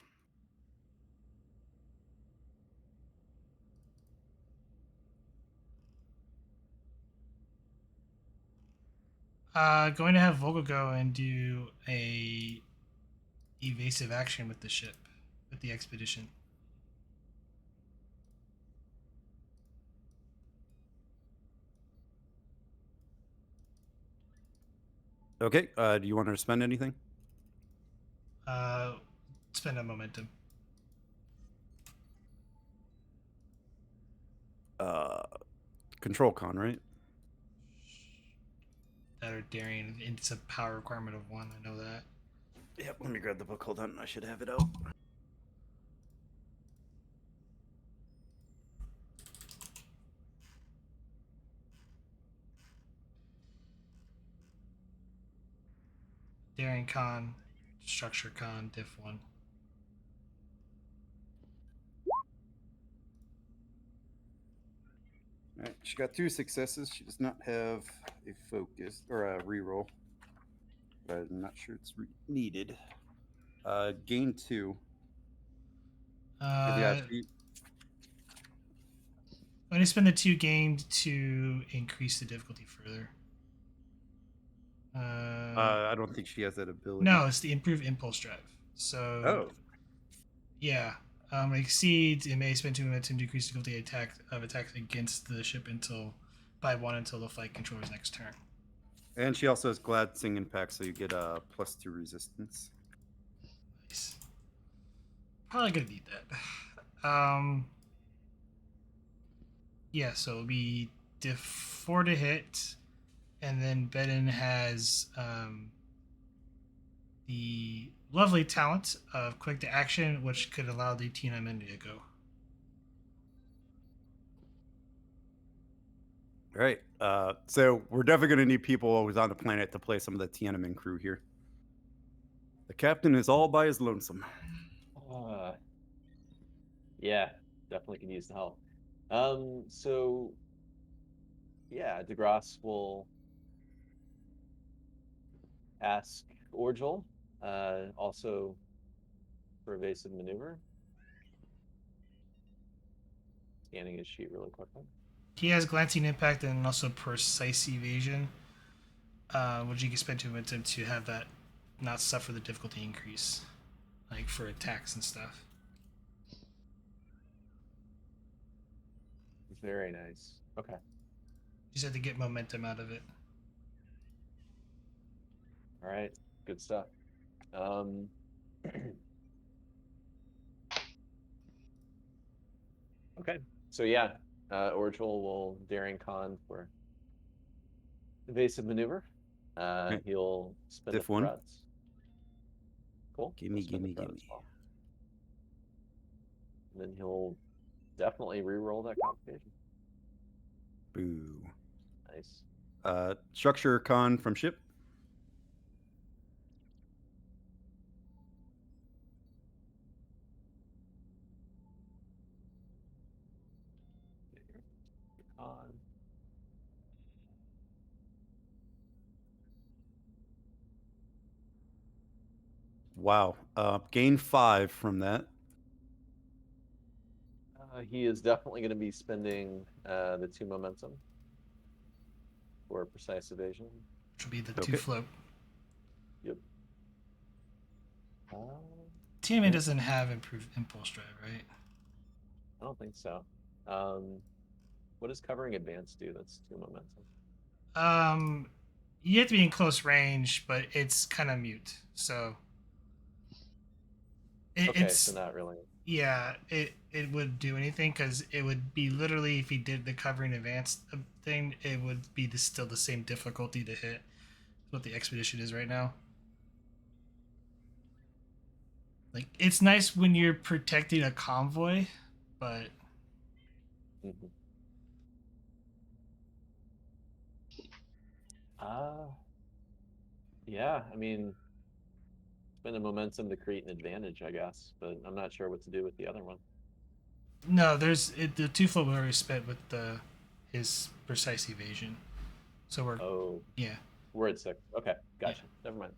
Going to have Vogel go and do a evasive action with the ship, with the expedition. Okay. Do you want her to spend anything? Spend a momentum. Control con, right? That are daring. It's a power requirement of 1. I know that. Yep. Let me grab the book. Hold on. I should have it out. Daring con, structure con, diff 1. All right, she got 2 successes. She does not have a focus or a reroll, but I'm not sure it's needed. Gain 2. Yeah, I'm going to spend the 2 gained to increase the difficulty further. I don't think she has that ability. No, it's the improve impulse drive. So, Oh, yeah. Exceeds, it may spend 2 momentum to decrease the difficulty of attacks against the ship by 1 until the flight controller's next turn. and she also has Gladsing Impact, so you get a +2 resistance. Nice. Probably gonna need that. Yeah, so it'll be diff 4 to hit, and then Bedin has the lovely talent of quick to action, which could allow the Tian An Men to go. All right. So we're definitely going to need people always on the planet to play some of the Tian An Men crew here. The captain is all by his lonesome. Yeah, definitely could use the help. So yeah, DeGrasse will ask Orgel, also for evasive maneuver. Scanning his sheet really quickly. He has glancing impact and also precise evasion, which you can spend 2 momentum to have that not suffer the difficulty increase, like for attacks and stuff. Very nice. Okay. You just have to get momentum out of it. All right. Good stuff. Okay. So yeah, Orgel will daring con for evasive maneuver. He'll spend Diff the 1. threats. Cool. Gimme, He'll spend the gimme, threat gimme. as well. And then he'll definitely re-roll that complication. Boo. Nice. Structure con from ship. Con. Wow. Gain 5 from that. He is definitely going to be spending the 2 momentum for precise evasion. Which will be the Okay. 2 float. Yep. Tian An Men doesn't have improved impulse drive, right? I don't think so. What does covering advance do? That's 2 momentum. You have to be in close range, but it's kind of mute. So Okay, It's so not really. yeah, it would do anything because it would be literally if he did the covering advanced thing, it would be still the same difficulty to hit. What the expedition is right now. Like it's nice when you're protecting a convoy, but Mm-hmm. Yeah, I mean, spend a momentum to create an advantage, I guess, but I'm not sure what to do with the other one. no, the 2 foot we already spent with his precise evasion, so Oh, yeah. we're at 6. Okay, gotcha. Never mind.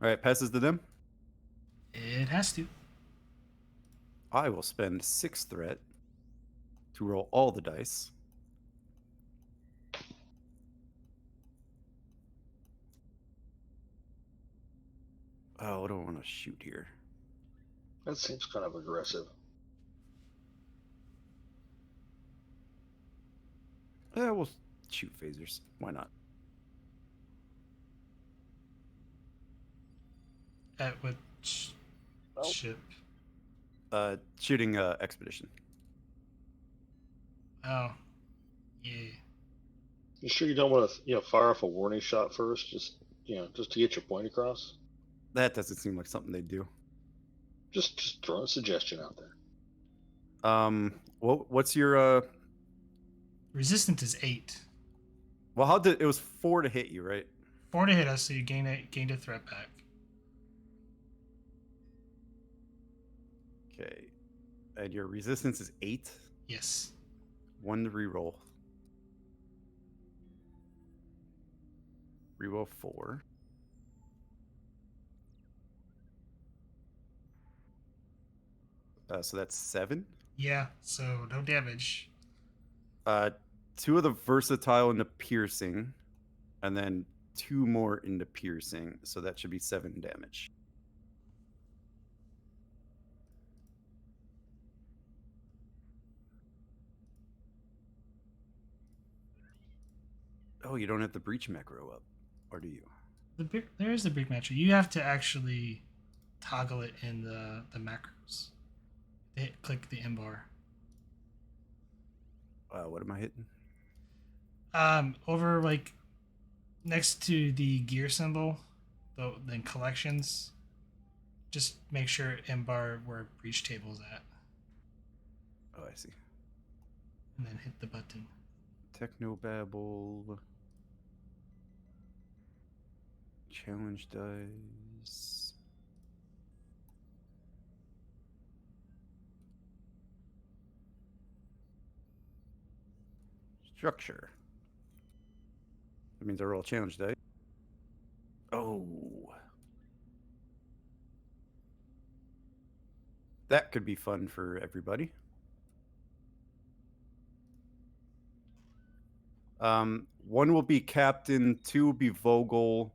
All right, passes to them. It has to. I will spend 6 threat to roll all the dice. Oh, what do I want to shoot here? That seems kind of aggressive. Yeah, we'll shoot phasers. Why not? At which Oh. ship? Shooting expedition. Oh, yeah. You sure you don't want to, fire off a warning shot first, just to get your point across? That doesn't seem like something they do. Just throw a suggestion out there. What's your Resistance is 8. Well, how did it was 4 to hit you, right? 4 to hit us, so you gained a threat back. Okay. And your resistance is 8? Yes. 1 to reroll. Reroll 4. So that's 7. Yeah, so no damage. 2 of the versatile into piercing, and then 2 more into piercing, so that should be 7 damage. Oh, you don't have the breach macro up, or do you? There is the breach macro. You have to actually toggle it in the macros. Click the M bar. What am I hitting? Over like next to the gear symbol, then collections. Just make sure M bar where breach table's at. Oh, I see. And then hit the button. Technobabble. Challenge dice. Structure. That means I roll a challenge die. Oh. That could be fun for everybody. 1 will be Captain, 2 will be Vogel,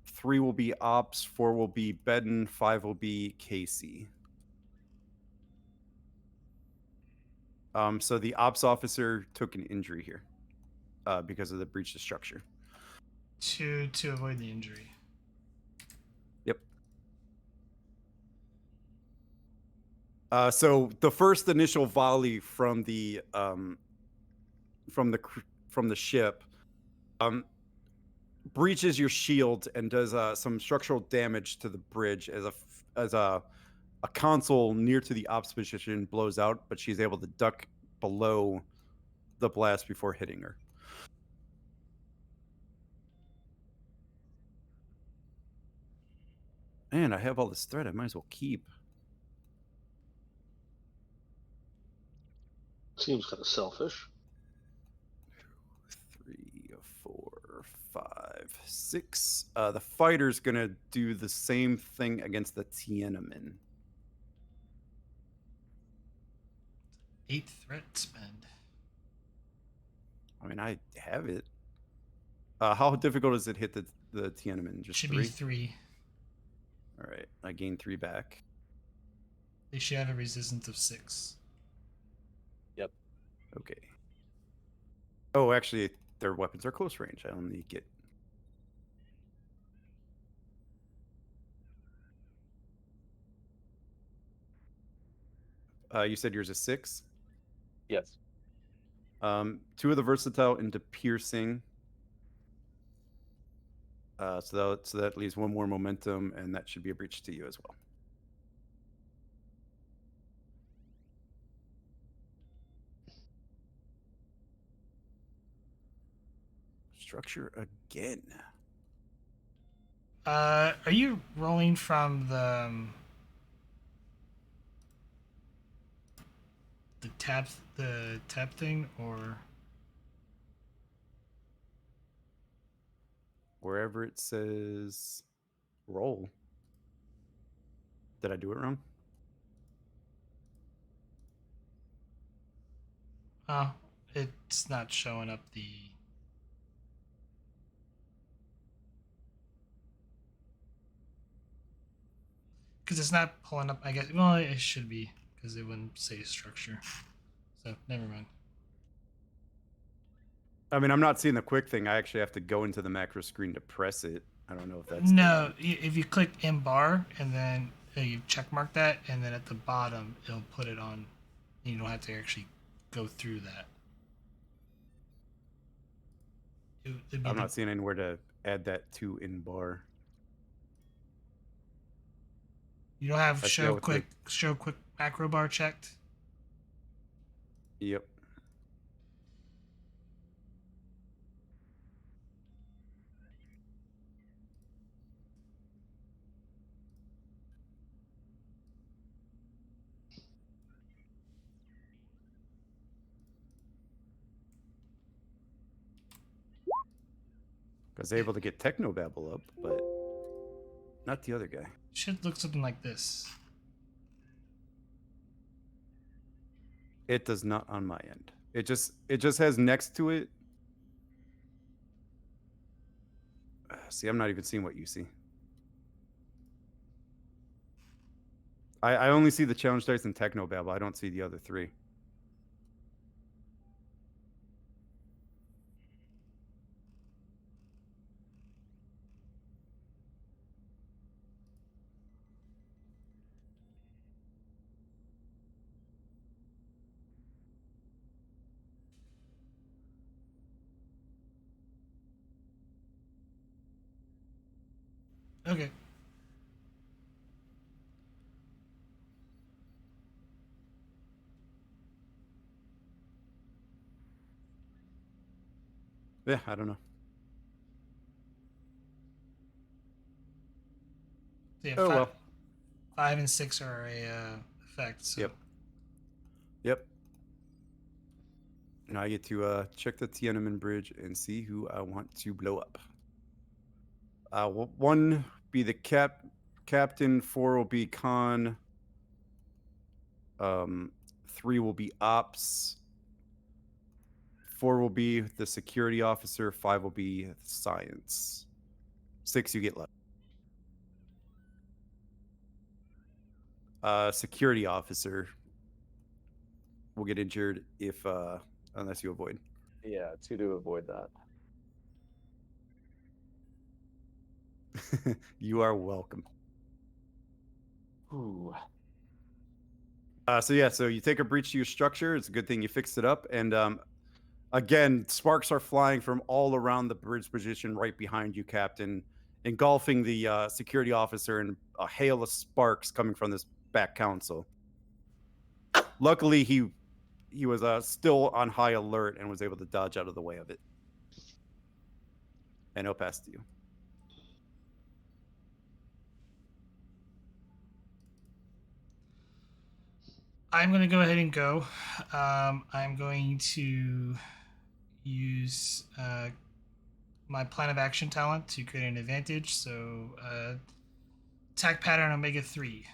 3 will be Ops, 4 will be Bedden, 5 will be Casey. So the Ops officer took an injury here because of the breach of structure. To avoid the injury. Yep. So the first initial volley from the ship breaches your shield and does some structural damage to the bridge as a console near to the ops position blows out, but she's able to duck below the blast before hitting her. Man, I have all this thread. I might as well keep. Seems kind of selfish. 3, 4, 5, 6. The fighter's gonna do the same thing against the Tian An Men. 8 threat spend. I mean, I have it. How difficult is it hit the Tian An Men? Just Should 3? be 3. All right, I gain 3 back. They should have a resistance of 6. Yep. Okay. Oh, actually, their weapons are close range. I only get. You said yours is 6. Yes. 2 of the versatile into piercing. So that leaves 1 more momentum, and that should be a breach to you as well. Structure again. Are you rolling from the tab thing, or Wherever it says roll. Did I do it wrong? oh, it's not showing up the. Because it's not pulling up, I guess. Well, it should be, because it wouldn't say structure. So, never mind. I mean, I'm not seeing the quick thing. I actually have to go into the macro screen to press it. I don't know if that's... No, if you click in bar, and then you check mark that, and then at the bottom, it'll put it on. You don't have to actually go through that. I'm not seeing anywhere to add that to in bar. You don't have show quick macro bar checked? Yep. I was able to get Technobabble up, but not the other guy. Should look something like this. It does not on my end. It just has next to it. See, I'm not even seeing what you see. I only see the challenge dice and Technobabble. I don't see the other 3. Okay. Yeah, I don't know. So yeah, Oh, well. 5 and 6 are a effect. So. Yep. Now I get to check the Tian An Men bridge and see who I want to blow up. 1 be the captain, 4 will be con, 3 will be ops, 4 will be the security officer, 5 will be science. 6 you get left. Security officer will get injured if unless you avoid. Yeah, 2 to avoid that. You are welcome. Ooh. So you take a breach to your structure. It's a good thing you fixed it up. And again, sparks are flying from all around the bridge position right behind you, Captain, engulfing the security officer and a hail of sparks coming from this back console. Luckily, he was still on high alert and was able to dodge out of the way of it. And he'll pass to you. I'm going to go ahead and go. I'm going to use my plan of action talent to create an advantage. So, attack pattern Omega 3.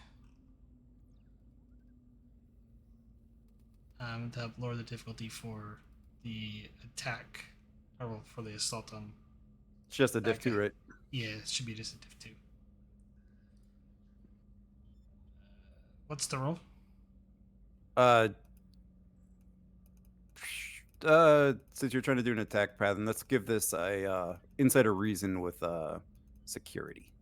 To help lower the difficulty for the attack, or for the assault on. It's just a diff 2, right? Yeah, it should be just a diff 2. What's the roll? Since you're trying to do an attack pattern, let's give this a insider reason with security.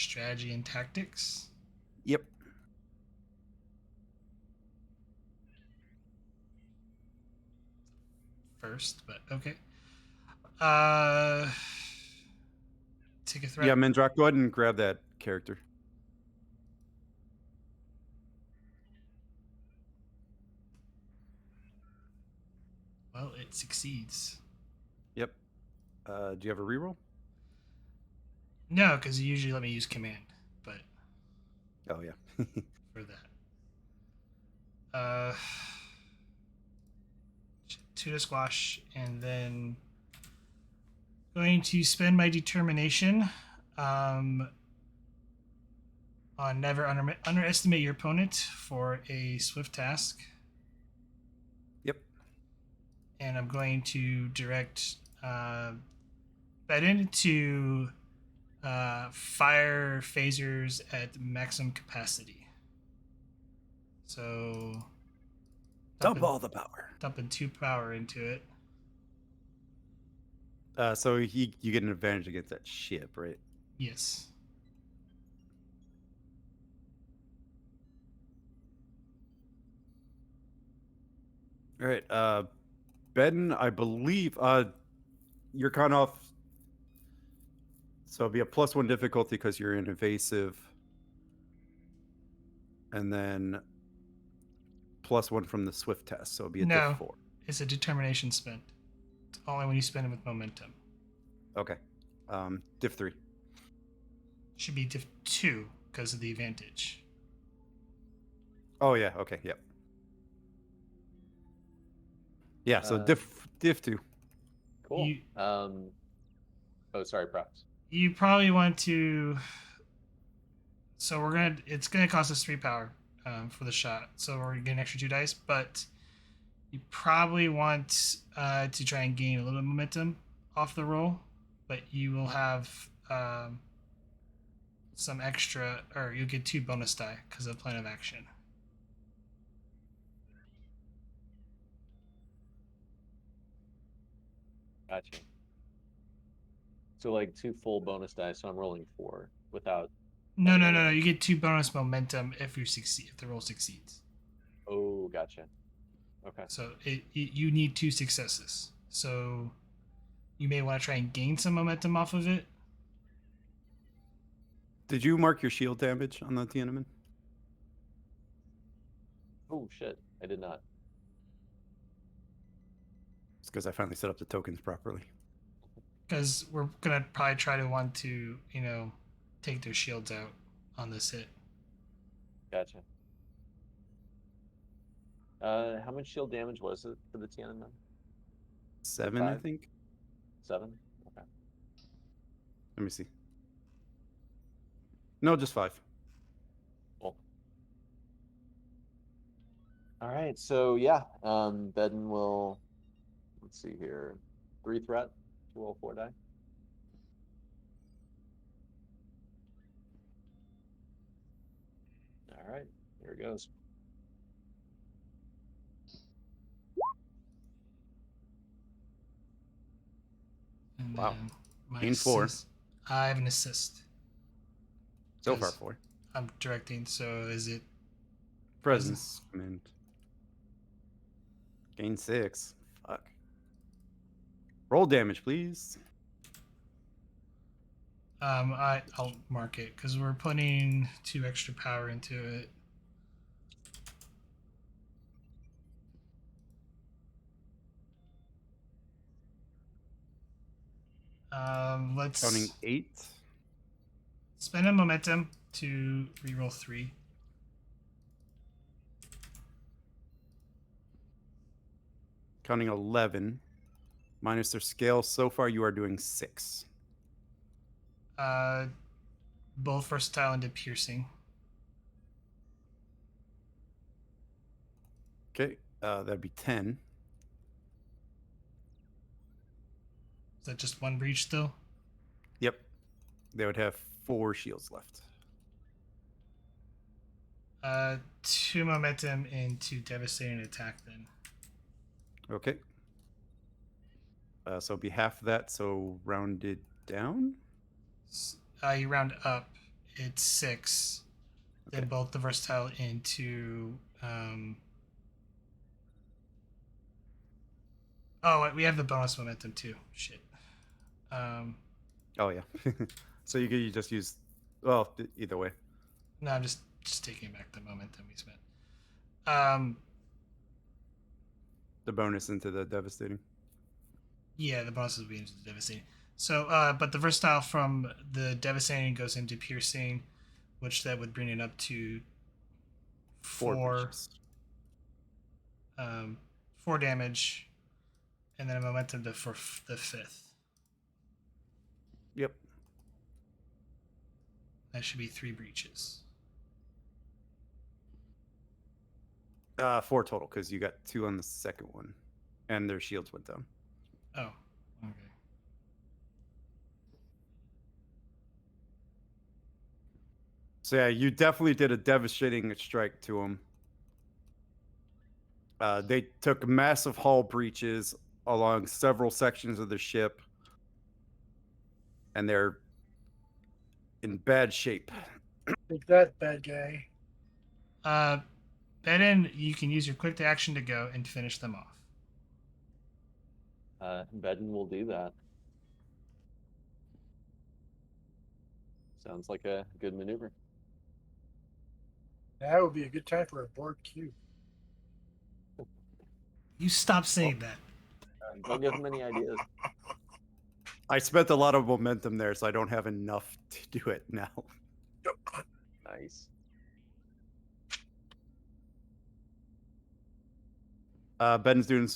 Strategy and tactics. Yep. First, but okay. Take a threat. Yeah, Mendrock, go ahead and grab that character. Well, it succeeds. Yep. Do you have a reroll? No, because you usually let me use command, but Oh yeah. for that. 2 to squash, and then going to spend my determination on never underestimate your opponent for a swift task. Yep. And I'm going to direct Bedin to fire phasers at maximum capacity. So Dump all the power. Dumping 2 power into it. So you get an advantage against that ship, right? Yes. All right. Bedin, I believe you're kind of. So it'll be a +1 difficulty because you're in evasive. And then +1 from the swift test. So it'll be a diff 4. It's a determination spent. It's only when you spend it with momentum. Okay. Diff 3. Should be diff 2 because of the advantage. Oh yeah. Okay. Yep. Yeah. So diff 2. Cool. Oh, sorry, props. You probably want to. So it's gonna cost us 3 power for the shot. So we're gonna get an extra 2 dice, but you probably want to try and gain a little bit of momentum off the roll, but you will have some extra, or you'll get 2 bonus die because of plan of action. Gotcha. So like 2 full bonus dice, so I'm rolling 4 without. No. You get 2 bonus momentum if you succeed, if the roll succeeds. Oh, gotcha. Okay. So you need 2 successes. So you may want to try and gain some momentum off of it. Did you mark your shield damage on the Tian An Men? Oh shit, I did not. It's because I finally set up the tokens properly. Because we're gonna probably try to want to, take their shields out on this hit. Gotcha. How much shield damage was it for the Tian An Men? 7, I 5? think. 7? Okay. Let me see. No, just 5. Cool. All right, so yeah, Bedin will, let's see here, 3 threat to roll 4 die. All right, here it goes. And Wow. then my Gain 4. I have an assist. So far 4. I'm directing, so is it Presence command. Gain 6. Fuck. Roll damage, please. I'll mark it because we're putting 2 extra power into it. Let's Counting 8. spend a momentum to reroll 3. Counting 11. Minus their scale. So far, you are doing 6. Both versatile into piercing. Okay, that'd be 10. Is that just 1 breach still? Yep. They would have 4 shields left. 2 momentum into devastating attack then. Okay. So it'd be half of that, so rounded down? You round up it's 6. Then Okay. bolt the versatile into. Oh, we have the bonus momentum too. Shit. Oh yeah. So you just use. Well, either way. No, I'm just taking back the momentum we spent. The bonus into the devastating. Yeah, the bonuses will be into the devastating. So, but the versatile from the devastating goes into piercing, which that would bring it up to 4 breaches. 4 damage, and then a momentum for the 5th. Yep. That should be 3 breaches. 4 total because you got 2 on the second one, and their shields went down. Oh, okay. So yeah, you definitely did a devastating strike to them. They took massive hull breaches along several sections of the ship, and they're in bad shape. Take that, bad guy. Beden, you can use your quick action to go and finish them off. Beden will do that. Sounds like a good maneuver. That would be a good time for a board cube. You stop saying that. Don't give him any ideas. I spent a lot of momentum there, so I don't have enough to do it now. Nice. Ben's doing his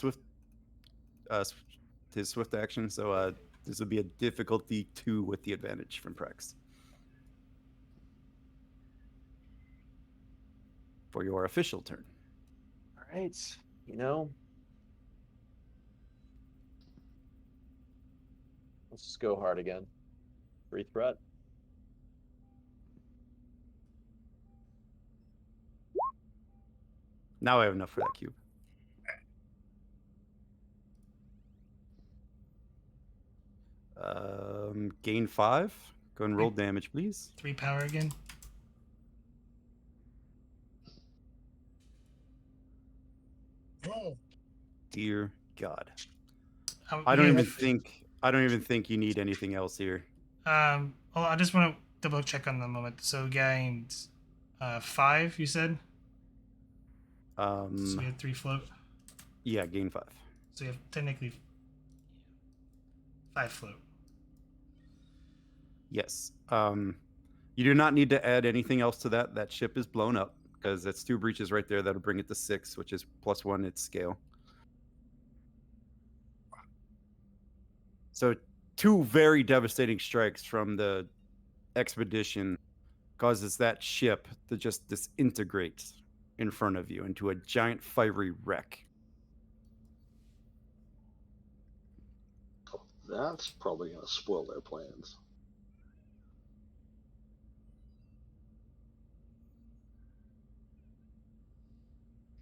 swift action, so this would be a difficulty 2 with the advantage from Prex. For your official turn. All right. You know, let's just go hard again. Free threat. Now I have enough for that cube. Gain 5. Go and roll damage, please. 3 power again. Oh, Dear God. Oh, I don't yeah. even think you need anything else here. Well, I just want to double check on the moment. So gained 5, you said? So you had 3 float. Yeah, gain 5. So you have technically 5 float. Yes. You do not need to add anything else to that. That ship is blown up because that's 2 breaches right there. That'll bring it to 6, which is +1 its scale. So 2 very devastating strikes from the expedition causes that ship to just disintegrate in front of you into a giant fiery wreck. That's probably going to spoil their plans.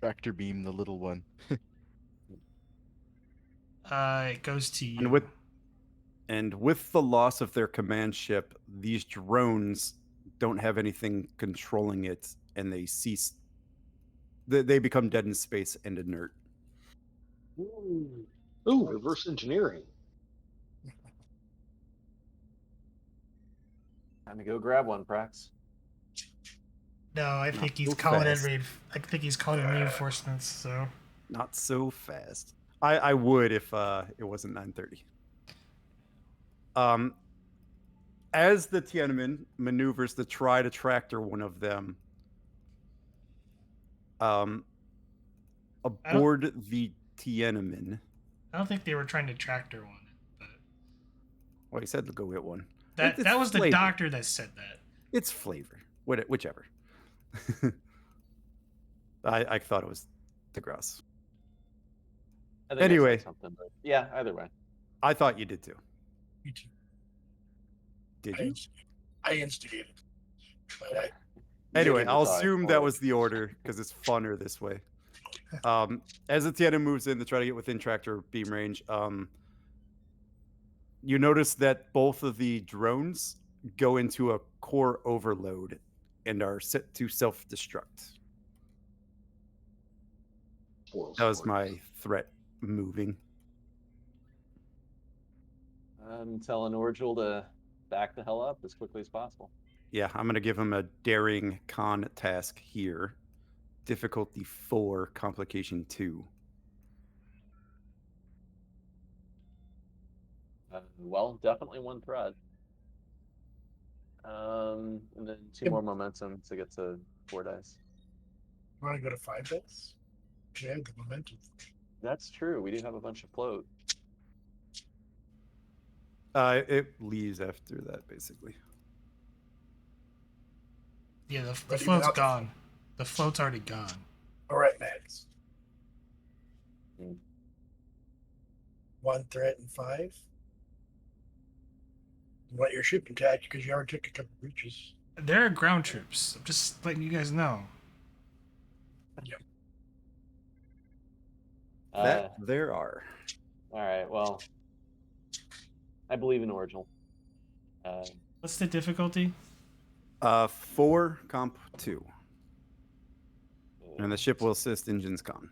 Tractor beam, the little one. It goes to you. And with the loss of their command ship, these drones don't have anything controlling it, and they cease. They become dead in space and inert. Ooh, reverse engineering. Time to go grab one, Prax. No, I think he's so calling in fast. I think he's calling in reinforcements. So Not so fast. I would if it wasn't 9:30. As the Tian An Men maneuvers to try to tractor one of them, aboard the Tian An Men. I don't think they were trying to tractor one, but Well, he said to go get one. that was the flavor. doctor that said that. It's flavor, whichever. I thought it was DeGrasse. I think I said Anyway. something, but yeah, either way. I thought you did too. me too. Did I you? instigated. I instigated. But Anyway, Leading the I'll side assume that forward. was the order because it's funner this way. As the Tian An moves in to try to get within tractor beam range, you notice that both of the drones go into a core overload and are set to self-destruct. That was my threat moving. I'm telling Orgel to back the hell up as quickly as possible. Yeah, I'm going to give him a daring con task here. Difficulty 4, complication 2. Well, definitely one threat. And then 2 more momentum to get to 4 dice. Want to go to 5 dice? Yeah, the momentum. That's true. We do have a bunch of float. It leaves after that, basically. Yeah, the But even float's out- gone. The float's already gone. All right, Max. Hmm. 1 threat and 5. You want your ship intact because you already took a couple breaches. There are ground troops. I'm just letting you guys know. That there are. All right. Well, I believe in Orgel. What's the difficulty? 4, comp 2. And the ship will assist engines con.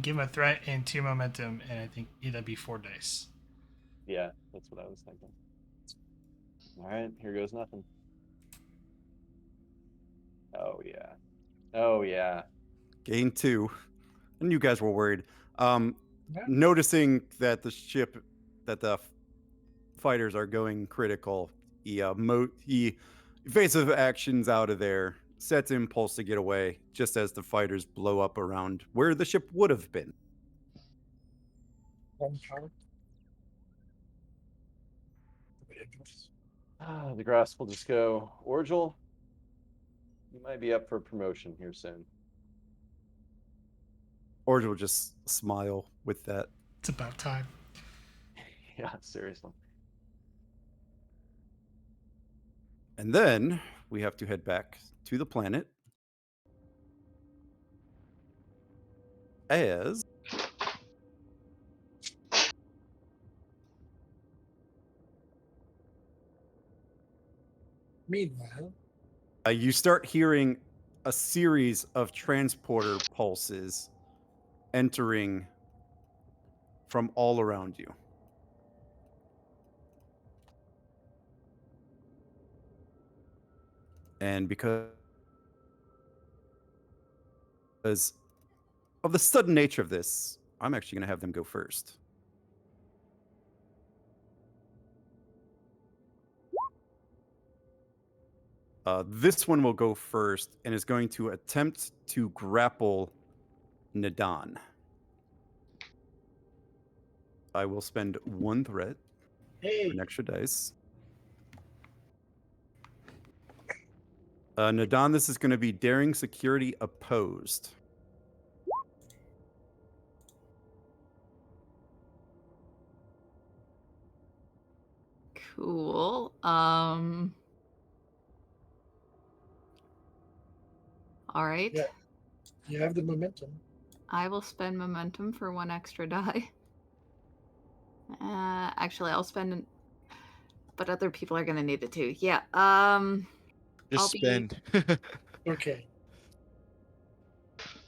Give him a threat and 2 momentum, and I think it'll be 4 dice. Yeah, that's what I was thinking. All right, here goes nothing. Oh yeah. Oh yeah. Gain 2. And you guys were worried. Yeah. Noticing that the fighters are going critical, he evasive actions out of there, sets impulse to get away, just as the fighters blow up around where the ship would have been. 1 power. The grass will just go. Orgel, you might be up for promotion here soon. Orge will just smile with that. It's about time. Yeah, seriously. And then we have to head back to the planet as Meanwhile, you start hearing a series of transporter pulses entering from all around you. And because of the sudden nature of this, I'm actually going to have them go first. This one will go first and is going to attempt to grapple Nadan. I will spend 1 threat for an extra dice. Nadan, this is going to be daring security opposed. Cool. All right. Yeah. you have the momentum. I will spend momentum for 1 extra die. Actually, I'll spend, but other people are gonna need it too. Yeah. Just I'll be- spend. Okay.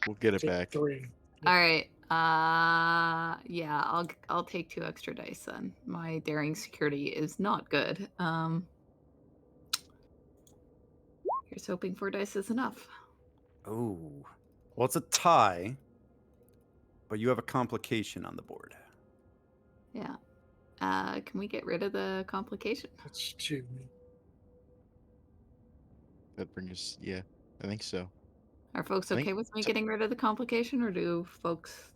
We'll get it Take back. 3. All right. Yeah. I'll take 2 extra dice then. My daring security is not good. Here's hoping 4 dice is enough. Oh, well, it's a tie, but you have a complication on the board. Yeah. Can we get rid of the complication? That's 2. That brings us, yeah, I think so. Are folks I think okay with me getting rid of the complication, or do folks?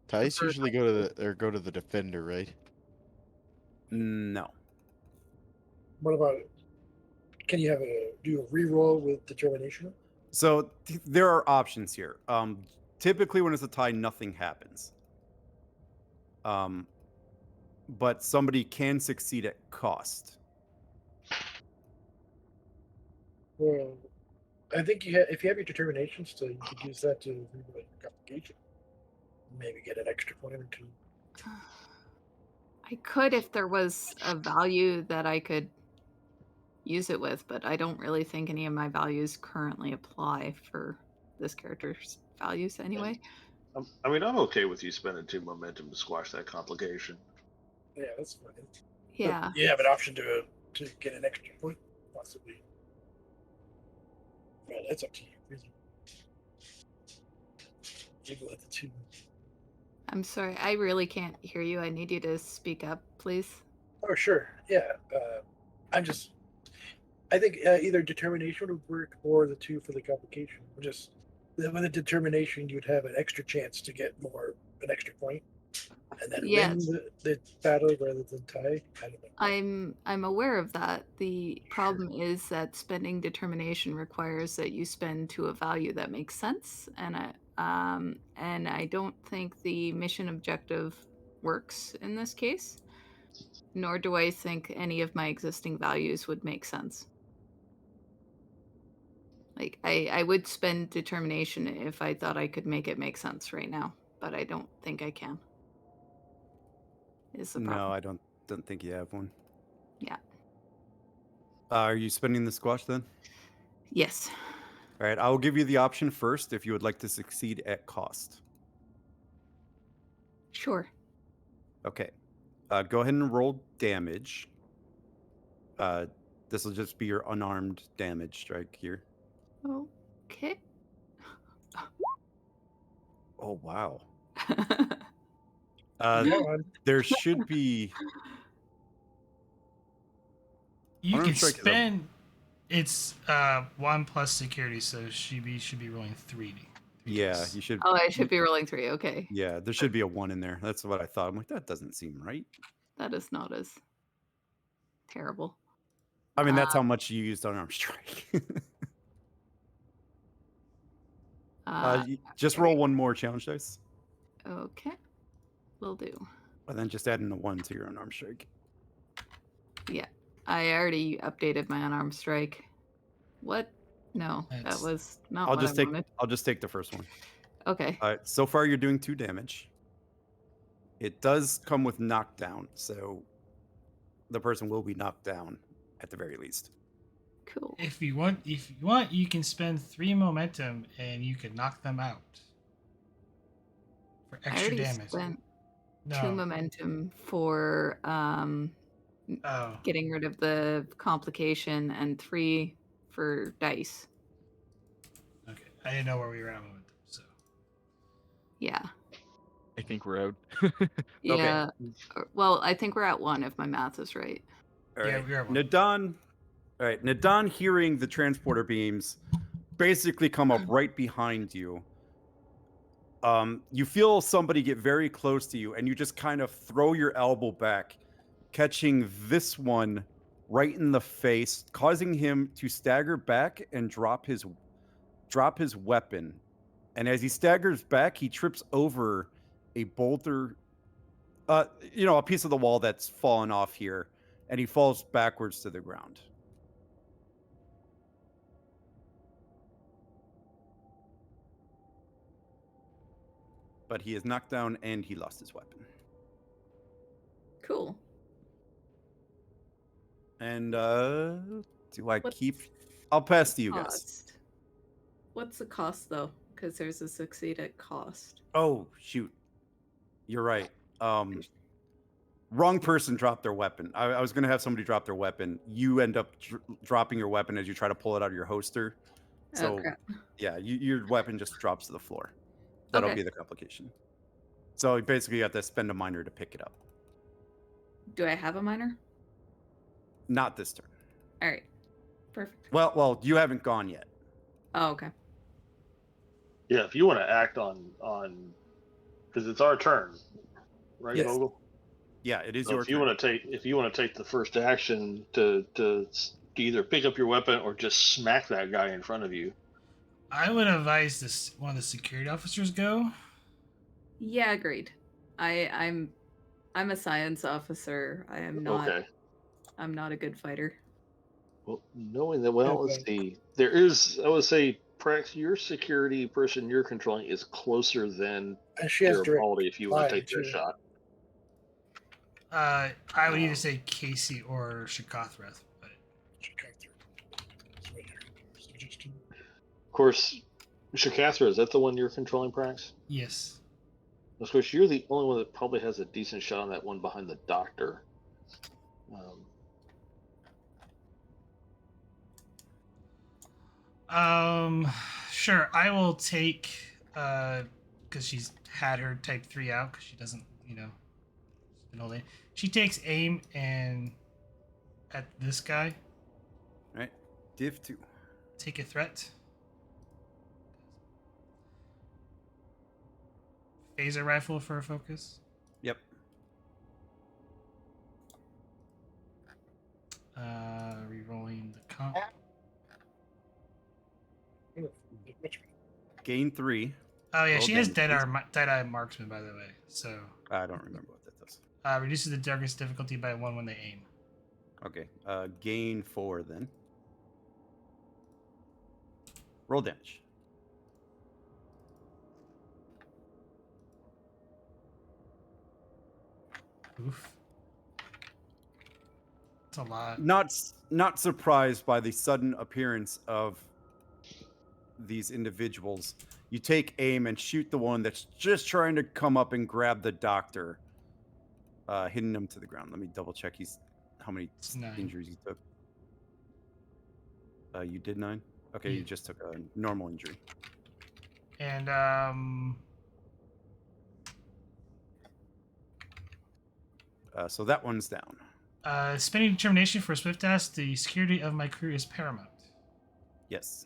Ties prefer- usually go to the defender, right? No. What about can you do a reroll with determination? So there are options here. Typically, when it's a tie, nothing happens. But somebody can succeed at cost. Well, I think if you have your determination still, you could use that to reroll your complication. Maybe get an extra point or 2. I could if there was a value that I could use it with, but I don't really think any of my values currently apply for this character's values anyway. I mean, I'm okay with you spending 2 momentum to squash that complication. Yeah, that's fine. Yeah. You have an option to get an extra point, possibly. Well, that's up to you, really. Even at the 2. I'm sorry, I really can't hear you. I need you to speak up, please. Oh, sure. Yeah. I think either determination would work or the 2 for the complication. Just with a determination, you'd have an extra chance to get an extra point, and then win the battle rather than tie. I don't know. I'm aware of that. The problem is that spending determination requires that you spend to a value that makes sense, and I don't think the mission objective works in this case. Nor do I think any of my existing values would make sense. Like, I would spend determination if I thought I could make it make sense right now, but I don't think I can. Is the problem. No, I don't think you have one. Yeah. Are you spending the squash then? Yes. All right, I will give you the option first if you would like to succeed at cost. Sure. Okay. Go ahead and roll damage. This will just be your unarmed damage strike here. Okay. Oh, wow. Go on. There should be... You Unarmed can strike is a- spend. It's 1 plus security, so she should be rolling 3. Yeah, dice. you should... Oh, I should be rolling 3. Okay. Yeah, there should be a 1 in there. That's what I thought. I'm like, that doesn't seem right. That is not as terrible. I mean, that's how much you used unarmed strike. Just roll 1 more challenge dice. Okay. Will do. And then just add in a 1 to your unarmed strike. Yeah. I already updated my unarmed strike. What? No, that was not what I wanted. I'll just take the first one. Okay. All right. So far, you're doing 2 damage. It does come with knockdown, so the person will be knocked down at the very least. Cool. If you want, you can spend 3 momentum and you can knock them out for I extra already damage. spent No. 2 momentum for getting rid of the complication and 3 for dice. Okay, I didn't know where we were at momentum, so. Yeah. I think we're out. Yeah. Well, I think we're at 1 if my math is right. All Yeah, right. we are one. Nadon. All right. Nadon, hearing the transporter beams basically come up right behind you. You feel somebody get very close to you, and you just kind of throw your elbow back, catching this one right in the face, causing him to stagger back and drop his weapon. And as he staggers back, he trips over a boulder, a piece of the wall that's fallen off here, and he falls backwards to the ground. But he is knocked down and he lost his weapon. Cool. And I'll pass to you guys. Cost. What's the cost though? Because there's a succeed at cost. Oh shoot, you're right. Wrong person dropped their weapon. I was gonna have somebody drop their weapon. You end up dropping your weapon as you try to pull it out of your holster. So Oh crap. yeah, your weapon just drops to the floor. That'll be the complication. So basically, you have to spend a minor to pick it up. Do I have a minor? Not this turn. All right. Perfect. Well, you haven't gone yet. Oh, okay. Yeah, if you want to act on because it's our turn, right, Yes. Vogel? Yeah, it is So your if you turn. want to take the first action to either pick up your weapon or just smack that guy in front of you. I would advise one of the security officers go. Yeah, agreed. I'm a science officer. I am not. Okay. I'm not a good fighter. Well, knowing that, let's see. There is, I would say, Prax, your security person you're controlling is closer than And she has direct Garibaldi if you want to line, take their too. shot. I would either say Casey or Shakathreth, but Suggestion. Of course, Shakathra, is that the one you're controlling, Prax? yes. Of course, you're the only one that probably has a decent shot on that one behind the doctor. Sure. I will take because she's had her type 3 out because she doesn't, she's been holding. She takes aim and at this guy. All right. Div 2. Take a threat. Phaser rifle for a focus. Yep. Rerolling the comp. Gain 3. Oh yeah, Roll she has damage, Dead-Eye Marksman, by the way. So I don't remember what that does. reduces the target's difficulty by 1 when they aim. Okay. Gain 4 then. Roll damage. Oof. It's a lot. Not surprised by the sudden appearance of these individuals. You take aim and shoot the one that's just trying to come up and grab the doctor, hitting him to the ground. Let me double check how many It's 9. injuries he took. You did 9? Okay, Yeah. you just took a normal injury. And So that one's down. spending determination for a swift task. The security of my crew is paramount. Yes.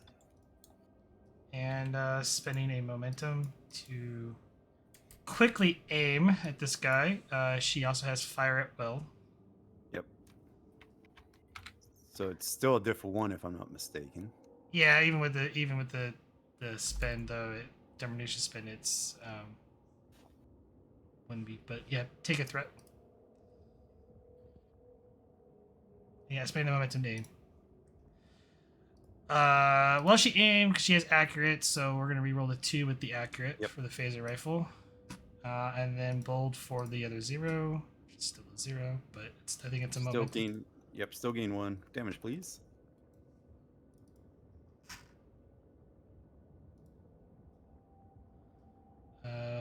And spending a momentum to quickly aim at this guy. She also has fire at will. Yep. So it's still a diff 1 if I'm not mistaken. Yeah, even with the spend though, determination spend, it's wouldn't be. But yeah, take a threat. Yeah, spend the momentum to aim. Well, she aimed because she has accurate, so we're gonna reroll the 2 with the accurate for the phaser rifle, and then bold for the other 0. It's still a 0, but I think it's a Still moment. gain. Yep. Still gain 1 damage, please.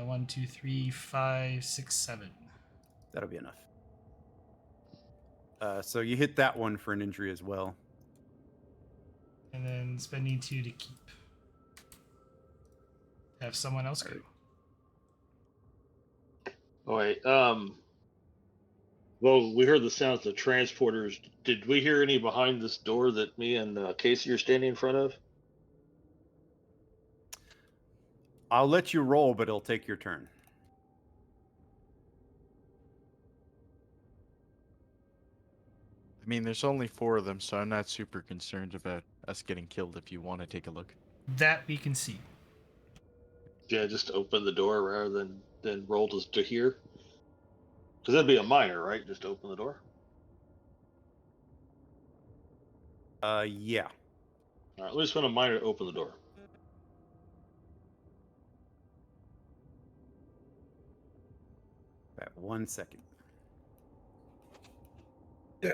One, 2, 3, 5, 6, 7. That'll be enough. So you hit that one for an injury as well. And then spending 2 to keep. Have someone else go. Oh wait. Well, we heard the sounds of transporters. Did we hear any behind this door that me and Casey are standing in front of? I'll let you roll, but it'll take your turn. I mean, there's only 4 of them, so I'm not super concerned about us getting killed if you want to take a look. That we can see. Yeah, just open the door rather than roll to hear. Because that'd be a minor, right? Just open the door. Yeah. All right, let me spend a minor to open the door. About 1 second. Yeah,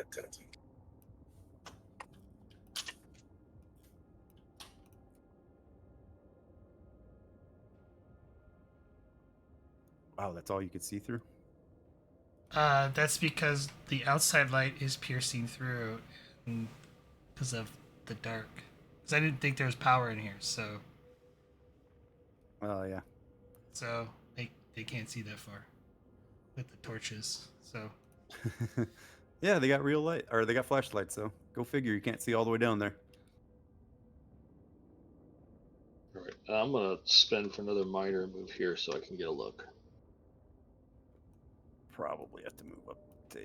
Wow, that's all you could see through? That's because the outside light is piercing through because of the dark. Because I didn't think there was power in here, so Oh, yeah. they can't see that far with the torches. So Yeah, they got real light, or they got flashlights, so go figure. You can't see all the way down there. All right, I'm gonna spend for another minor and move here so I can get a look. Probably have to move up to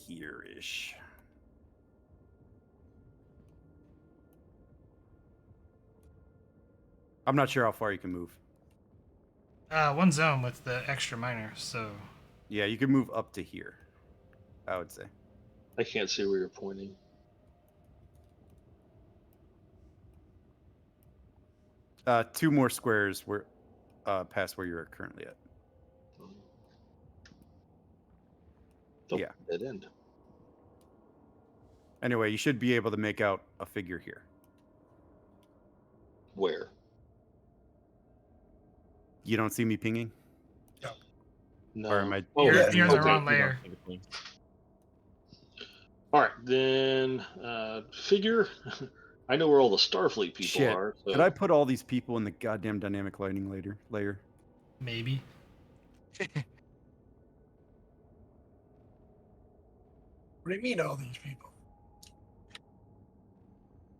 here-ish. I'm not sure how far you can move. one zone with the extra minor. So Yeah, you can move up to here, I would say. I can't see where you're pointing. Two more squares where past where you're currently at. Oh, Yeah. dead end. Anyway, you should be able to make out a figure here. Where? You don't see me pinging? No. Or am I? Oh, You're, yeah. you're in the Okay. wrong layer. All right, then figure. I know where all the Starfleet people Shit. are. So Did I put all these people in the goddamn dynamic lighting layer? Maybe. What do you mean, all these people?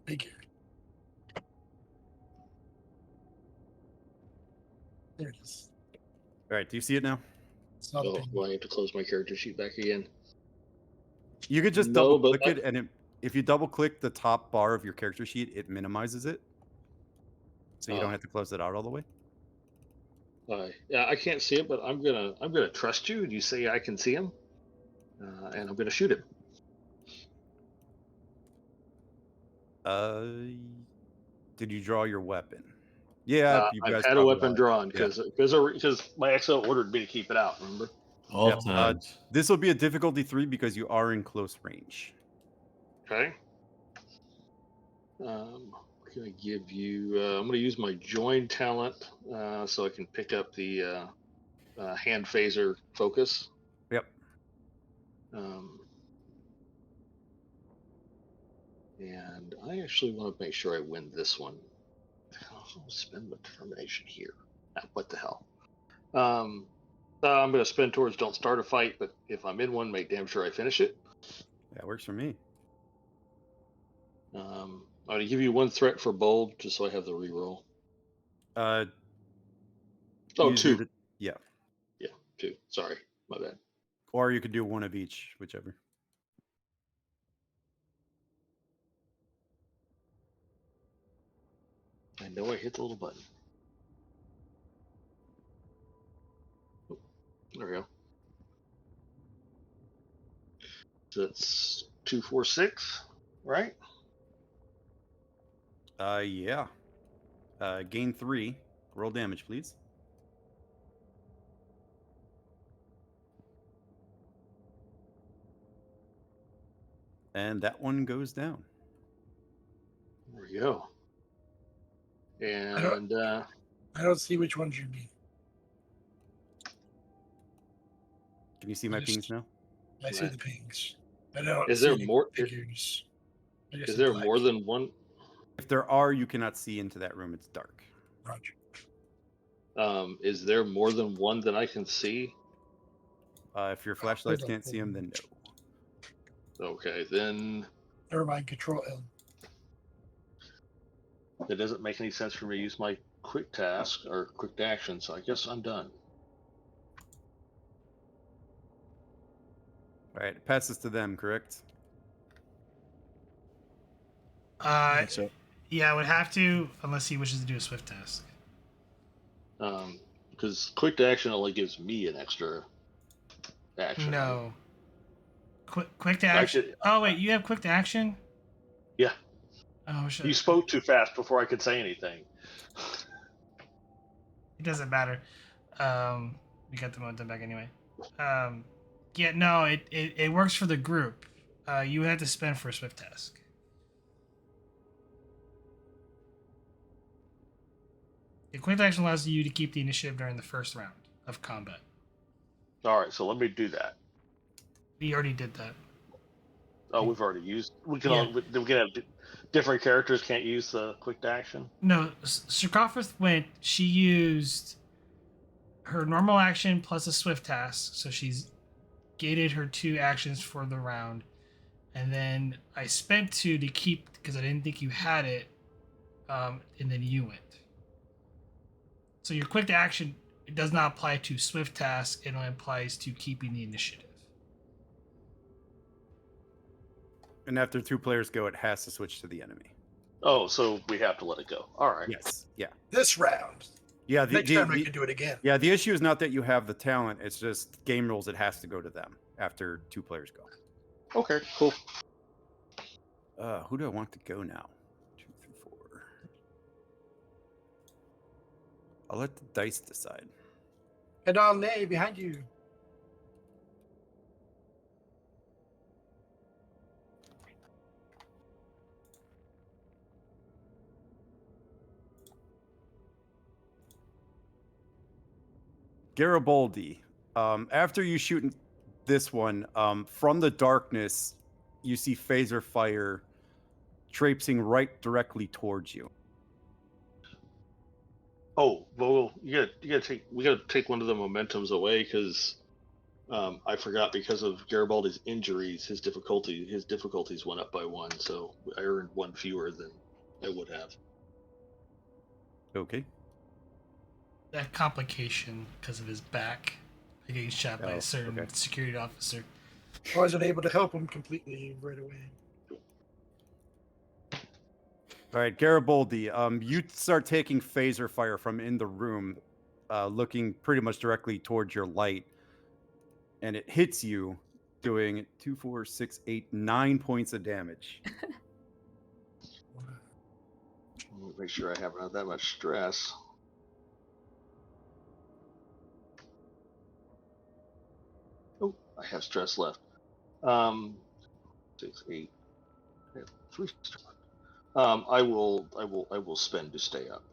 Figure. There it is. All right, do you see it now? It's not a Oh, ping. do I have to close my character sheet back again? You could just No, double but click it, and if you double click the top bar of your character sheet, it minimizes it. So you don't have to close it out all the way. Yeah, I can't see it, but I'm gonna trust you. You say I can see him, and I'm gonna shoot him. Did you draw your weapon? Yeah, you I've guys had a probably weapon are. drawn Yeah. because my XO ordered me to keep it out. Remember? All Yep, times. This will be a difficulty 3 because you are in close range. Okay. Can I give you? I'm gonna use my join talent so I can pick up the hand phaser focus. Yep. And I actually want to make sure I win this one. I'll spend my determination here. What the hell? I'm going to spend towards don't start a fight, but if I'm in one, make damn sure I finish it. That works for me. I'm going to give you one threat for bold, just so I have the reroll. Use Two. your yeah. Yeah, 2. Sorry, my bad. Or you could do one of each, whichever. I know I hit the little button. Oh, there we go. So that's 2, 4, 6, right? Yeah. Gain 3. Roll damage, please. And that one goes down. There we go. And I don't see which ones you mean. Can you see my pings now? I see the pings. I don't Is see there any more? figures. I just Is see there black. more than one? If there are, you cannot see into that room. It's dark. Roger. Is there more than one that I can see? If your flashlights can't see them, then no. Okay, then Never mind. Control L. it doesn't make any sense for me to use my quick task or quick action, so I guess I'm done. All right, it passes to them, correct? So Yeah, I would have to, unless he wishes to do a swift task. Because quick action only gives me an extra action. No. Quick to action. Actually, Oh wait, you have quick to action? yeah. Oh shit. You spoke too fast before I could say anything. It doesn't matter. We got the momentum back anyway. Yeah, no, it works for the group. You had to spend for a swift task. The quick action allows you to keep the initiative during the first round of combat. All right, so let me do that. We already did that. Oh, we've already used. We can Yeah. we can have different characters can't use the quick action. No, Sarkophis went. She used her normal action plus a swift task, so she's gated her 2 actions for the round, and then I spent 2 to keep because I didn't think you had it, and then you went. So your quick action does not apply to swift task; it only applies to keeping the initiative. And after 2 players go, it has to switch to the enemy. Oh, so we have to let it go. All right. Yes. Yeah. This round. Yeah. Next time we can do it again. Yeah. The issue is not that you have the talent; it's just game rules. It has to go to them after 2 players go. Okay. Cool. Who do I want to go now? 2, 3, 4. I'll let the dice decide. And on Nay behind you. Garibaldi, after you shoot this one, from the darkness, you see phaser fire traipsing right directly towards you. Oh, Vogel, we gotta take one of the momentums away because I forgot because of Garibaldi's injuries, his difficulties went up by 1, so I earned 1 fewer than I would have. Okay. That complication because of his back, getting shot by a certain security officer. I wasn't able to help him completely right away. All right, Garibaldi, you start taking phaser fire from in the room, looking pretty much directly towards your light, and it hits you, doing 2, 4, 6, 8, 9 points of damage. Make sure I haven't had that much stress. Oh, I have stress left. 6, 8. I have 3 stress. I will spend to stay up.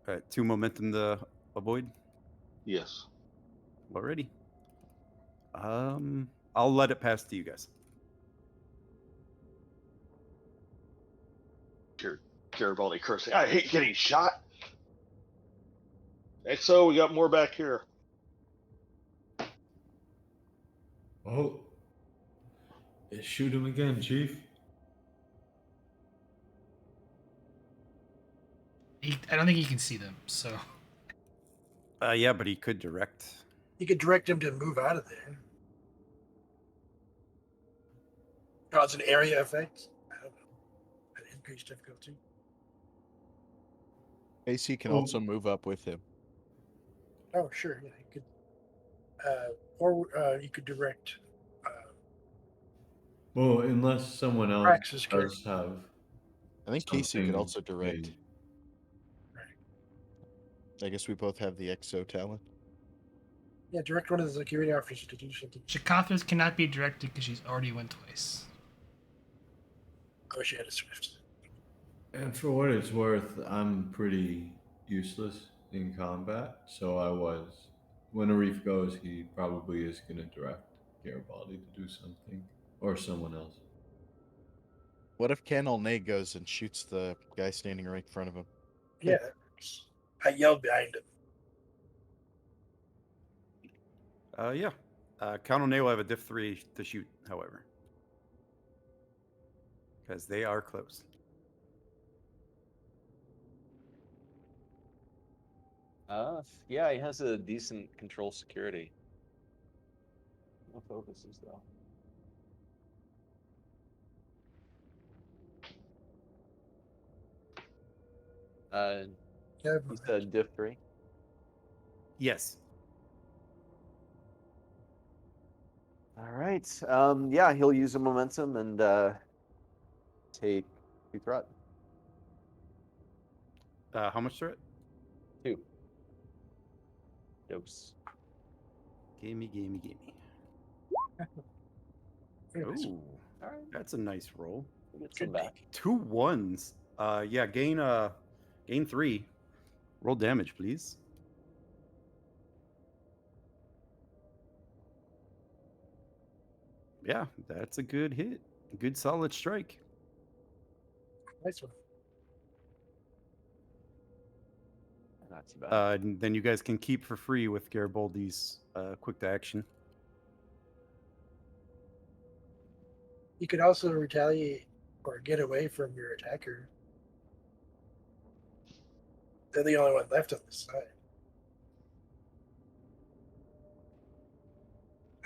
All right, 2 momentum to avoid. Yes. Already. I'll let it pass to you guys. Garibaldi cursing. I hate getting shot. XO, we got more back here. Oh. Yeah, shoot him again, Chief. I don't think he can see them, so. Yeah, but he could direct. You could direct him to move out of there. Oh, it's an area effect? I don't know. An increased difficulty. AC can also move up with him. Oh, sure. Yeah, you could. Or you could direct. Well, unless someone else Praxis does have. I think Casey could something also direct. made. I guess we both have the exo talent. Yeah, direct one of the security officers to do something. Ji'Karie cannot be directed because she's already went twice. I wish you had a Swift. And for what it's worth, I'm pretty useless in combat, so I was. When Arif goes, he probably is going to direct Garibaldi to do something, or someone else. What if Tian An Men goes and shoots the guy standing right in front of him? Yeah, I yelled behind him. Yeah. Count on will have a diff 3 to shoot, however. Because they are close. Yeah, he has a decent control security. No focuses though. Yeah, He said diff 3. Yes. All right. Yeah, he'll use a momentum and take 2 threat. How much threat? 2. Dose. Gimme. Ooh, All right. that's a nice roll. We'll get some back. 2 1s. Yeah, gain 3. Roll damage, please. Yeah, that's a good hit. Good solid strike. nice one. Not too bad. And then you guys can keep for free with Garibaldi's quick to action. You could also retaliate or get away from your attacker. They're the only one left on this side.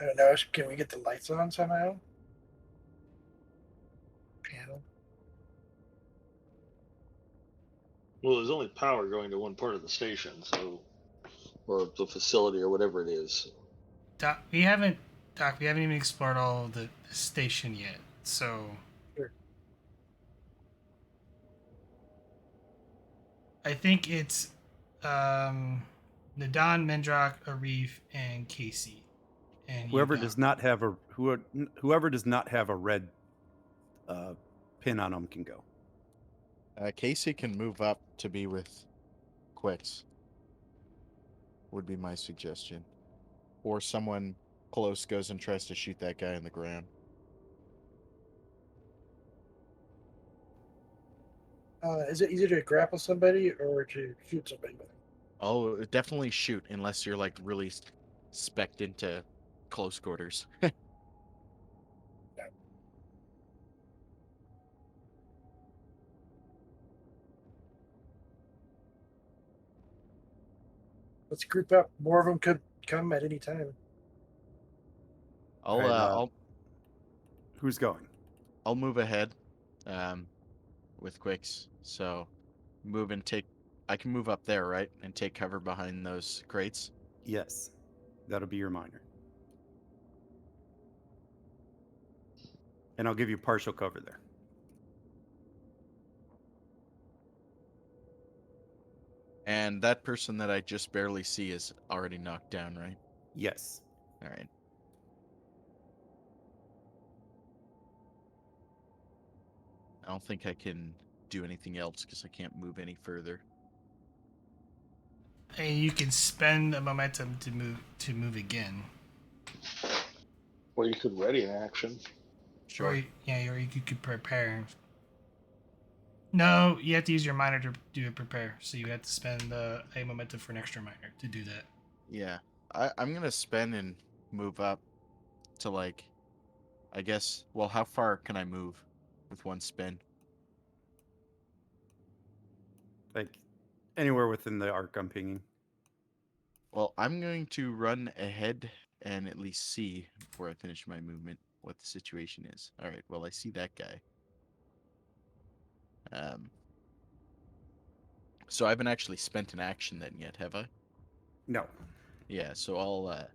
I don't know. Can we get the lights on somehow? Panel. Well, there's only power going to one part of the station, so, or the facility, or whatever it is. Doc, we haven't even explored all of the station yet, so. Sure. I think it's Nadan, Mendrock, Arif, and Casey. And Whoever does not have a red pin on them can go. Casey can move up to be with Quicks would be my suggestion. Or someone close goes and tries to shoot that guy in the ground. Is it easier to grapple somebody or to shoot somebody? Oh, definitely shoot unless you're like really specced into close quarters. Let's group up. More of them could come at any time. Who's going? I'll move ahead, with Quicks. So move and take. I can move up there, right, and take cover behind those crates. Yes, that'll be your miner. And I'll give you partial cover there. And that person that I just barely see is already knocked down, right? Yes. All right. I don't think I can do anything else because I can't move any further. And you can spend a momentum to move again. Or you could ready an action. Sure. Or you could prepare. No, you have to use your miner to do a prepare. So you have to spend a momentum for an extra miner to do that. Yeah. I'm going to spend and move up to like, I guess, well, how far can I move with one spin? Like anywhere within the arc I'm pinging. Well, I'm going to run ahead and at least see before I finish my movement what the situation is. All right, well, I see that guy. So I haven't actually spent an action then yet, have I? No. Yeah, so I'll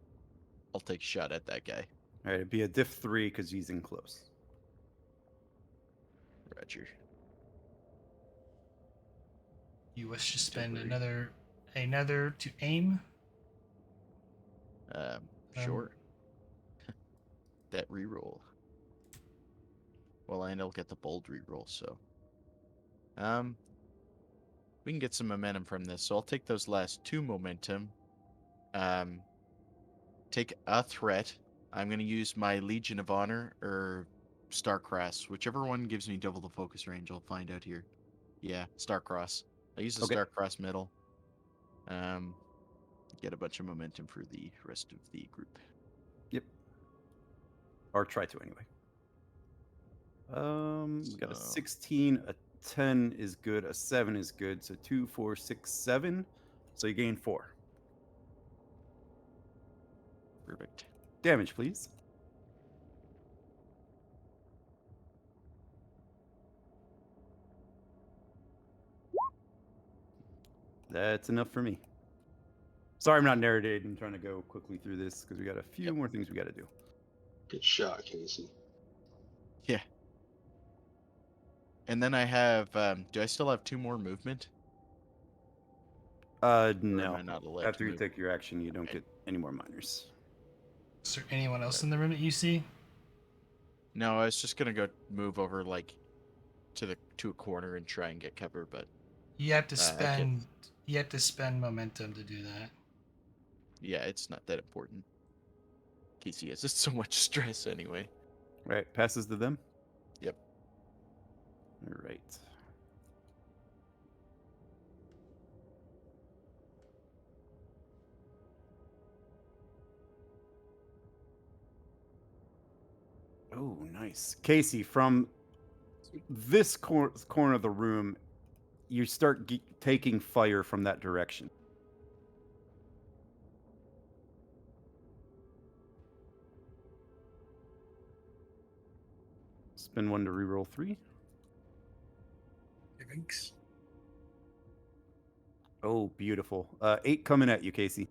take a shot at that guy. All right, it'd be a diff 3 because he's in close. Roger. You wish to spend another to aim? Sure. That reroll. Well, and I'll get the bold reroll, so. We can get some momentum from this. So I'll take those last 2 momentum. Take a threat. I'm going to use my Legion of Honor or Starcross. Whichever one gives me double the focus range, I'll find out here. Yeah, Starcross. I use the Starcross middle. Get a bunch of momentum for the rest of the group. Yep. Or try to anyway. We got a 16, a 10 is good, a 7 is good. So 2, 4, 6, 7. So you gain 4. Perfect. Damage, please. That's enough for me. Sorry, I'm not narrating. I'm trying to go quickly through this because we got a few more things we got to do. Good shot, Casey. Yeah. And then I have, do I still have 2 more movement? No. Am I not allowed After to you move? take your action, you don't get any more minors. Is there anyone else in the room that you see? No, I was just gonna go move over like to a corner and try and get cover, but You have to spend momentum to do that. yeah, it's not that important. Casey has just so much stress anyway. Right, passes to them. Yep. All right. Oh, nice. Casey, from this corner of the room, you start taking fire from that direction. Spin 1 to reroll 3. Thanks. Oh, beautiful. 8 coming at you, Casey.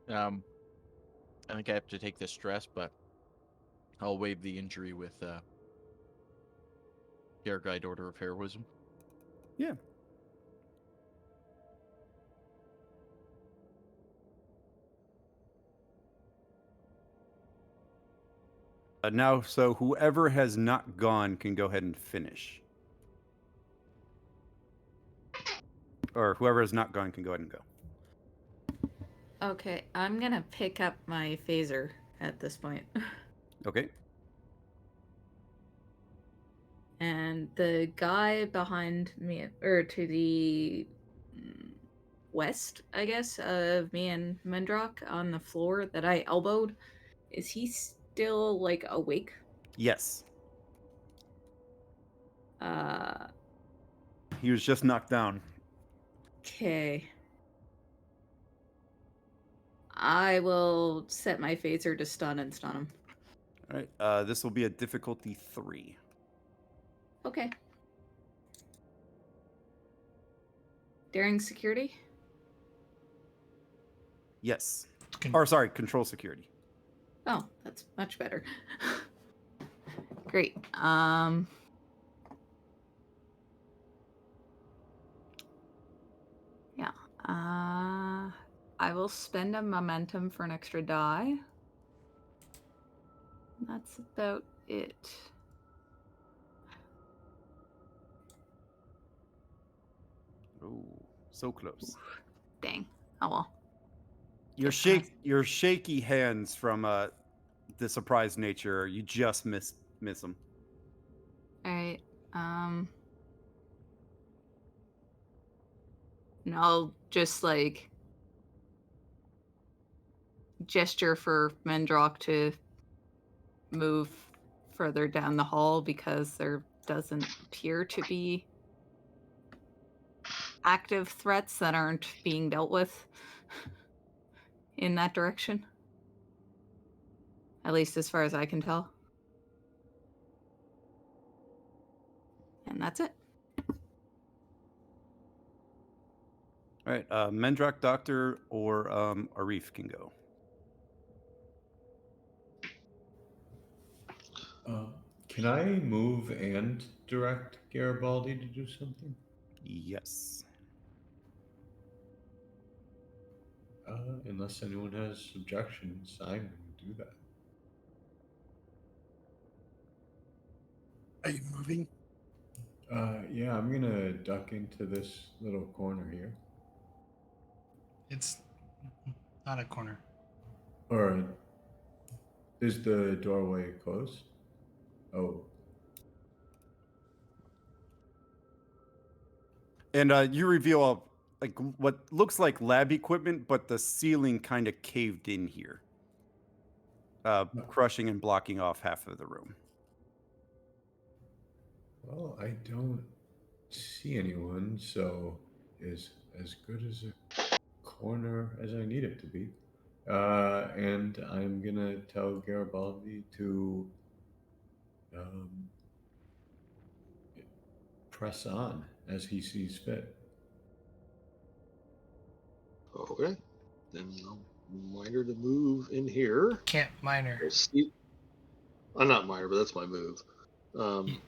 I think I have to take this stress, but I'll waive the injury with Care Guide Order of Heroism. Yeah. Now, so whoever has not gone can go ahead and finish. or whoever is not going can go ahead and go. Okay, I'm gonna pick up my phaser at this point. Okay. And the guy behind me, or to the west, I guess, of me and Mendrock on the floor that I elbowed, is he still, like, awake? Yes. Uh, He was just knocked down. okay. I will set my phaser to stun and stun him. All right. This will be a difficulty 3. Okay. Daring security? Yes. Can- Or sorry, control security. Oh, that's much better. Great. Yeah. I will spend a momentum for an extra die. That's about it. Oh, so close. Dang. Oh well. Your Get your shaky hands from the surprise nature. You just miss them. Alright. And I'll just like gesture for Mendrock to move further down the hall because there doesn't appear to be active threats that aren't being dealt with in that direction. At least as far as I can tell. And that's it. All right. Mendrock, Doctor, or Arif can go. Can I move and direct Garibaldi to do something? Yes. Unless anyone has objections, I'm going to do that. Are you moving? Yeah, I'm going to duck into this little corner here. It's not a corner. Or is the doorway closed? Oh. And you reveal like what looks like lab equipment, but the ceiling kind of caved in here, crushing and blocking off half of the room. Well, I don't see anyone, so is as good as a corner as I need it to be. And I'm gonna tell Garibaldi to press on as he sees fit. Okay. Then I'll remind her to move in here. Can't minor. We'll see. I'm not minor, but that's my move. Ye-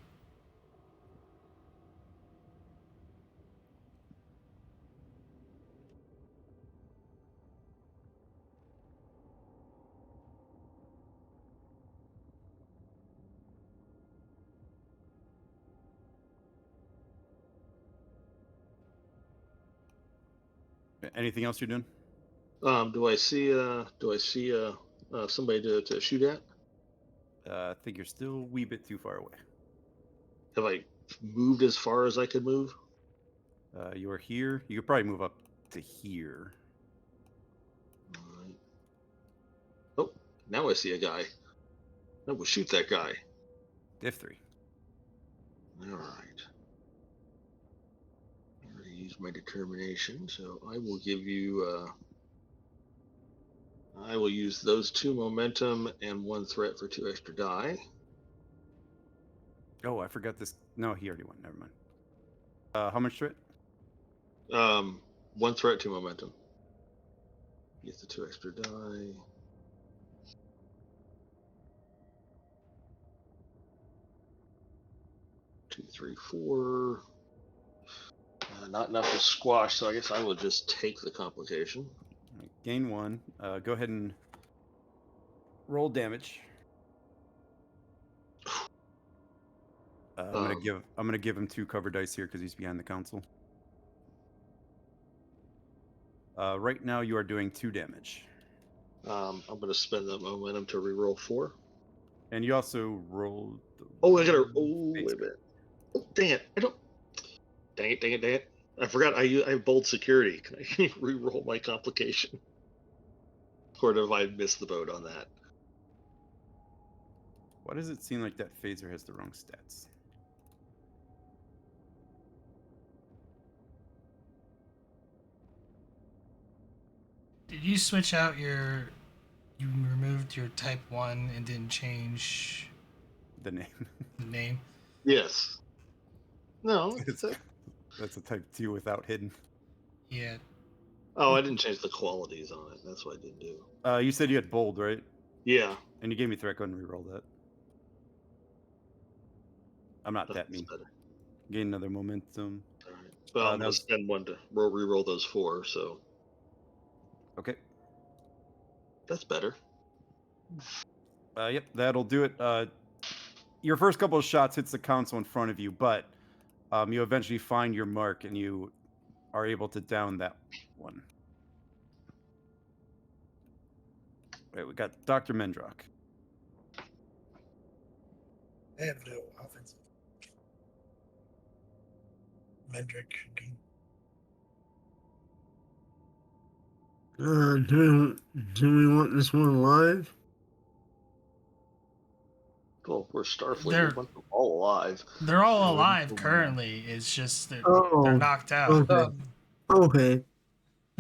Anything else you're doing? Do I see somebody to shoot at? I think you're still a wee bit too far away. Have I moved as far as I could move? You're here. You could probably move up to here. All right. Oh, now I see a guy. No, we'll shoot that guy. Diff 3. All right. I already used my determination, so I will give you. I will use those 2 momentum and 1 threat for 2 extra die. Oh, I forgot this. No, he already went. Never mind. How much threat? 1 threat, 2 momentum. Get the 2 extra die. Two, 3, 4. Not enough to squash, so I guess I will just take the complication. Right, gain 1. Go ahead and roll damage. I'm gonna give him 2 cover dice here because he's behind the console. Right now, you are doing 2 damage. I'm going to spend that momentum to reroll 4. And you also rolled. Oh, I got to. Oh, face wait a minute. Oh, dang it. I don't. Dang it. I forgot I have bold security. Can I re-roll my complication? Or have I missed the boat on that? Why does it seem like that phaser has the wrong stats? Did you switch out your? You removed your type 1 and didn't change The name. the name. Yes. No. That's a type 2 without hidden. Yeah. Oh, I didn't change the qualities on it. That's what I didn't do. You said you had bold, right? Yeah. And you gave me threat. Go ahead and reroll that. I'm not that That's mean. better. Gain another momentum. All right. Well, I'm going to spend 1 to re-roll those 4, so. Okay. That's better. Yep, that'll do it. Your first couple of shots hits the console in front of you, but you eventually find your mark and you are able to down that one. Wait, we got Dr. Mendrock. I have no offensive. Mendrick should go. Do we want this one alive? Well, we're Starfleet. They're- We want them all alive. They're all alive currently. It's just that Oh, they're knocked out. okay. Okay.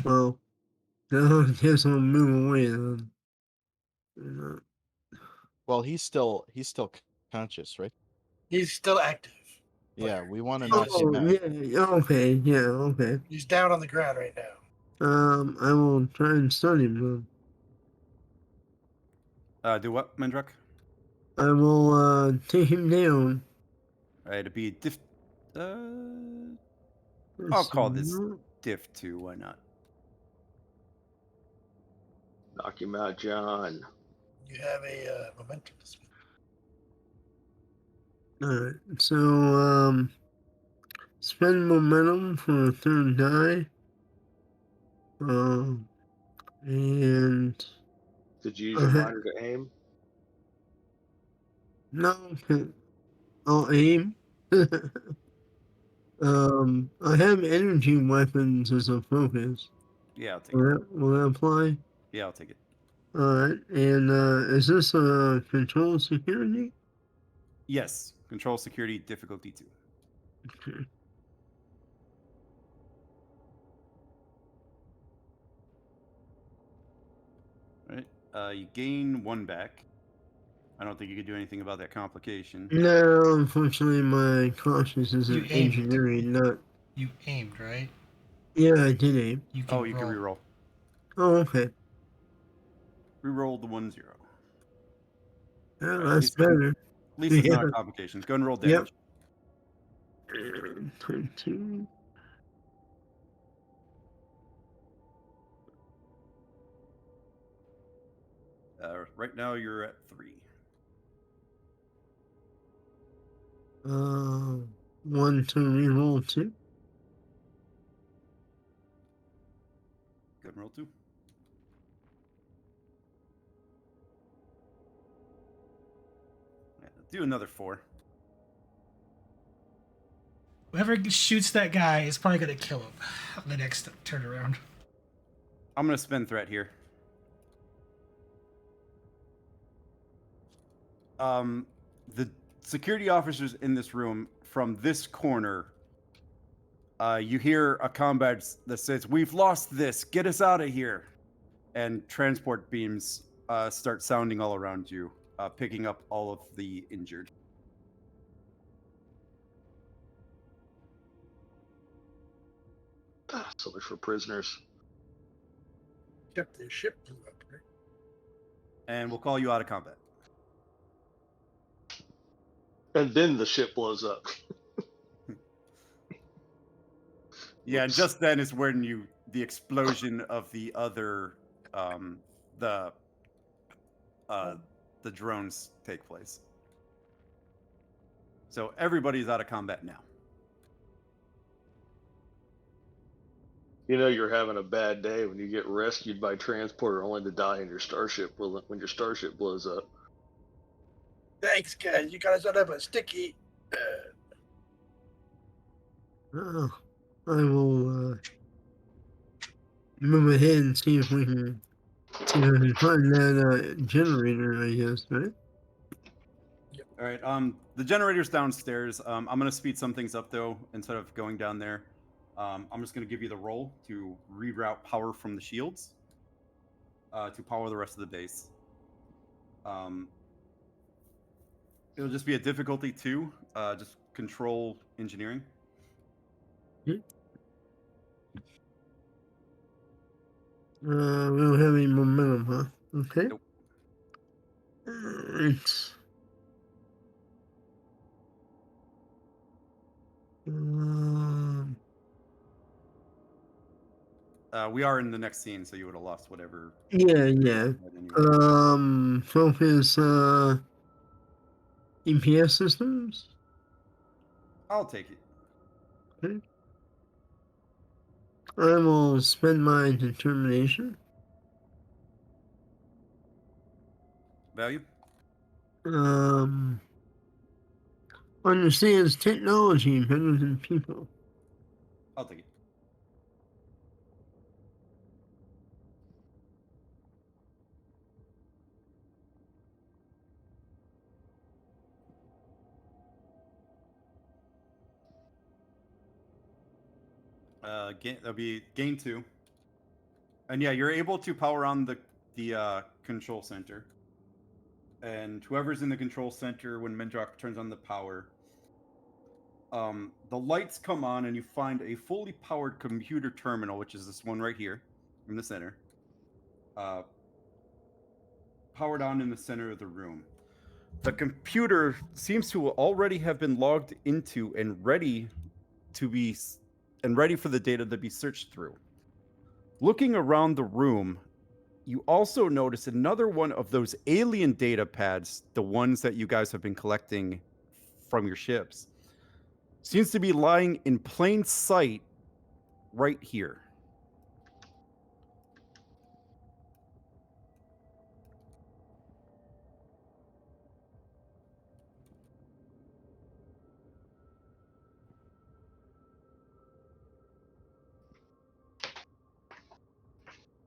Well, I guess I'll move away then. Well, he's still conscious, right? He's still active. Yeah, we want to knock Oh, him out. yeah, okay, yeah, okay. He's down on the ground right now. I will try and stun him then. Do what, Mendrock? I will take him down. Alright, it'd be diff. I'll call this diff 2. Why not? Knock him out, John. You have a momentum to spend. Alright, so spend momentum for a 3rd die. And Did you use your minor to aim? no, I'll aim. I have energy weapons as a focus. Yeah, I'll take it. Will that apply? Yeah, I'll take it. Alright, and is this a control security? Yes. Control security difficulty 2. Okay. Alright. You gain 1 back. I don't think you could do anything about that complication. No, unfortunately, my conscience is You an aimed. engineering nut. You aimed, right? Yeah, I did aim. You can You can reroll. Oh, okay. Reroll the 1-0. Yeah, Alright, that's better. At least it's not Yeah. a complication. Go ahead and roll Yep. damage. 22. Right now you're at 3. 1 to reroll 2. Go ahead and roll 2. Yeah, do another 4. Whoever shoots that guy is probably going to kill him on the next turnaround. I'm going to spend threat here. The security officers in this room, from this corner, you hear a combat that says, "We've lost this. Get us out of here." And transport beams start sounding all around you, picking up all of the injured. So much for prisoners. Except the ship blew up, right? And we'll call you out of combat. And then the ship blows up. Yeah, and just then is when the explosion of the other the drones take place. So everybody's out of combat now. You know you're having a bad day when you get rescued by transporter only to die in your starship when your starship blows up. Thanks, guys. You guys don't have a sticky. Oh, I will move ahead and see if we can find that generator, I guess, right? All right. The generator's downstairs. I'm gonna speed some things up though. Instead of going down there, I'm just gonna give you the roll to reroute power from the shields to power the rest of the base. It'll just be a difficulty 2. Just control engineering. We don't have any momentum, huh? Okay. Nope. Alright. We are in the next scene, so you would have lost whatever. Yeah. Focus EPS systems. I'll take it. Okay. I will spend my determination. Value. Understands technology better than people. I'll take it. That'll be gain 2. And yeah, you're able to power on the control center. And whoever's in the control center when Mendrock turns on the power, the lights come on and you find a fully powered computer terminal, which is this one right here in the center. Powered on in the center of the room. The computer seems to already have been logged into and ready for the data to be searched through. Looking around the room, you also notice another one of those alien data pads, the ones that you guys have been collecting from your ships, seems to be lying in plain sight right here.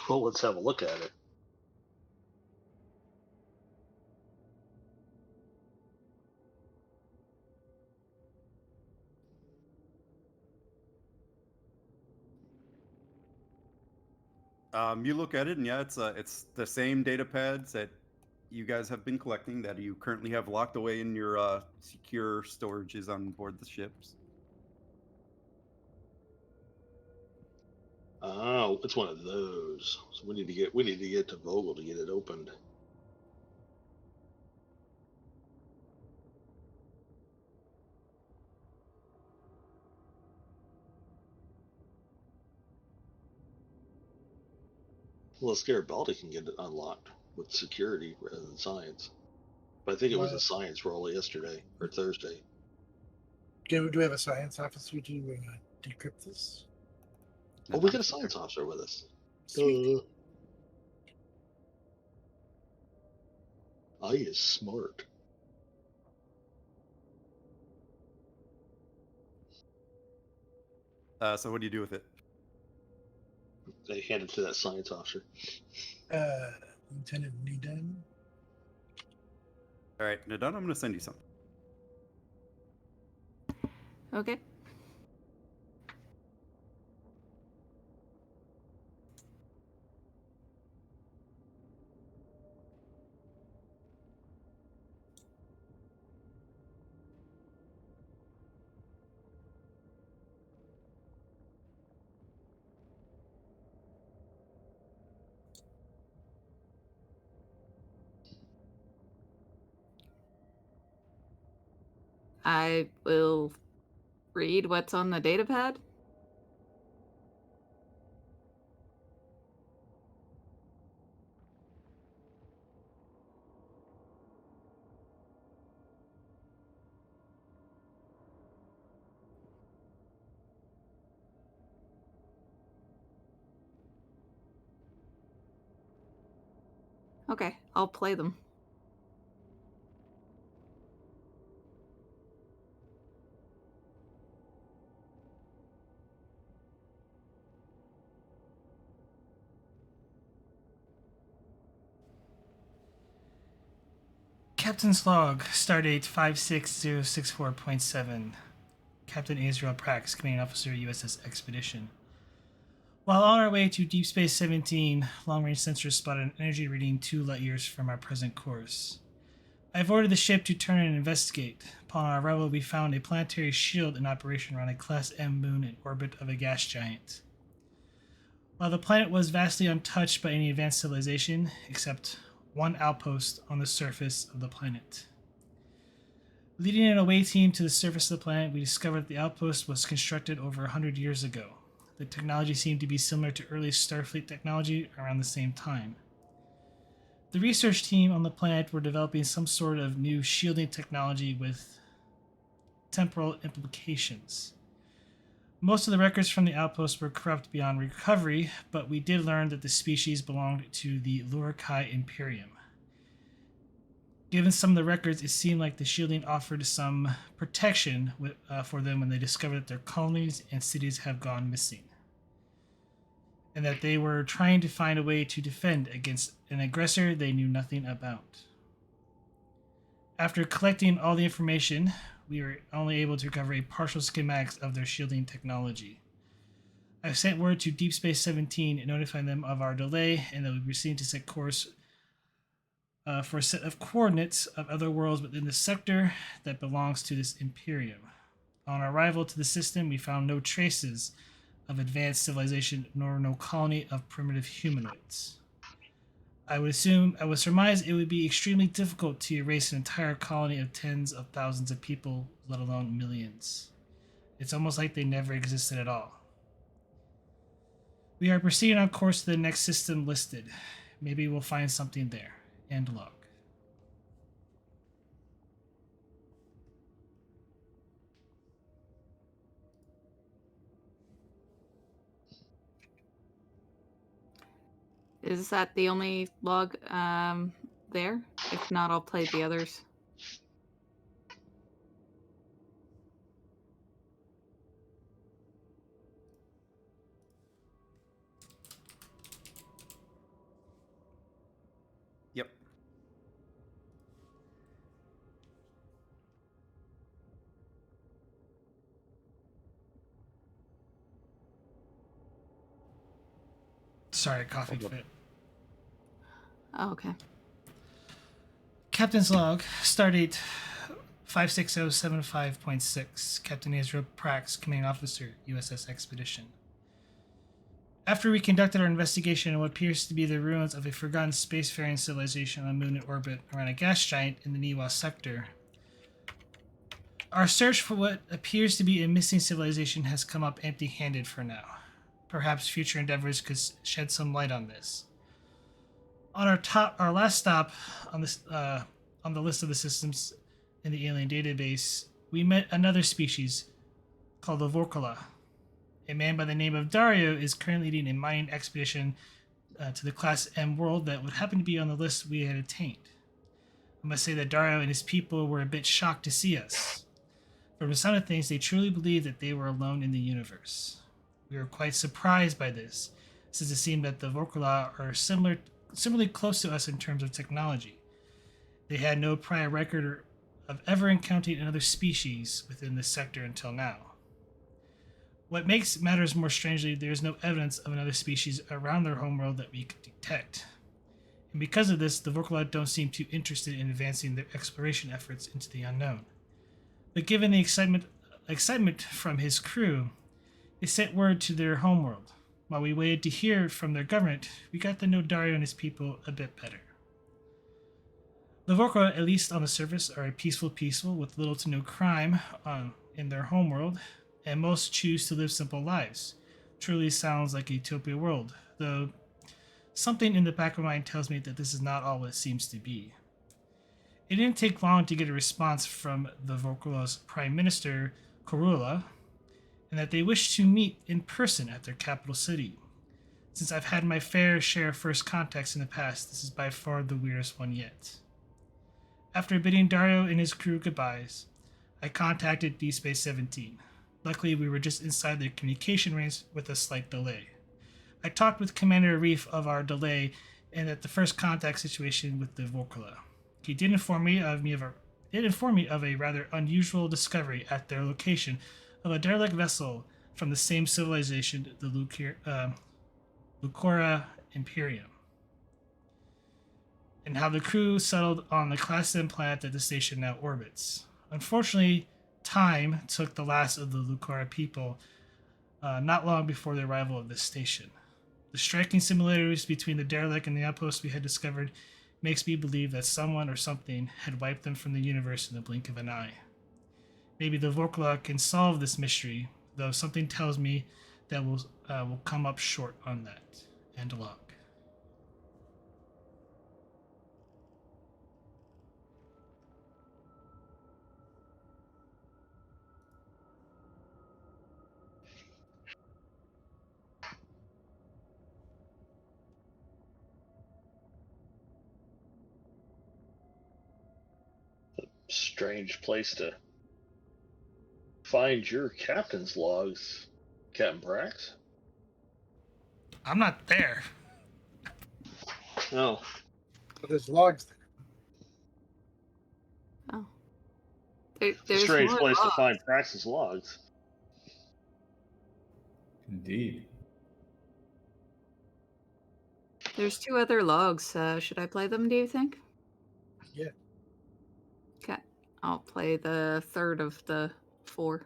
Well, let's have a look at it. You look at it, and yeah, it's the same data pads that you guys have been collecting that you currently have locked away in your secure storages on board the ships. Oh, it's one of those. So we need to get to Vogel to get it opened. Well, Garibaldi can get it unlocked with security rather than science. But I think it was a science roll yesterday or Thursday. Do we have a science officer to decrypt this? Oh, we got a science officer with us. I is smart. So what do you do with it? They hand it to that science officer. Lieutenant Needham. All right, Nadine, I'm going to send you something. Okay. I will read what's on the data pad. Okay, I'll play them. Captain's Log, Stardate 56064.7. Captain Israel Prax, Commanding Officer, USS Expedition. While on our way to Deep Space 17, long-range sensors spotted an energy reading 2 light years from our present course. I've ordered the ship to turn and investigate. Upon our arrival, we found a planetary shield in operation around a Class M moon in orbit of a gas giant. While the planet was vastly untouched by any advanced civilization, except one outpost on the surface of the planet. Leading an away team to the surface of the planet, we discovered that the outpost was constructed over 100 years ago. The technology seemed to be similar to early Starfleet technology around the same time. The research team on the planet were developing some sort of new shielding technology with temporal implications. Most of the records from the outpost were corrupt beyond recovery, but we did learn that the species belonged to the Lurakai Imperium. Given some of the records, it seemed like the shielding offered some protection for them when they discovered that their colonies and cities have gone missing, and that they were trying to find a way to defend against an aggressor they knew nothing about. After collecting all the information, we were only able to recover a partial schematics of their shielding technology. I've sent word to Deep Space 17 notifying them of our delay and that we proceed to set course for a set of coordinates of other worlds within the sector that belongs to this Imperium. On our arrival to the system, we found no traces of advanced civilization nor no colony of primitive humanoids. I would surmise it would be extremely difficult to erase an entire colony of tens of thousands of people, let alone millions. It's almost like they never existed at all. We are proceeding on course to the next system listed. Maybe we'll find something there. End log. Is that the only log there? If not, I'll play the others. Yep. Sorry, coffee fit. Oh, okay. Captain's Log, Stardate 56075.6. Captain Israel Prax, Commanding Officer, USS Expedition. After we conducted our investigation on what appears to be the ruins of a forgotten spacefaring civilization on a moon in orbit around a gas giant in the Niwa sector, our search for what appears to be a missing civilization has come up empty-handed for now. Perhaps future endeavors could shed some light on this. On our last stop on this on the list of the systems in the alien database, we met another species called the Vorkala. A man by the name of Dario is currently leading a mining expedition to the Class M world that would happen to be on the list we had attained. I must say that Dario and his people were a bit shocked to see us. From the sound of things, they truly believed that they were alone in the universe. We were quite surprised by this, since it seemed that the Vorkala are similarly close to us in terms of technology. They had no prior record of ever encountering another species within this sector until now. What makes matters more strangely, there is no evidence of another species around their homeworld that we could detect. And because of this, the Vorkala don't seem too interested in advancing their exploration efforts into the unknown. But given the excitement from his crew, they sent word to their homeworld. While we waited to hear from their government, we got to know Dario and his people a bit better. The Vorkala, at least on the surface, are a peaceful with little to no crime in their homeworld, and most choose to live simple lives. Truly sounds like a utopia world, though something in the back of my mind tells me that this is not all it seems to be. It didn't take long to get a response from the Vorkala's Prime Minister, Korula, and that they wished to meet in person at their capital city. Since I've had my fair share of first contacts in the past, this is by far the weirdest one yet. After bidding Dario and his crew goodbyes, I contacted D Space 17. Luckily, we were just inside the communication range with a slight delay. I talked with Commander Reef of our delay and at the first contact situation with the Volkula. He did inform me of a rather unusual discovery at their location of a derelict vessel from the same civilization, the Lucora Imperium, and how the crew settled on the Class M planet that the station now orbits. Unfortunately, time took the last of the Lucora people not long before the arrival of this station. The striking similarities between the derelict and the outpost we had discovered makes me believe that someone or something had wiped them from the universe in the blink of an eye. Maybe the Volkula can solve this mystery, though something tells me that we'll come up short on that. End log. Strange place to find your captain's logs, Captain Brax. I'm not there. Oh, But there's logs there. Oh. it's a There's strange more place to logs. find Brax's logs. Indeed. There's 2 other logs. Should I play them, do you think? Yeah. Okay. I'll play the third of the 4.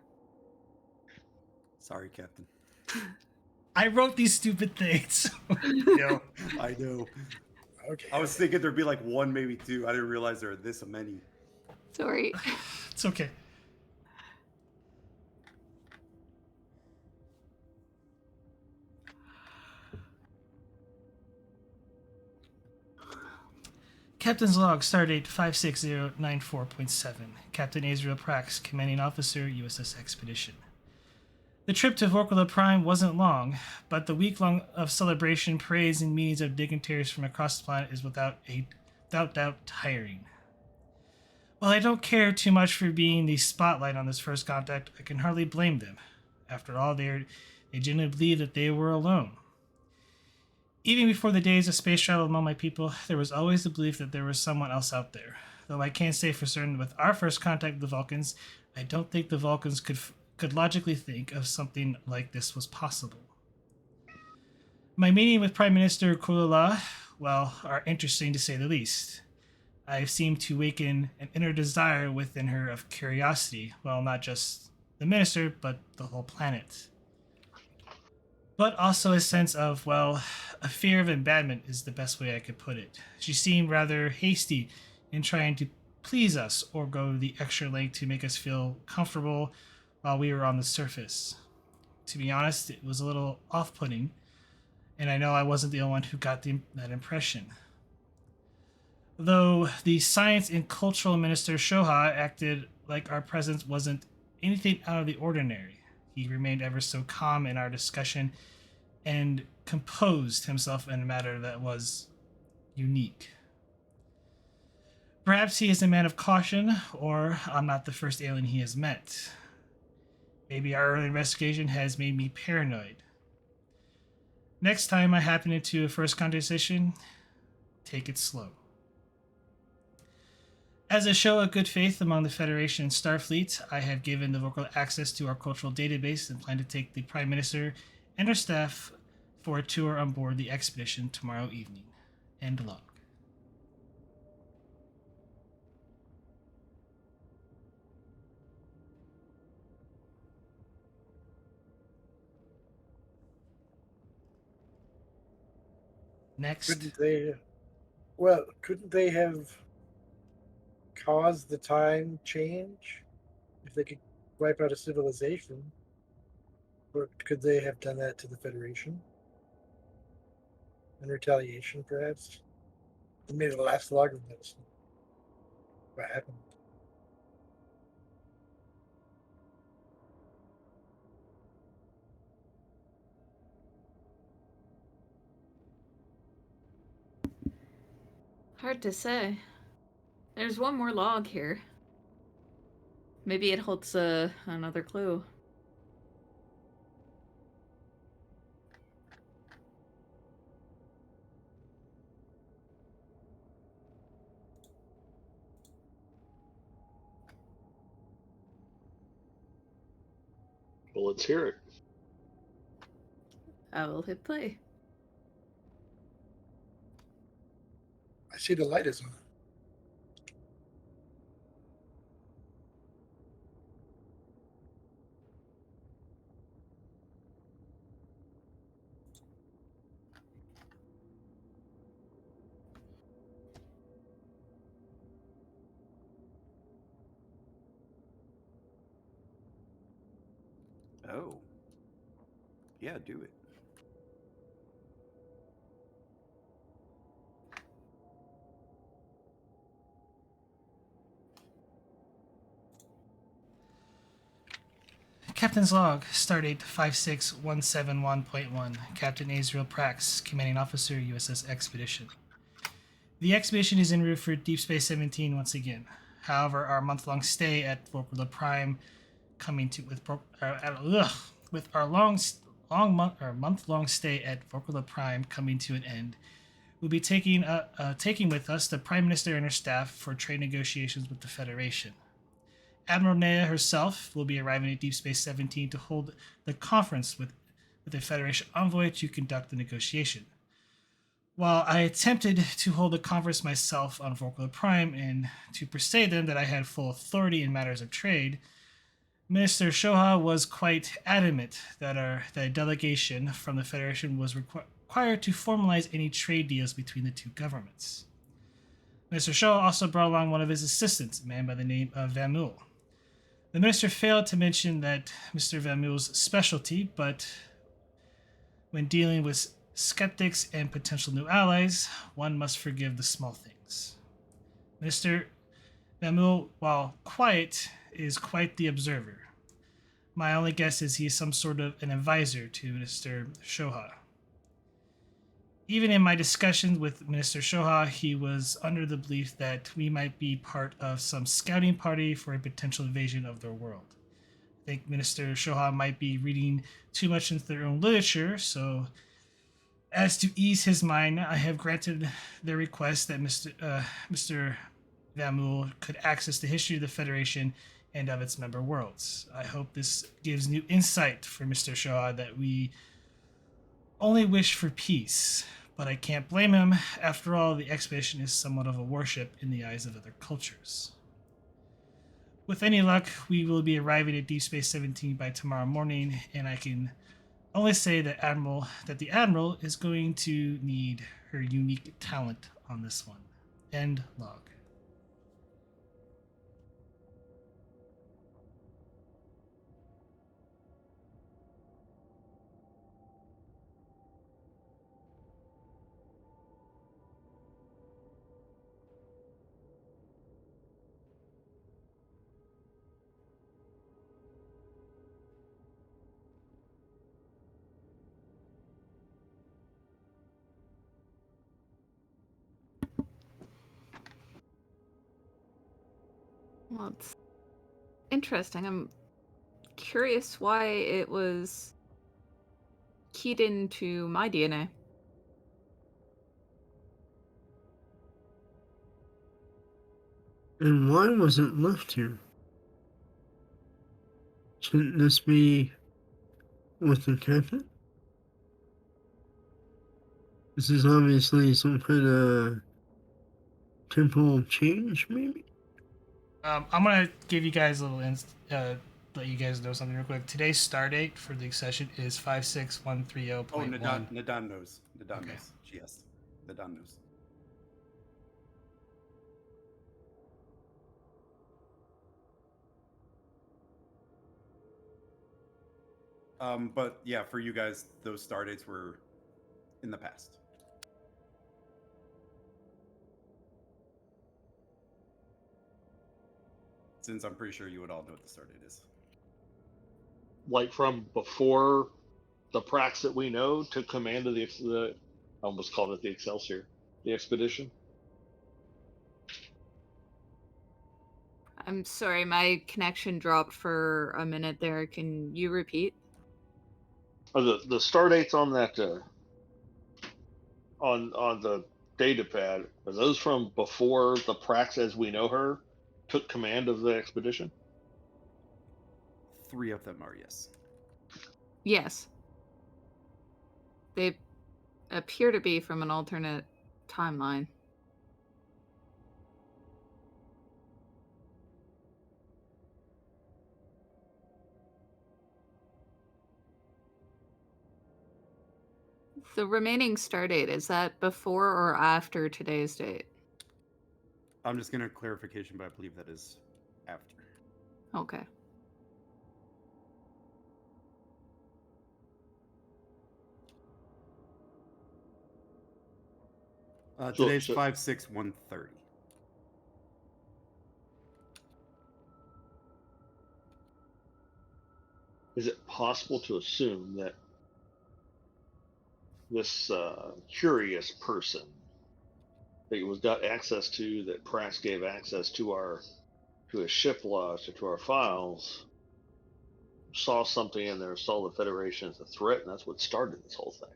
Sorry, Captain. I wrote these stupid things. No. I know. Okay. I was thinking there'd be like 1, maybe 2. I didn't realize there are this many. Sorry. It's okay. Captain's log, stardate 56094.7. Captain Azrael Prax, commanding officer, USS Expedition. The trip to Vorkula Prime wasn't long, but the week-long of celebration, parades, and meetings of dignitaries from across the planet is without doubt tiring. While I don't care too much for being the spotlight on this first contact, I can hardly blame them. After all, they genuinely believed that they were alone. Even before the days of space travel among my people, there was always the belief that there was someone else out there. Though I can't say for certain with our first contact with the Vulcans, I don't think the Vulcans could logically think of something like this was possible. My meeting with Prime Minister Kulala, well, are interesting to say the least. I seem to awaken an inner desire within her of curiosity, well, not just the minister, but the whole planet. But also a sense of, well, a fear of embadment is the best way I could put it. She seemed rather hasty in trying to please us or go the extra length to make us feel comfortable while we were on the surface. To be honest, it was a little off-putting, and I know I wasn't the only one who got that impression. Though the Science and Cultural Minister Shoha acted like our presence wasn't anything out of the ordinary. He remained ever so calm in our discussion and composed himself in a matter that was unique. Perhaps he is a man of caution, or I'm not the first alien he has met. Maybe our early investigation has made me paranoid. Next time I happen into a first conversation, take it slow. As a show of good faith among the Federation and Starfleet, I have given the vocal access to our cultural database and plan to take the Prime Minister and her staff for a tour on board the expedition tomorrow evening. End log. Next. Couldn't they have caused the time change if they could wipe out a civilization? Or could they have done that to the Federation? In retaliation, perhaps? They made it last longer than this. What happened? Hard to say. There's one more log here. Maybe it holds another clue. Well, let's hear it. I will hit play. I see the light is on. Oh. Yeah, do it. Captain's Log, Stardate 56171.1, Captain Azrael Prax, Commanding Officer, USS Expedition. The expedition is en route for Deep Space 17 once again. However, our month-long stay at Vorkula Prime coming to with our month-long stay at Vorkula Prime coming to an end, we'll be taking with us the Prime Minister and her staff for trade negotiations with the Federation. Admiral Nea herself will be arriving at Deep Space 17 to hold the conference with a Federation envoy to conduct the negotiation. While I attempted to hold the conference myself on Vorkula Prime and to persuade them that I had full authority in matters of trade, Minister Shoha was quite adamant that a delegation from the Federation was required to formalize any trade deals between the two governments. Minister Shoha also brought along one of his assistants, a man by the name of Vamul. The minister failed to mention that Mr. Vamul's specialty, but when dealing with skeptics and potential new allies, one must forgive the small things. Mr. Vamul, while quiet, is quite the observer. My only guess is he is some sort of an advisor to Minister Shoha. Even in my discussions with Minister Shoha, he was under the belief that we might be part of some scouting party for a potential invasion of their world. I think Minister Shoha might be reading too much into their own literature, so as to ease his mind, I have granted their request that Mr. Vamul could access the history of the Federation and of its member worlds. I hope this gives new insight for Mr. Shoha that we only wish for peace, but I can't blame him. After all, the expedition is somewhat of a warship in the eyes of other cultures. With any luck, we will be arriving at Deep Space 17 by tomorrow morning, and I can only say that the Admiral is going to need her unique talent on this one. End log. Well, it's interesting. I'm curious why it was keyed into my DNA. And why was it left here? Shouldn't this be with the captain? This is obviously some kind of temporal change, maybe? I'm going to give you guys a little let you guys know something real quick. Today's star date for the session is 56130.1. Oh, Nadan knows. Nadan Okay. knows. Yes. Nadan knows. But yeah, for you guys, those star dates were in the past. Since I'm pretty sure you would all know what the star date is. Like from before the Prax that we know took command of the I almost called it the Excelsior, the expedition. I'm sorry, my connection dropped for a minute there. Can you repeat? Are the star dates on that on the data pad, are those from before the Prax as we know her took command of the expedition? 3 of them are, yes. Yes. They appear to be from an alternate timeline. The remaining star date, is that before or after today's date? I'm just gonna clarification, but I believe that is after. Okay. Today's 5/6/130. Is it possible to assume that this curious person that was got access to, that Prax gave access to his ship logs or to our files, saw something in there, saw the Federation as a threat, and that's what started this whole thing?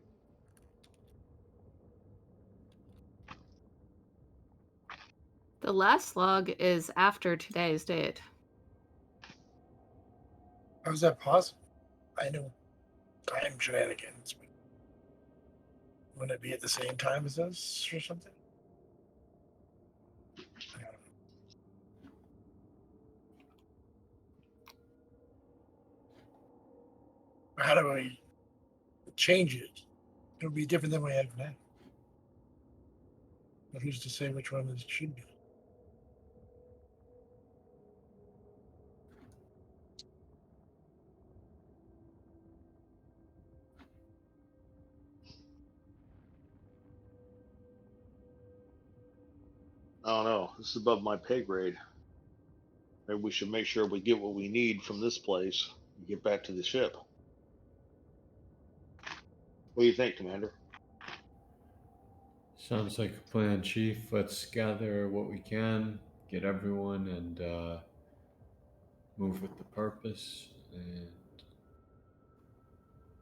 The last log is after today's date. How is that possible? I know time shenanigans, but wouldn't it be at the same time as us or something? I don't know. How do I change it? It'll be different than we have now. But who's to say which one it should be? I don't know. This is above my pay grade. Maybe we should make sure we get what we need from this place and get back to the ship. What do you think, Commander? Sounds like a plan, Chief. Let's gather what we can, get everyone, and move with the purpose. And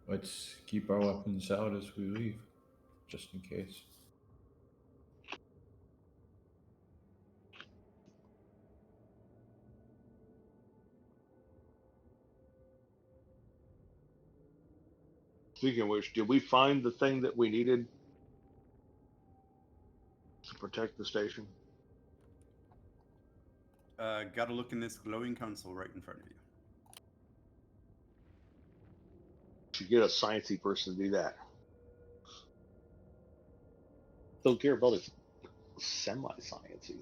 let's keep our weapons out as we leave, just in case. Speaking of which, did we find the thing that we needed to protect the station? Gotta look in this glowing console right in front of you. Should get a sciencey person to do that. Don't care about it. Semi-sciencey.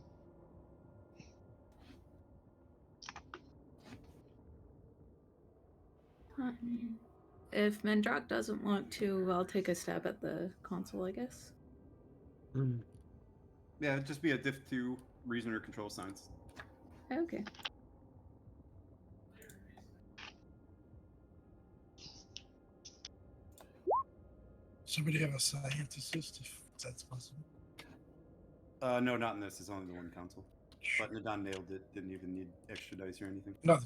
If Mendrock doesn't want to, I'll take a stab at the console, I guess. Yeah, it'd just be a Diff 2 reason or control science. Okay. Somebody have a scientist if that's possible. No, not in this. It's only the one console. But Nadon nailed it. Didn't even need extra dice or anything. No.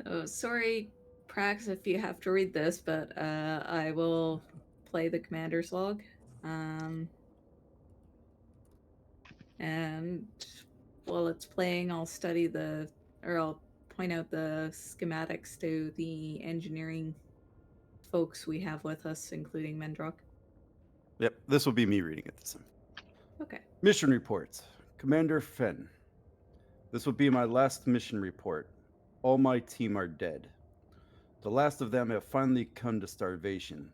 So sorry, Prax, if you have to read this, but I will play the commander's log. And while it's playing, I'll I'll point out the schematics to the engineering folks we have with us, including Mendrock. Yep, this will be me reading it this time. Okay. Mission reports. Commander Fenn. This will be my last mission report. All my team are dead. The last of them have finally come to starvation.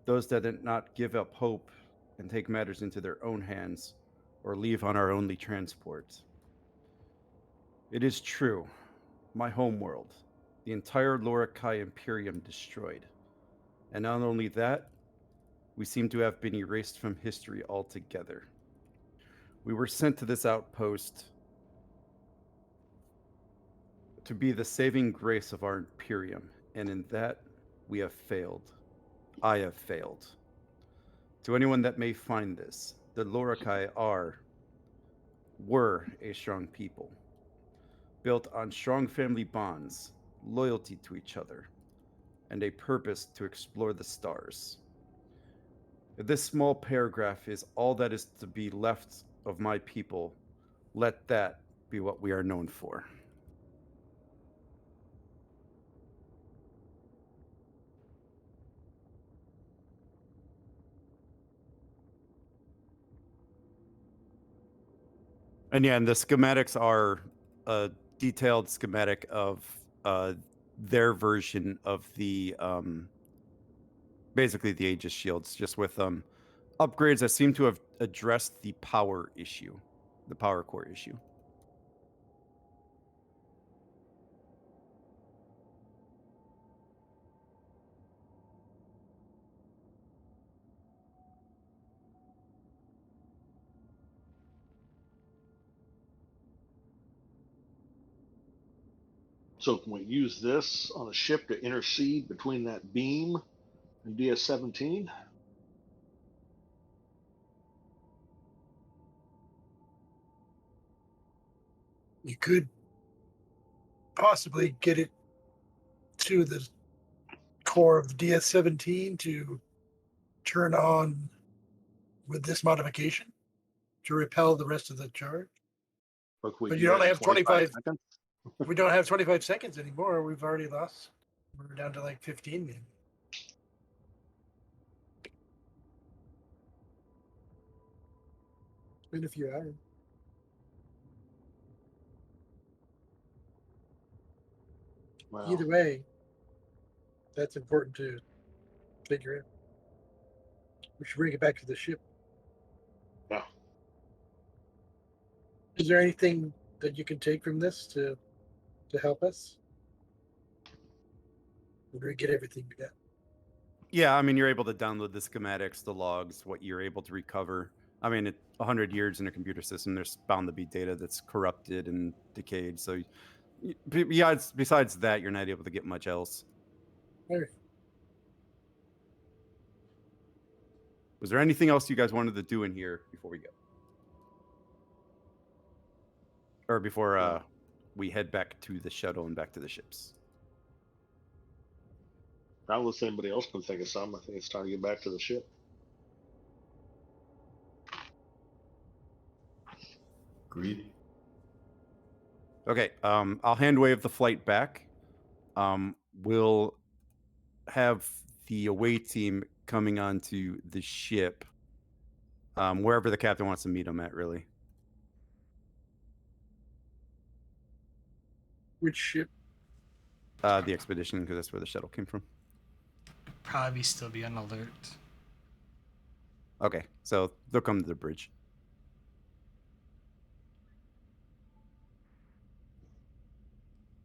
Those that did not give up hope and take matters into their own hands or leave on our only transport. It is true. My homeworld, the entire Lorakai Imperium destroyed. And not only that, we seem to have been erased from history altogether. We were sent to this outpost to be the saving grace of our Imperium, and in that we have failed. I have failed. To anyone that may find this, the Lorakai were a strong people, built on strong family bonds, loyalty to each other, and a purpose to explore the stars. If this small paragraph is all that is to be left of my people, let that be what we are known for. And yeah, and the schematics are a detailed schematic of their version of the basically the Aegis shields, just with upgrades that seem to have addressed the power issue, the power core issue. So can we use this on a ship to intercede between that beam and DS-17? You could possibly get it to the core of the DS-17 to turn on with this modification to repel the rest of the charge. Or can we But do you that only in have 25 seconds? We don't have 25 seconds anymore. We've already lost. We're down to like 15 maybe. It's been a few hours. Well, Either way, that's important to figure out. We should bring it back to the ship. yeah. Is there anything that you can take from this to help us? Or do we get everything we got? Yeah, I mean, you're able to download the schematics, the logs, what you're able to recover. I mean, 100 years in a computer system, there's bound to be data that's corrupted and decayed. So, besides that, you're not able to get much else. All right. Was there anything else you guys wanted to do in here before we go? Or before we head back to the shuttle and back to the ships? Unless anybody else can think of something, I think it's time to get back to the ship. Agreed. Okay, I'll hand wave the flight back. We'll have the away team coming onto the ship, wherever the captain wants to meet them at, really. Which ship? The Expedition, because that's where the shuttle came from. Probably still be on alert. Okay, so they'll come to the bridge.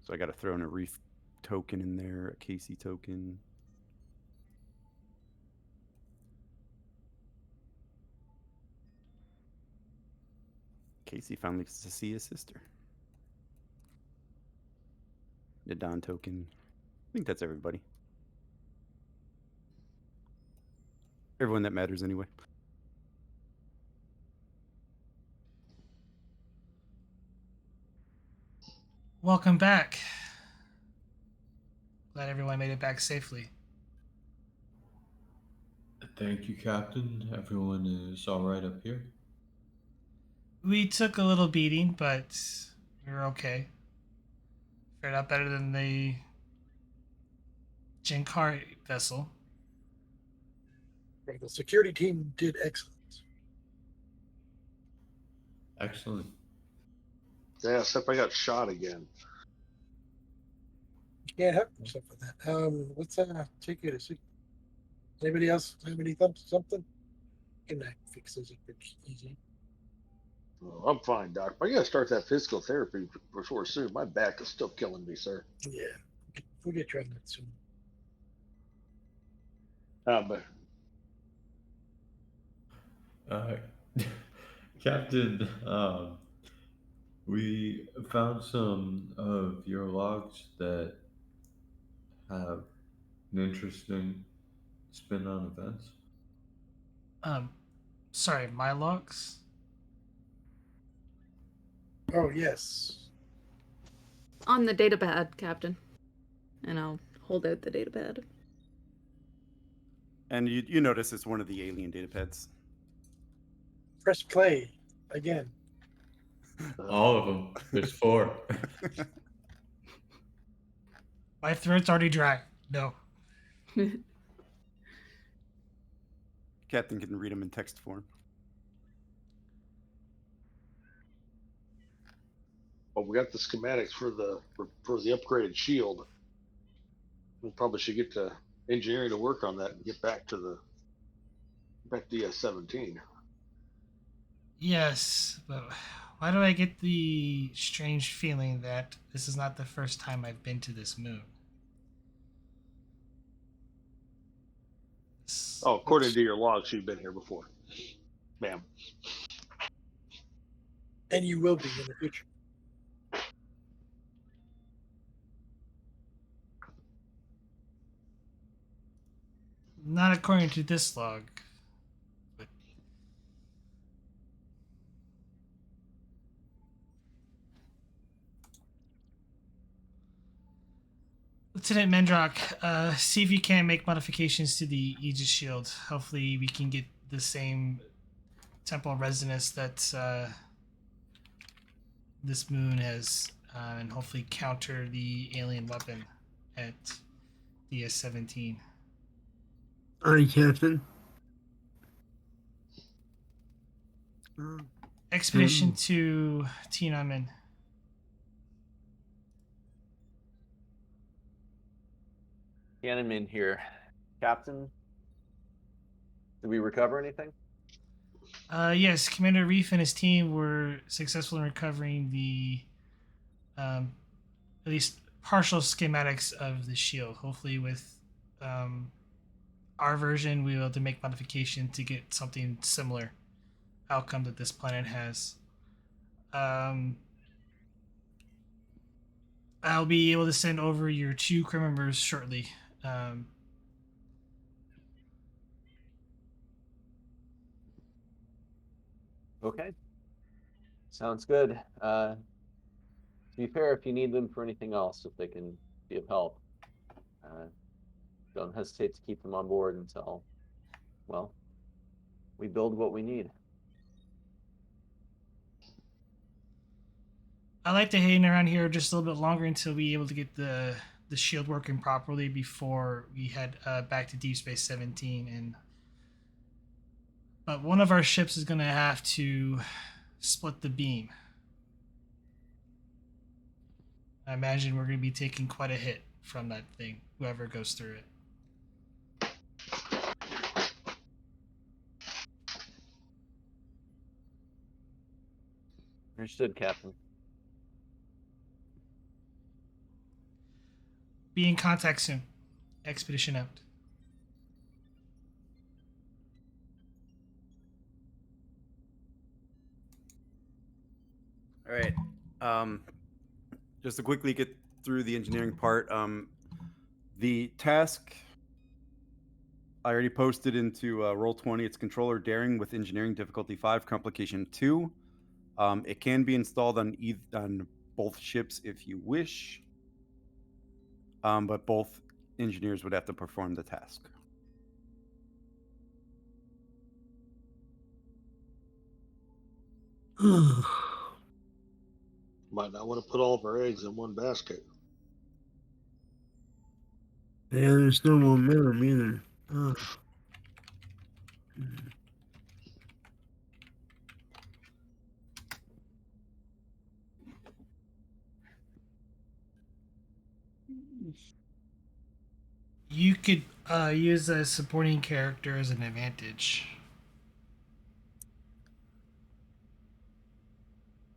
So I got to throw in a reef token in there, a Casey token. Casey finally gets to see his sister. The Don token. I think that's everybody. Everyone that matters anyway. Welcome back. Glad everyone made it back safely. Thank you, Captain. Everyone is all right up here. We took a little beating, but we were okay. Fared out better than the Ji'Karie vessel. The security team did excellent. Excellent. Yeah, except I got shot again. You can't help yourself with that. Let's take it a second. Anybody else have any thoughts? Something? Can I fix this pretty easy? Oh, I'm fine, Doc. I gotta start that physical therapy before soon. My back is still killing me, sir. Yeah, we'll get you on that soon. But Captain, We found some of your logs that have an interesting spin on events. Sorry, my logs. Oh yes. On the datapad, Captain. And I'll hold out the datapad. And you notice it's one of the alien datapads. Press play again. All of them. There's 4. My throat's already dry. No. Captain can read them in text form. Well, we got the schematics for the upgraded shield. We probably should get to engineering to work on that and get back to the 17. Yes, but why do I get the strange feeling that this is not the first time I've been to this moon? Oh, according to your logs, you've been here before, ma'am. And you will be in the future. Not according to this log. But Lieutenant Mendrock, see if you can make modifications to the Aegis shield. Hopefully, we can get the same temporal resonance that this moon has, and hopefully counter the alien weapon at DS-17. Aye, Captain. Expedition to Tian An Men. Tian An Men here. Captain, did we recover anything? Yes, Commander Reef and his team were successful in recovering the, at least partial schematics of the shield. Hopefully, with our version, we will be able to make modification to get something similar outcome that this planet has. I'll be able to send over your 2 crew members shortly. Okay. Sounds good. To be fair, if you need them for anything else, if they can be of help, don't hesitate to keep them on board until, well, we build what we need. I like to hang around here just a little bit longer until we able to get the shield working properly before we head back to Deep Space 17. But one of our ships is going to have to split the beam. I imagine we're going to be taking quite a hit from that thing, whoever goes through it. Understood, Captain. Be in contact soon. Expedition out. All right. Just to quickly get through the engineering part, the task I already posted into Roll20. It's Controller Daring with Engineering Difficulty 5, Complication 2. It can be installed on both ships if you wish, but both engineers would have to perform the task. Might not want to put all of our eggs in one basket. Yeah, there's no momentum either. Ugh. You could use a supporting character as an advantage.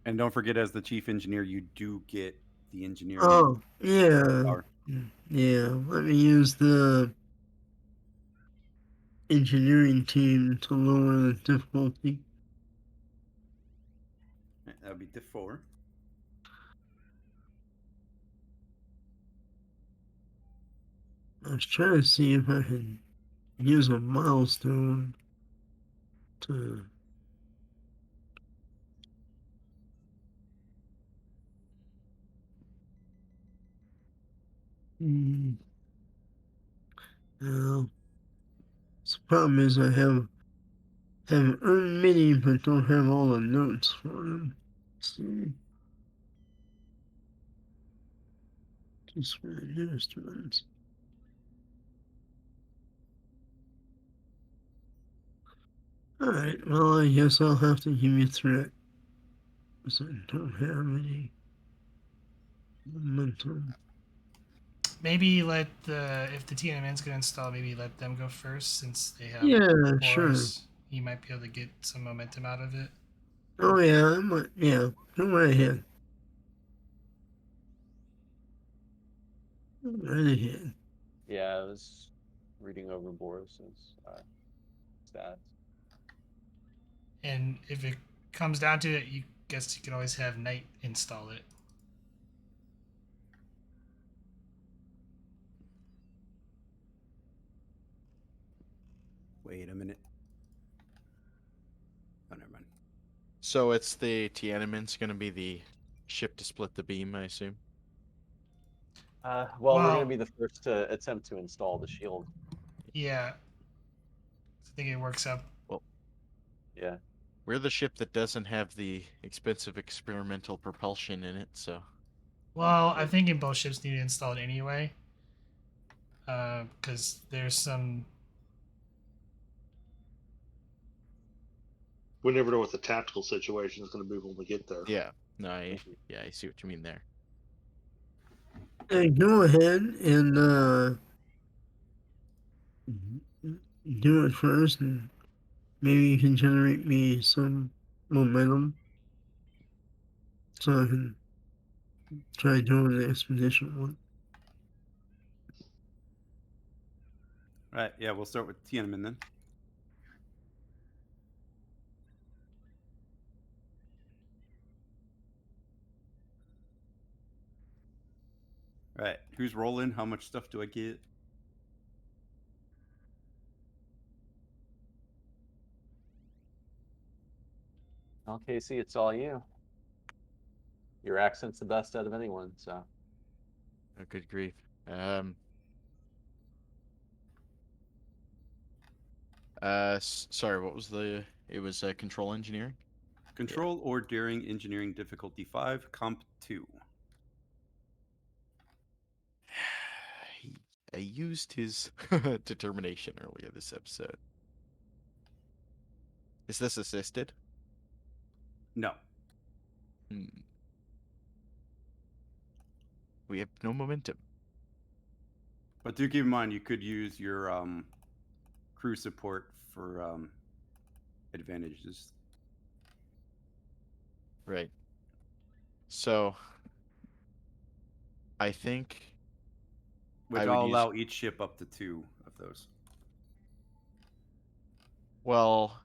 And don't forget, as the chief engineer, you do get the engineering. Oh, yeah. power. Yeah, let me use the engineering team to lower the difficulty. That would be diff 4. I was trying to see if I could use a milestone to. Well, the problem is I have earned many, but don't have all the notes for them. Let's see. Just for the newest ones. Alright, well, I guess I'll have to give you a threat. Because I don't have any momentum. Maybe let if the Tian An Men's gonna install, maybe let them go first since they have Yeah, sure. Boros. You might be able to get some momentum out of it. Oh, yeah, yeah, go right ahead. Right ahead. Yeah, I was reading over Boris's stats. And if it comes down to it, you guess you can always have Knight install it. Wait a minute. Oh, never mind. So it's the Tian An Men's going to be the ship to split the beam, I assume. Well, we're Well- going to be the first to attempt to install the shield. Yeah. I think it works out. Yeah. We're the ship that doesn't have the expensive experimental propulsion in it, so. Well, I think in both ships need to install it anyway. Because there's some. We never know what the tactical situation is going to be when we get there. Yeah, no, I see what you mean there. Hey, go ahead and do it first, and maybe you can generate me some momentum so I can try doing the expedition one. All right, yeah, we'll start with Tian An Men then. All right, who's rolling? How much stuff do I get? Well, Casey, it's all you. Your accent's the best out of anyone, so. Oh, good grief. Sorry, what was the? It was control engineering. Control or daring engineering difficulty 5, comp 2. I used his determination earlier this episode. Is this assisted? No. We have no momentum. But do keep in mind, you could use your crew support for advantages. Right. So, I think Which I would I'll use- allow each ship up to 2 of those. Well,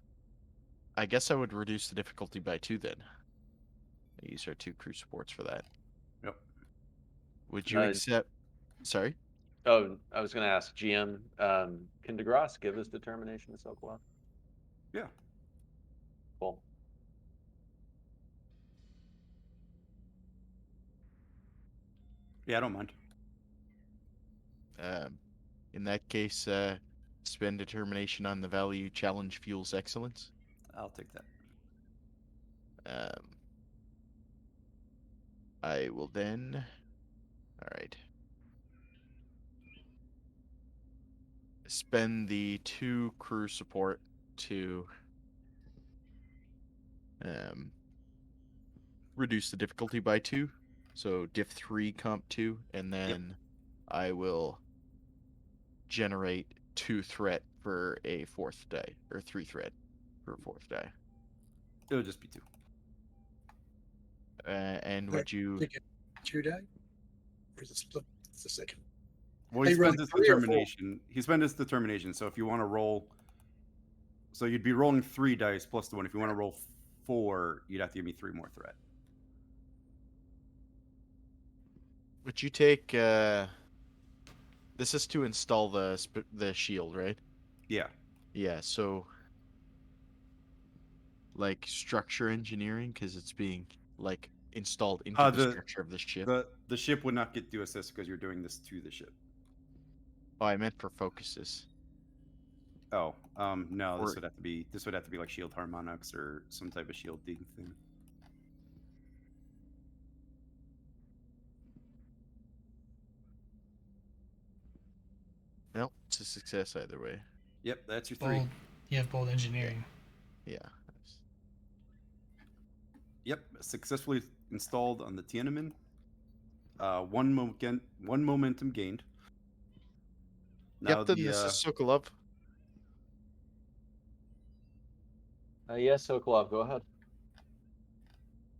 I guess I would reduce the difficulty by 2 then. I use our 2 crew supports for that. Yep. Would you accept? Sorry. Oh, I was going to ask GM. Can DeGrasse give us determination to Sokolov? Yeah. Cool. Yeah, I don't mind. In that case, spend determination on the value challenge fuels excellence. I'll take that. I will then. All right. Spend the 2 crew support to reduce the difficulty by 2. So diff 3 comp 2, and then I will generate 2 threat for a 4th die, or 3 threat for a 4th die. It'll just be 2. And would you? Take it 2 die? Or is it split? It's the second. Well, he They roll spends his 3 or 4? determination. He spent his determination. So if you want to roll, so you'd be rolling 3 dice plus the 1. If you want to roll 4, you'd have to give me 3 more threat. Would you take This is to install the shield, right? Yeah. Yeah. So, like structure engineering, because it's being like installed into the structure of the ship. The ship would not get do assist because you're doing this to the ship. Oh, I meant for focuses. Oh, no. Or- This would have to be like shield harmonics or some type of shielding thing. No, it's a success either way. Yep, that's your 3. Bold. You have bold engineering. Yeah. Yep, successfully installed on the Tian An Men. One momentum gained. Now Captain, this is Sokolov. Yes, Sokolov, go ahead.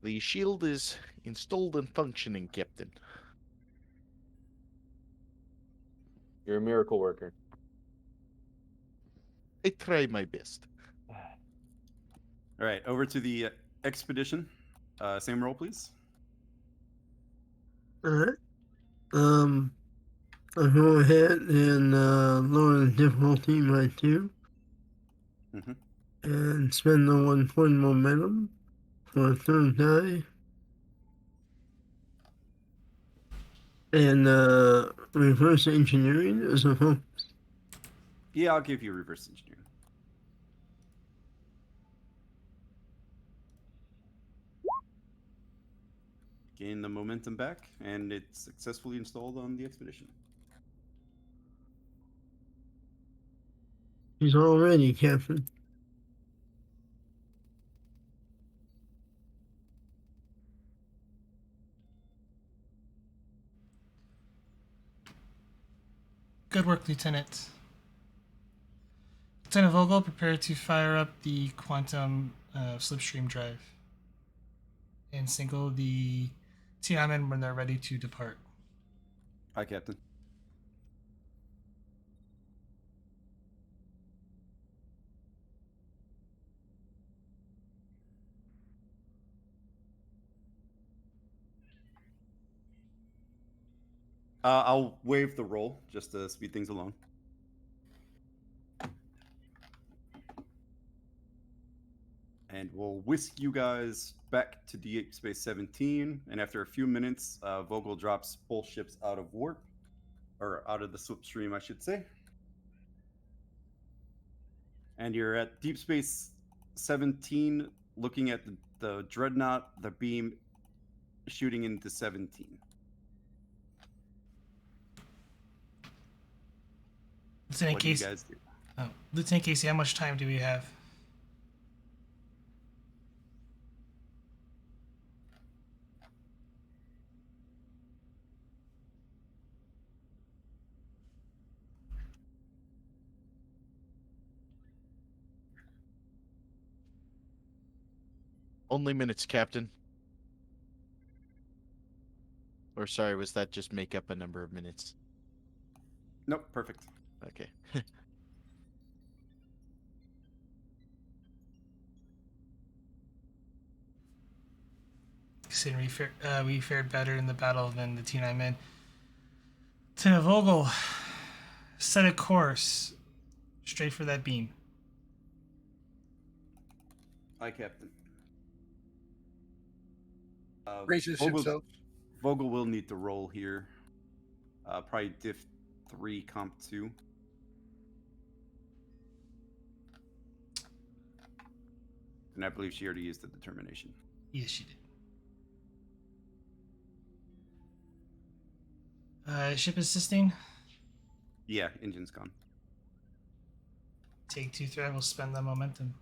The shield is installed and functioning, Captain. You're a miracle worker. I try my best. All right, over to the expedition. Same roll, please. Alright. I'll go ahead and lower the difficulty by 2. Mm-hmm. And spend the 1 point momentum for a 3rd die. And reverse engineering as a focus. Yeah, I'll give you reverse engineering. Gain the momentum back, and it's successfully installed on the expedition. He's all ready, Captain. Good work, Lieutenant. Lieutenant Vogel, prepare to fire up the quantum slipstream drive and single the Tian An Men when they're ready to depart. Hi, Captain. I'll waive the roll just to speed things along. And we'll whisk you guys back to Deep Space 17. And after a few minutes, Vogel drops both ships out of warp, or out of the slipstream, I should say. And you're at Deep Space 17, looking at the Dreadnought, the beam shooting into 17. Lieutenant What do you Casey. guys do? Oh, Lieutenant Casey, how much time do we have? Only minutes, Captain. Or sorry, was that just make up a number of minutes? Nope, perfect. Okay. Considering we fared better in the battle than the Tian An Men. Lieutenant Vogel, set a course straight for that beam. Hi, Captain. Raises himself. Vogel will need to roll here. Probably diff 3, comp 2. And I believe she already used the determination. Yes, she did. Ship assisting. Yeah, engine's gone. Take 2 threat. We'll spend the momentum.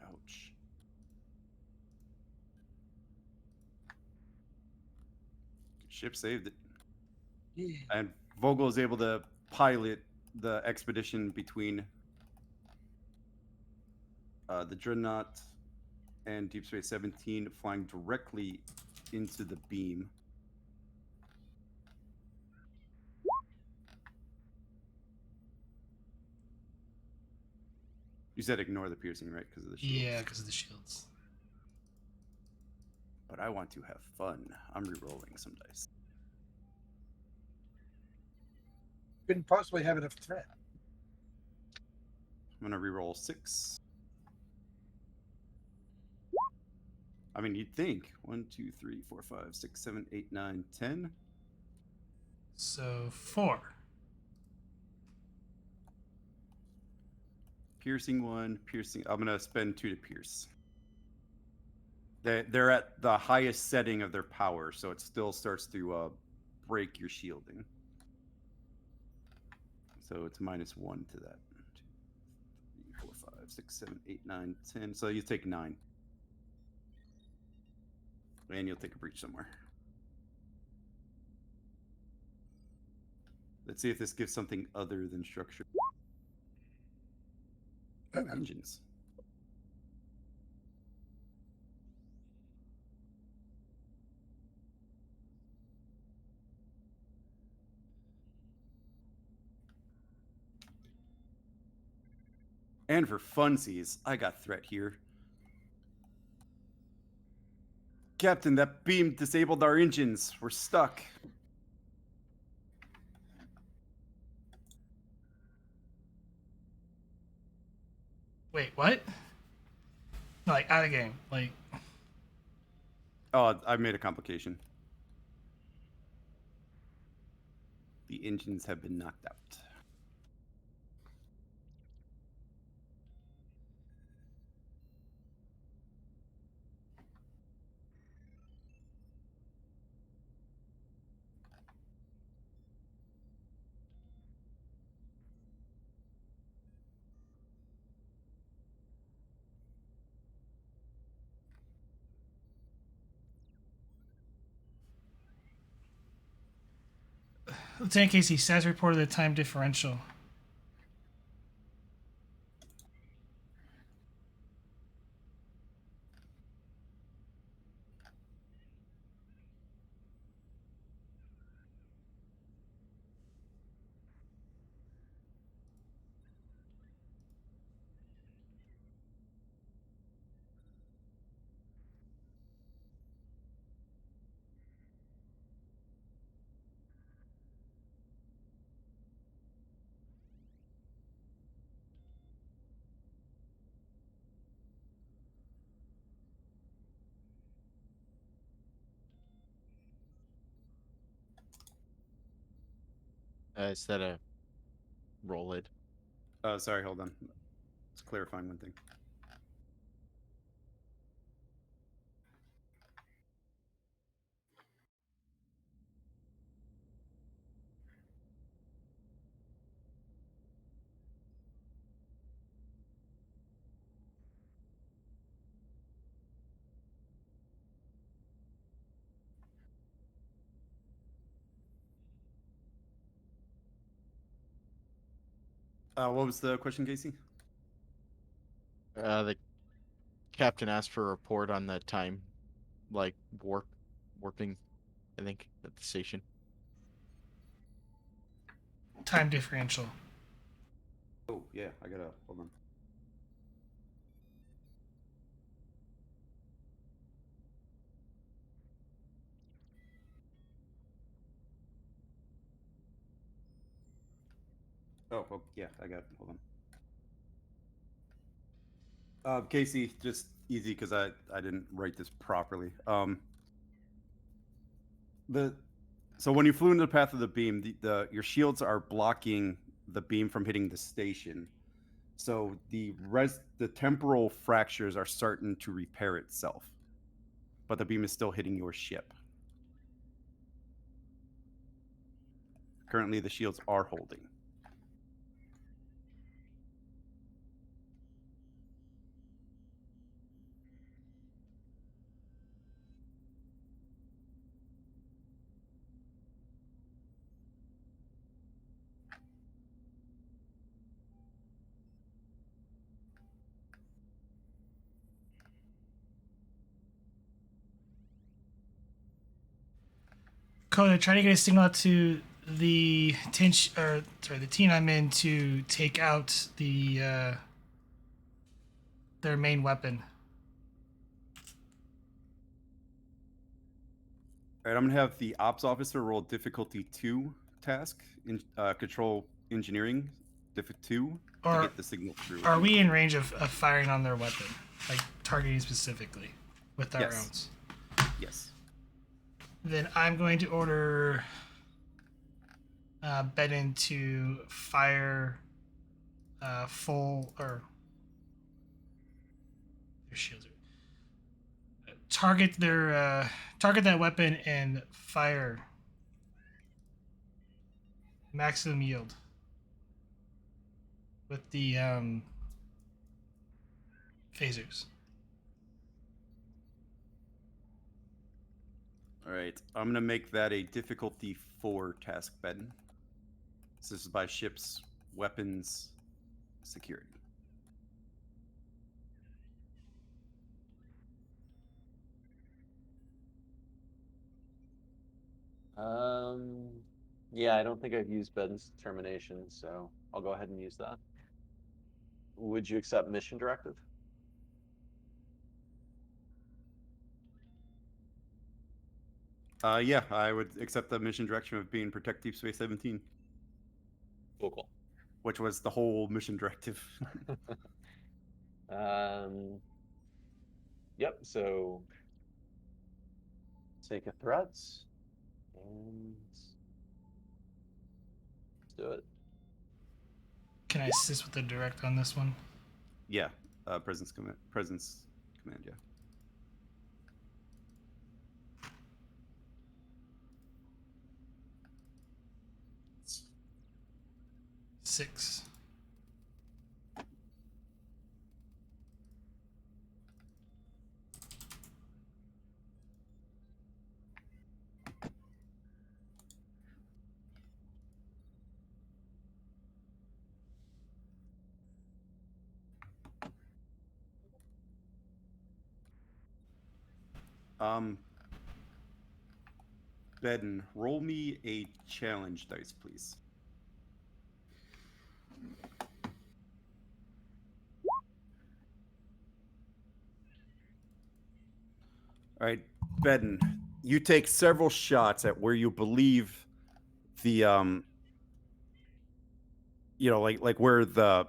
Ouch. Ship saved it. Yeah. And Vogel is able to pilot the expedition between the Dreadnought and Deep Space 17, flying directly into the beam. You said ignore the piercing, right? Because of the shields. Yeah, because of the shields. but I want to have fun. I'm re-rolling some dice. Couldn't possibly have enough threat. I'm gonna re-roll 6. I mean, you'd think 1, 2, 3, 4, 5, 6, 7, 8, 9, 10. So 4. Piercing 1, piercing. I'm gonna spend 2 to pierce. They're at the highest setting of their power, so it still starts to break your shielding. So it's -1 to that. 2, 3, 4, 5, 6, 7, 8, 9, 10. So you take 9. And you'll take a breach somewhere. Let's see if this gives something other than structure. Ooh, engines. And for funsies, I got threat here. Captain, that beam disabled our engines. We're stuck. Wait, what? No, like out of game. Like, Oh, I made a complication. The engines have been knocked out. Lieutenant Casey, SAS reported the time differential. Is that a roll it? Sorry, hold on. Let's clarify one thing. What was the question, Casey? The captain asked for a report on the time, like warping, I think, at the station. Time differential. Oh, yeah, I gotta, hold on. Oh, well, yeah, I got it. Hold on. Casey, just easy because I didn't write this properly. So when you flew into the path of the beam, your shields are blocking the beam from hitting the station. So the temporal fractures are starting to repair itself, but the beam is still hitting your ship. Currently, the shields are holding. Coda, try to get a signal out to the Tian An Men to take out their main weapon. All right, I'm gonna have the ops officer roll difficulty 2 task in control engineering diff 2 to Or get the signal through. are we in range of firing on their weapon, like targeting specifically with our Yes. own? Yes. Then I'm going to order Bedin to fire full or their shields. Target that weapon and fire maximum yield with the phasers. All right, I'm gonna make that a difficulty 4 task, Ben. This is by ship's weapons security. Yeah, I don't think I've used Ben's determination, so I'll go ahead and use that. Would you accept mission directive? Yeah, I would accept the mission direction of being Protect Deep Space 17, Cool. which was the whole mission directive. Yep, so take a threat and let's do it. Can I assist with the direct on this one? Yeah, presence command. Yeah. Six. Bedin, roll me a challenge dice, please. All right, Bedin, you take several shots at where you believe the like where the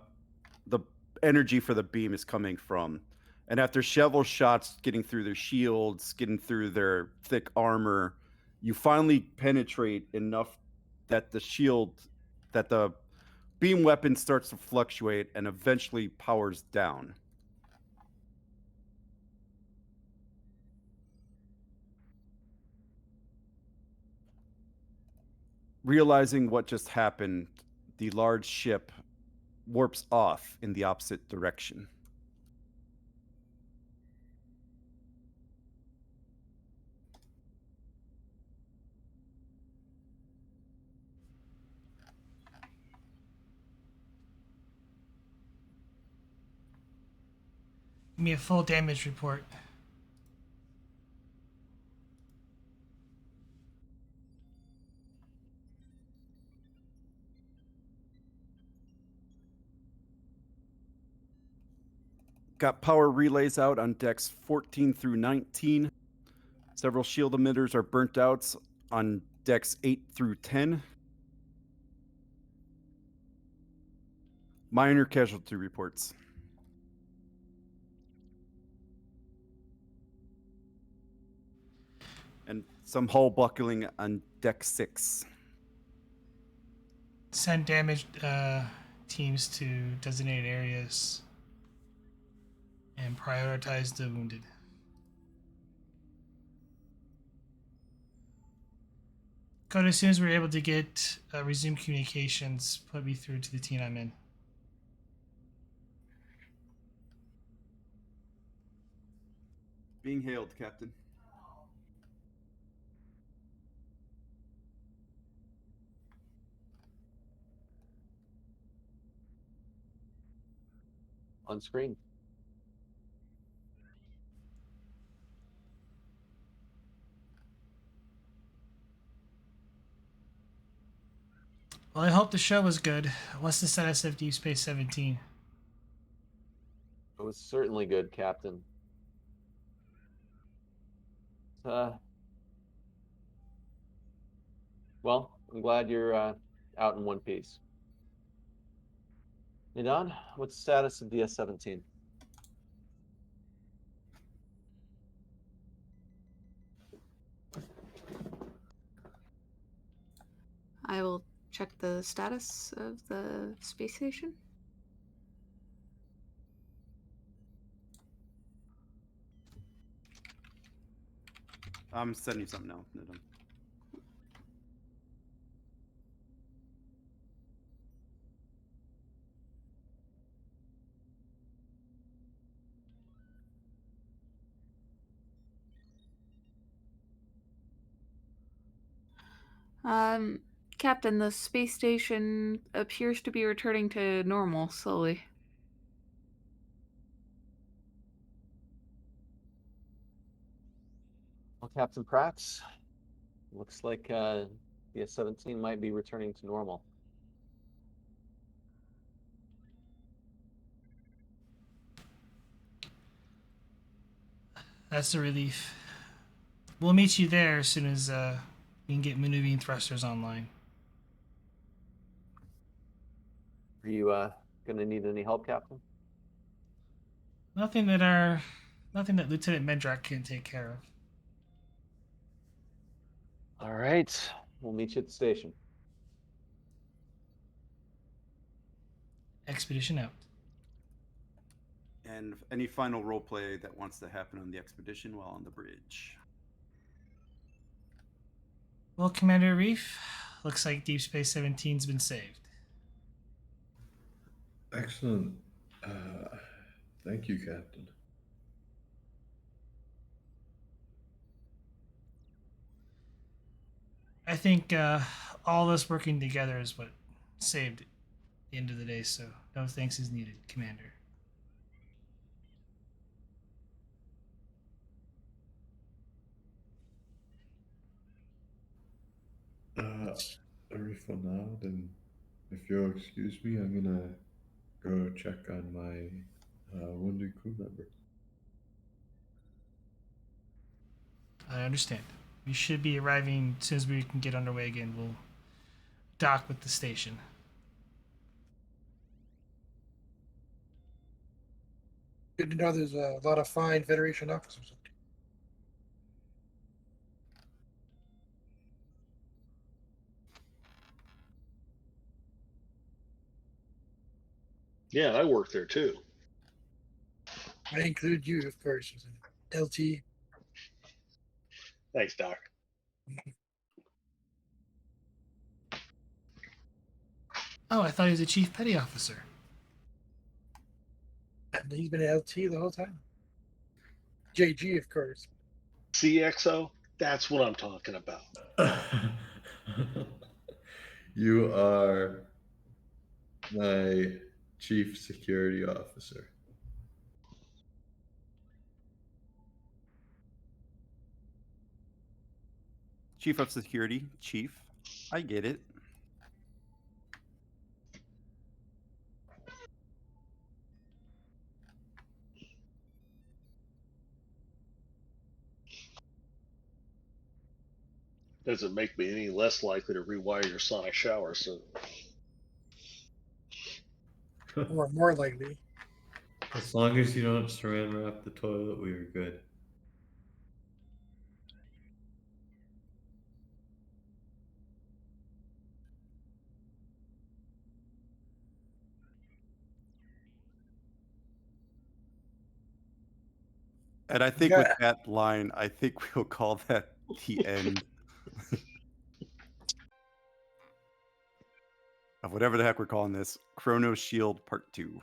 energy for the beam is coming from. And after several shots getting through their shields, getting through their thick armor, you finally penetrate enough that the beam weapon starts to fluctuate and eventually powers down. Realizing what just happened, the large ship warps off in the opposite direction. Give me a full damage report. Got power relays out on decks 14 through 19. Several shield emitters are burnt out on decks 8 through 10. Minor casualty reports. And some hull buckling on deck 6. Send damaged teams to designated areas and prioritize the wounded. Code, as soon as we're able to get resume communications, put me through to the Tian An Men. Being hailed, Captain. On screen. Well, I hope the show was good. What's the status of Deep Space 17? It was certainly good, Captain. Well, I'm glad you're out in one piece. Nadon, what's the status of DS-17? I will check the status of the space station. I'm sending you something now. Nidham. Captain, the space station appears to be returning to normal slowly. Well, Captain Prax, looks like DS-17 might be returning to normal. That's a relief. We'll meet you there as soon as we can get maneuvering thrusters online. Are you going to need any help, Captain? Nothing that Lieutenant Mendrak can take care of. All right. We'll meet you at the station. Expedition out. And any final role play that wants to happen on the expedition while on the bridge. Well, Commander Reef, looks like Deep Space 17's been saved. Excellent. Thank you, Captain. I think all of us working together is what saved it at the end of the day, so no thanks is needed, Commander. For now, then, if you'll excuse me, I'm gonna go check on my wounded crew member. I understand. We should be arriving as soon as we can get underway again. We'll dock with the station. Good to know there's a lot of fine Federation officers. Yeah, I work there too. I include you, of course, as an LT. Thanks, Doc. Oh, I thought he was a Chief Petty Officer. And he's been an LT the whole time. JG, of course. CXO? That's what I'm talking about. You are my Chief Security Officer. Chief of Security, Chief. I get it. Doesn't make me any less likely to rewire your sonic shower, so. Or more likely. As long as you don't saran wrap the toilet, we are good. And I think with that line, I think we'll call that the end of whatever the heck we're calling this. Kronos Shield Part 2.